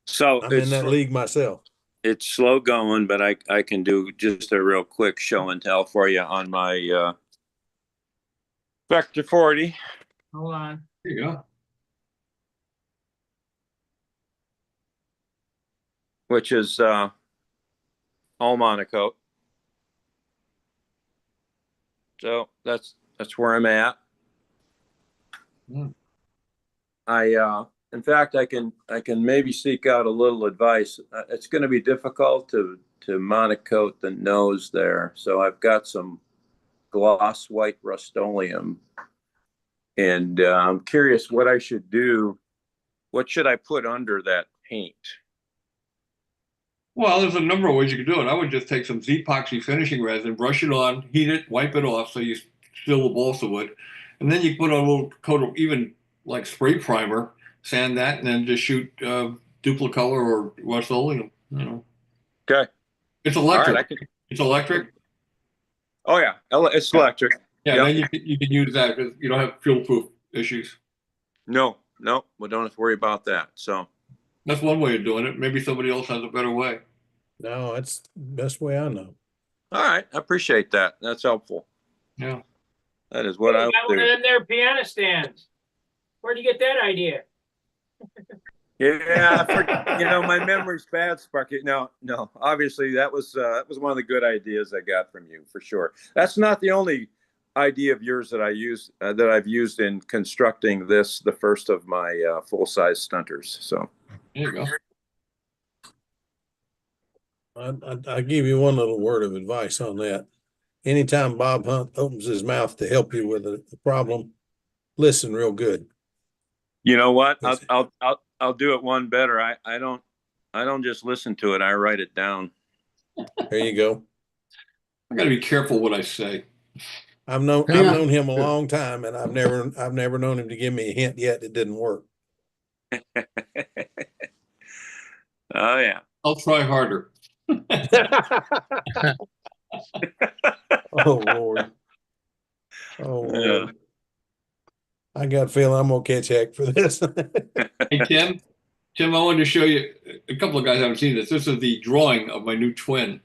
So I'm in that league myself. It's slow going, but I can do just a real quick show and tell for you on my Vector 40. Hold on. There you go. which is all Monaco. So that's where I'm at. Hmm. In fact, I can maybe seek out a little advice. It's going to be difficult to monocoat the nose there, so I've got some gloss white Rust-Oleum, and I'm curious what I should do. What should I put under that paint? Well, there's a number of ways you can do it. I would just take some Z-epoxy finishing resin, brush it on, heat it, wipe it off so you still the balsa wood. And then you put on a little coat of even like spray primer, sand that, and then just shoot Duplicolor or Rust-Oleum. You know, Okay. it's All right. electric. It's electric. Oh yeah, it's electric. Yeah, Yep. then you can use that because you don't have fuel-proof issues. No, we don't have to worry about that. So That's one way of doing it. Maybe somebody else has a better way. No, that's the best way I know. all right, I appreciate that. That's helpful. Yeah. That is what I You would got one do. of them there piano stands. Where'd you get that idea? Yeah, my memory's bad, Sparky. No, obviously that was one of the good ideas I got from you for sure. That's not the only idea of yours that I've used in constructing the first of my full-size stunters. So There you go. I give you one little word of advice on that. Anytime Bob Hunt opens his mouth to help you with a problem, listen real good. you know what? I'll do it one better. I don't just listen to it. I write it down. There you go. I got to be careful what I say. I've known Yeah. him a long time, and I've never known him to give me a hint yet that didn't work. Oh yeah. I'll try harder. Oh Lord. Oh Lord. I got a feeling I'm gonna catch heck for this. Hey, Tim, I wanted to show you a couple of guys haven't seen this. This is the drawing of my new twin.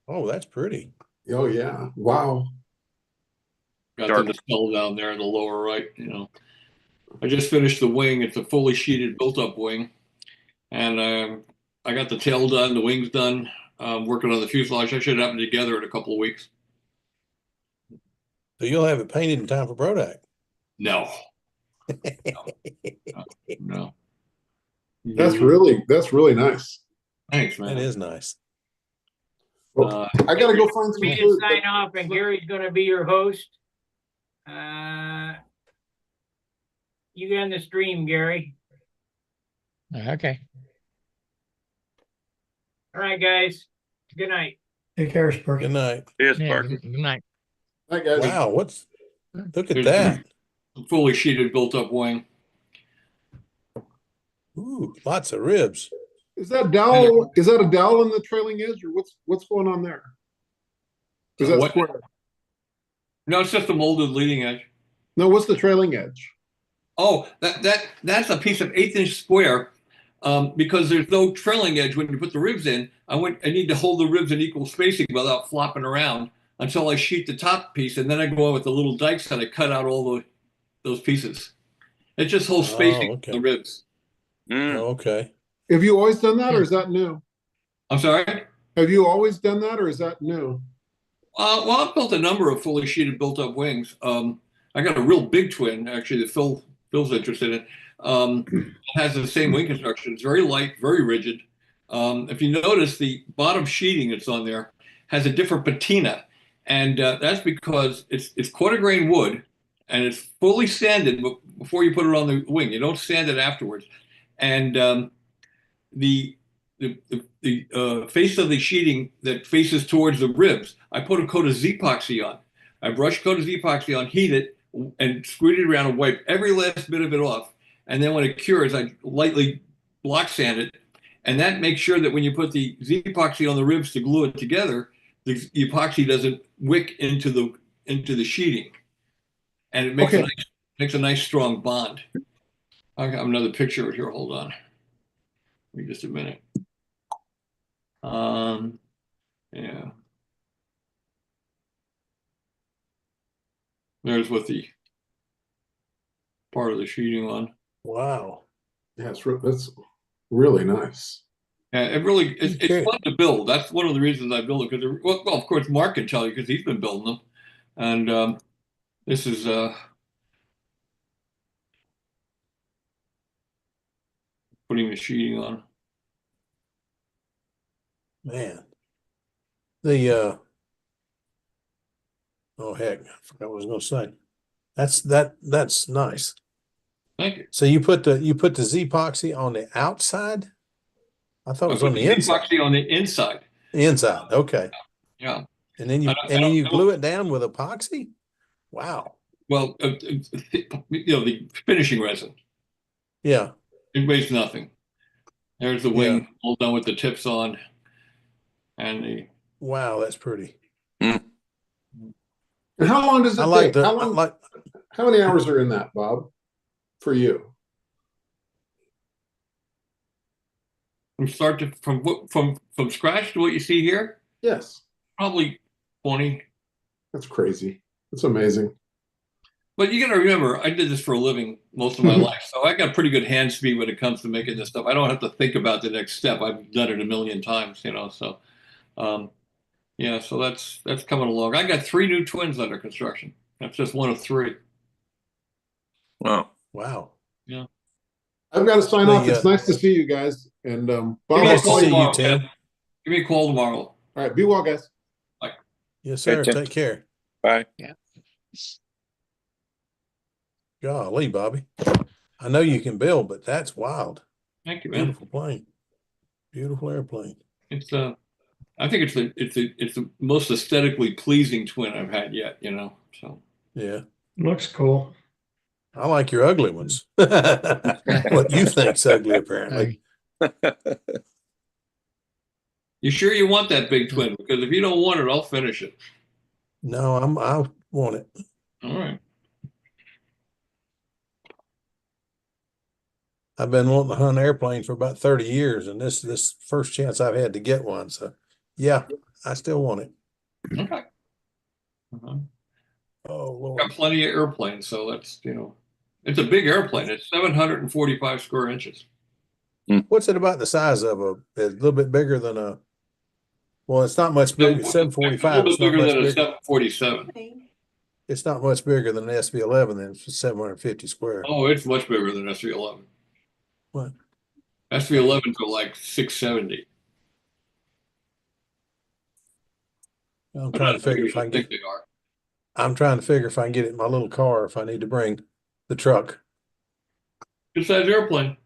Oh, that's pretty. Oh, yeah. Wow. Got Dark. the skull down there in the lower right. I just finished the wing. It's a fully sheeted, built-up wing, and I got the tail done, the wings done. Working on the fuselage. I should have them together in a couple of weeks. So you'll have it painted in time for Brodak. No, no. That's really nice. Thanks, man. That is nice. Well, I gotta go find For some me to food. sign off, and Gary's going to be your host. You end the stream, Gary. Okay. All right, guys. Good night. Take care, Sparky. Good night. Yes, Yeah, Sparky. good night. Hi, guys. Wow, look at There's that. a fully sheeted, built-up wing. Ooh, lots of ribs. Is that dowel? Is that a dowel in the trailing edge, or what's going on there? Is that What? square? No, it's just a molded leading edge. No, what's the trailing edge? Oh, that's a piece of 1/8-inch square. Because there's no trailing edge when you put the ribs in. I need to hold the ribs in equal spacing without flopping around until I sheet the top piece, and then I go on with the little dikes and I cut out all those pieces. It just holds spacing Oh, okay. on the ribs. Oh, okay. Have you always done that, or is that new? I'm sorry. Have you always done that, or is that new? Well, I've built a number of fully sheeted, built-up wings. I got a real big twin actually that Phil's interested in. It has the same wing construction. It's very light, very rigid. If you notice, the bottom sheeting that's on there has a different patina, and that's because it's quarter grain wood, and it's fully sanded before you put it on the wing. You don't sand it afterwards, and the face of the sheeting that faces towards the ribs, I put a coat of Z-epoxy on. I brush coat of Z-epoxy on, heat it, and squeeze it around and wipe every last bit of it off. And then when it cures, I lightly block sand it. And that makes sure that when you put the Z-epoxy on the ribs to glue it together, the epoxy doesn't wick into the sheeting. And it makes a nice strong bond. I have another picture here. Hold on. Give me just a minute. Yeah. There's what the part of the sheeting on. Wow. Yeah, that's really nice. And it really it's Okay. fun to build. That's one of the reasons I build it because well, of course Mark can tell you because he's been building them, and this is putting the sheeting on. Man. The oh heck, I forgot what I was gonna say. That's nice. Thank you. So you put the Z-epoxy on the outside? I thought it I was put on the the inside. epoxy on the inside. Inside, okay. Yeah. And then I you don't- glue it down with epoxy? Wow. Well, the finishing resin. Yeah, It weighs nothing. There's the yeah. wing all done with the tips on, and the Wow, that's pretty. And how long does it take? How many hours are in that, Bob, for you? from start to from scratch to what you see here, Yes, probably 20. that's crazy. That's amazing. But you got to remember, I did this for a living most of my life, so I got pretty good hand speed when it comes to making this stuff. I don't have to think about the next step. I've done it a million times, So, yeah, so that's coming along. I got 3 new twins under construction. That's just one of 3. Wow. Wow. Yeah. I've got to sign off. It's nice to see you guys. And Bob, Give me I'll a call call you. tomorrow, Tim. Ken. Give me a call tomorrow. All right, be well, guys. Bye. Yes, sir. Tim. Take care. Bye. Golly, Bobby. I know you can build, but that's wild. Thank you, man. Beautiful plane. Beautiful airplane. It's I think it's the most aesthetically pleasing twin I've had yet. So Yeah. Looks cool. I like your ugly ones. What you think's ugly, apparently. you sure you want that big twin? Because if you don't want it, I'll finish it. No, I want it. All right. I've been wanting to hunt an airplane for about 30 years, and this first chance I've had to get one. So yeah, I still want it. Okay. Uh-huh. Oh Got Lord. plenty of airplanes, so that's it's a big airplane. It's 745 square inches. What's it about the size of a little bit bigger than a well, it's not much bigger. 745. A It's little not bigger much than a bigger. 747. It's not much bigger than an SV11 then. It's 750 square. Oh, it's much bigger than SV11. What? SV11s are like 670. I'm trying to figure if I can think get they are. I'm trying to figure if I can get it in my little car, if I need to bring the truck. Good size airplane.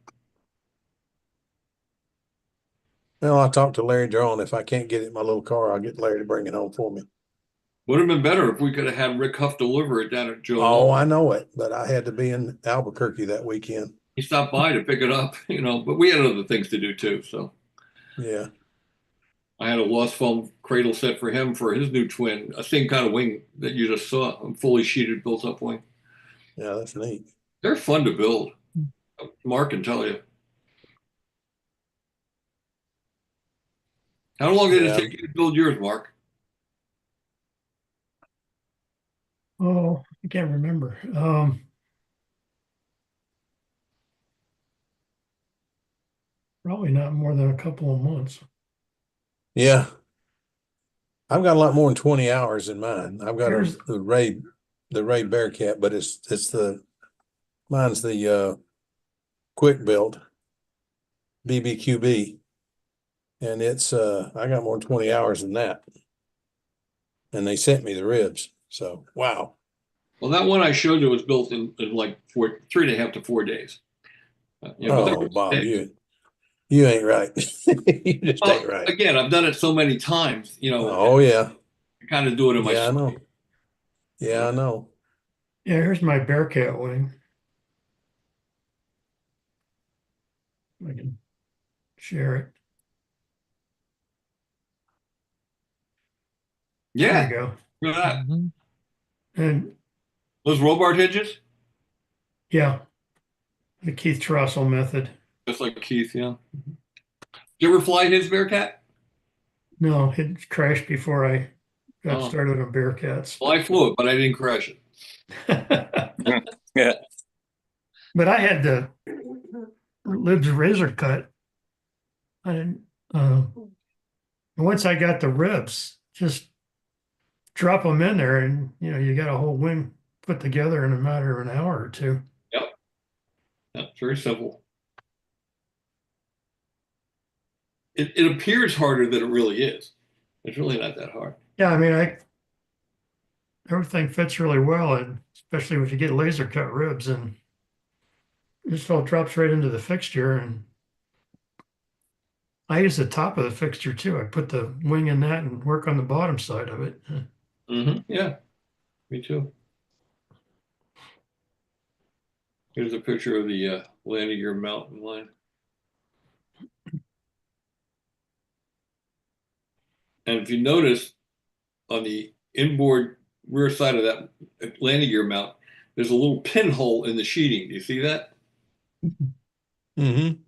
Well, I talked to Larry Drone. If I can't get it in my little car, I'll get Larry to bring it home for me. Would have been better if we could have had Rick Huff deliver it down at Joe. Oh, I know it, but I had to be in Albuquerque that weekend. He stopped by to pick it up, but we had other things to do too. So Yeah. I had a lost foam cradle set for him for his new twin, a same kind of wing that you just saw, a fully sheeted built up wing. Yeah, that's neat. They're fun to build. Mark can tell you. How long did it take you to build yours, Mark? Oh, I can't remember. Probably not more than a couple of months. Yeah. I've got a lot more than 20 hours in mine. I've got the Ray Bearcat, but mine's the quick built BBQB. And it's I got more than 20 hours in that. And they sent me the ribs. So wow. Well, that one I showed you was built in like 3.5 to 4 days. Oh, Bob, you ain't right. You just ain't right. Again, I've done it so many times, Oh yeah. I kind of do it in my I know. Yeah, I know. Yeah, here's my Bearcat wing. I can share it. Yeah. There you go. Look at that. And those Robart hinges? Yeah. The Keith Trussell method. Just like Keith, yeah. Did you ever fly his Bearcat? No, it crashed before I got started on Bearcats. Well, I flew it, but I didn't crash it. Yeah. But I had Lib's razor cut. I didn't, once I got the ribs, just drop them in there and, you got a whole wing put together in a matter of an hour or two. Yep. That's very simple. It appears harder than it really is. It's really not that hard. Yeah, I mean, everything fits really well, and especially if you get laser cut ribs, and it just all drops right into the fixture. And I use the top of the fixture too. I put the wing in that and work on the bottom side of it. Yeah, me too. Here's a picture of the landing gear mountain line. And if you notice on the inboard rear side of that landing gear mount, there's a little pinhole in the sheeting. Do you see that? Mm-hmm.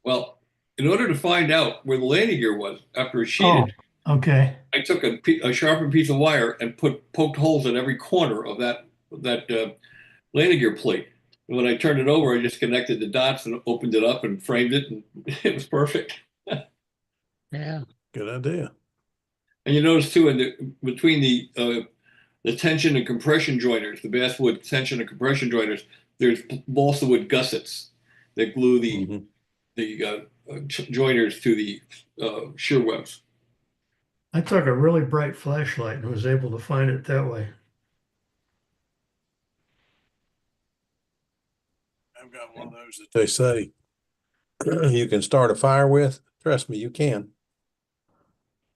Well, in order to find out where the landing gear was after it's sheeted, Okay. I took a sharpened piece of wire and poked holes in every corner of that landing gear plate. And when I turned it over, I just connected the dots and opened it up and framed it, and it was perfect. Yeah. Good idea. And you notice too, between the tension and compression joiners, the basswood tension and compression joiners, there's balsa wood gussets that glue the joiners to the shear webs. I took a really bright flashlight and was able to find it that way. I've got one of those that they say you can start a fire with. Trust me, you can.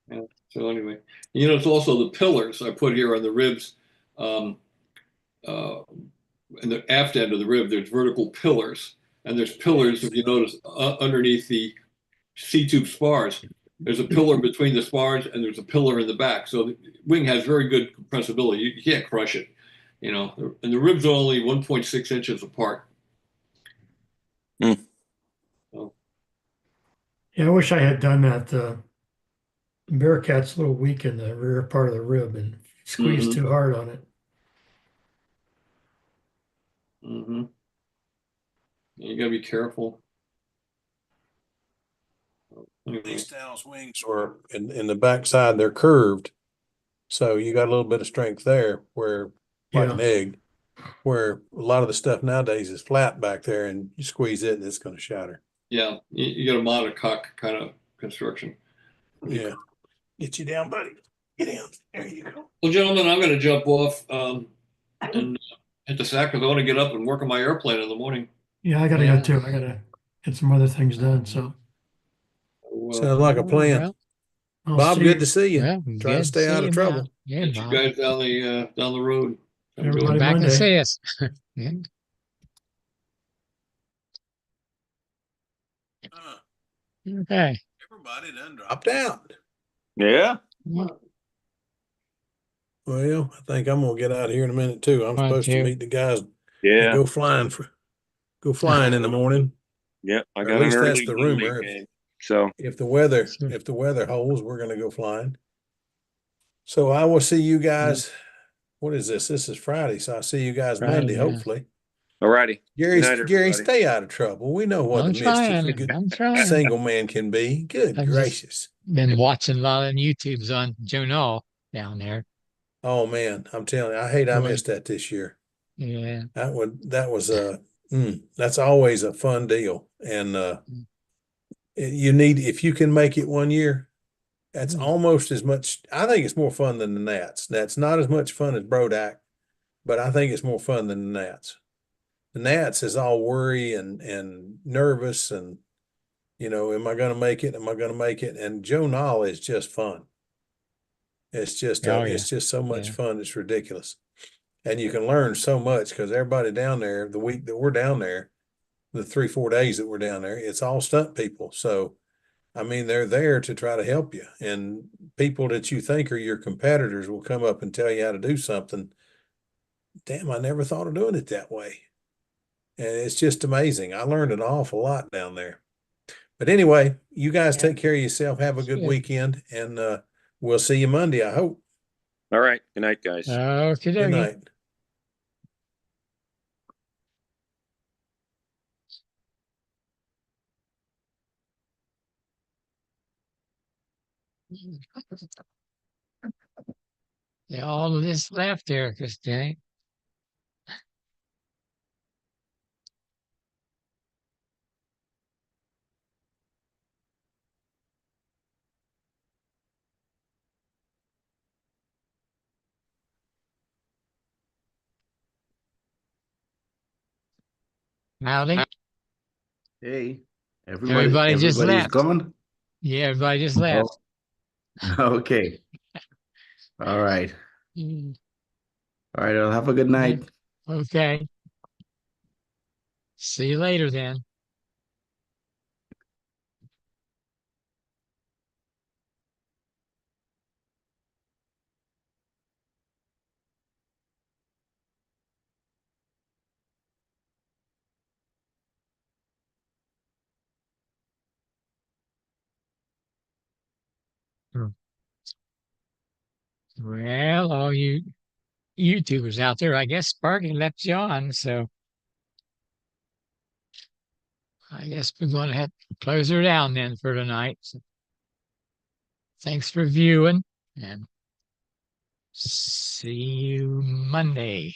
Yeah. So anyway, it's also the pillars I put here on the ribs. In the aft end of the rib, there's vertical pillars, and there's pillars, if you notice, underneath the C-tube spars. There's a pillar between the spars, and there's a pillar in the back. So the wing has very good compressibility. You can't crush it, And the ribs are only 1.6 inches apart. So, Yeah, I wish I had done that. Bearcat's a little weak in the rear part of the rib and squeezed too hard on it. You got to be careful. These styles wings are in the backside, they're curved. So you got a little bit of strength there where like an egg, where a lot of the stuff nowadays is flat back there and you squeeze it and it's going to shatter. Yeah, you got a monocoque kind of construction. Yeah. Get you down, buddy. Get down. There you go. Well, gentlemen, I'm going to jump off and hit the sack because I want to get up and work on my airplane in the morning. Yeah, I gotta go too. I gotta get some other things done. So Sounds like a plan. Well, I'll Bob, see good you. to see you. well, Try to good stay see out you, of trouble. Bob. Yeah, Get you Bob. guys down the road. Have a good Everybody one. Come back and Monday. see us. Yeah. Okay. Everybody done dropped out. Yeah. Well, Well, I think I'm gonna get out of here in a minute too. I'm Fine, supposed to too. meet the guys that Yeah. go flying in the morning. Yeah. I Or got at least an that's early the Monday rumor. game. So If the weather Sure. holds, we're gonna go flying. So I will see you guys. What is this? This is Friday, so I'll see you guys Friday, Monday, yeah. hopefully. all righty. Gary, Good night, everybody. stay out of trouble. We know what I'm the mischief trying. a good I'm trying. single man can be. Good I've just gracious. been watching a lot of YouTubes on Jonah down there. Oh man, I'm telling you, I hate I Boy. missed that this year. Yeah. That's always a fun deal. And if you can make it one year, that's almost as much. I think it's more fun than the Nats. That's not as much fun as Brodak, but I think it's more fun than the Nats. The Nats is all worry and nervous and, am I going to make it? Am I going to make it? And Joe Knoll is just fun. It's just, Oh, yeah. it's just so much Yeah. fun. It's ridiculous. And you can learn so much because everybody down there, the week that we're down there, the 3-4 days that we're down there, it's all stunt people. So, I mean, they're there to try to help you. And people that you think are your competitors will come up and tell you how to do something. Damn, I never thought of doing it that way. And it's just amazing. I learned an awful lot down there. But anyway, you guys take care of yourself. Have a good Yeah. weekend. And we'll see you Monday, I hope. All right. Good night, guys. Okay. Good night. Yeah, all of this left there, Christine. Howdy. Hey, Everybody just everybody is left. gone? Yeah, everybody just left. Oh, okay. All right. Mm, All right. I'll have a good night. Okay. See you later then. Well, all you YouTubers out there, I guess Sparky left you on, so I guess we're going to have to close her down then for tonight. So thanks for viewing and see you Monday.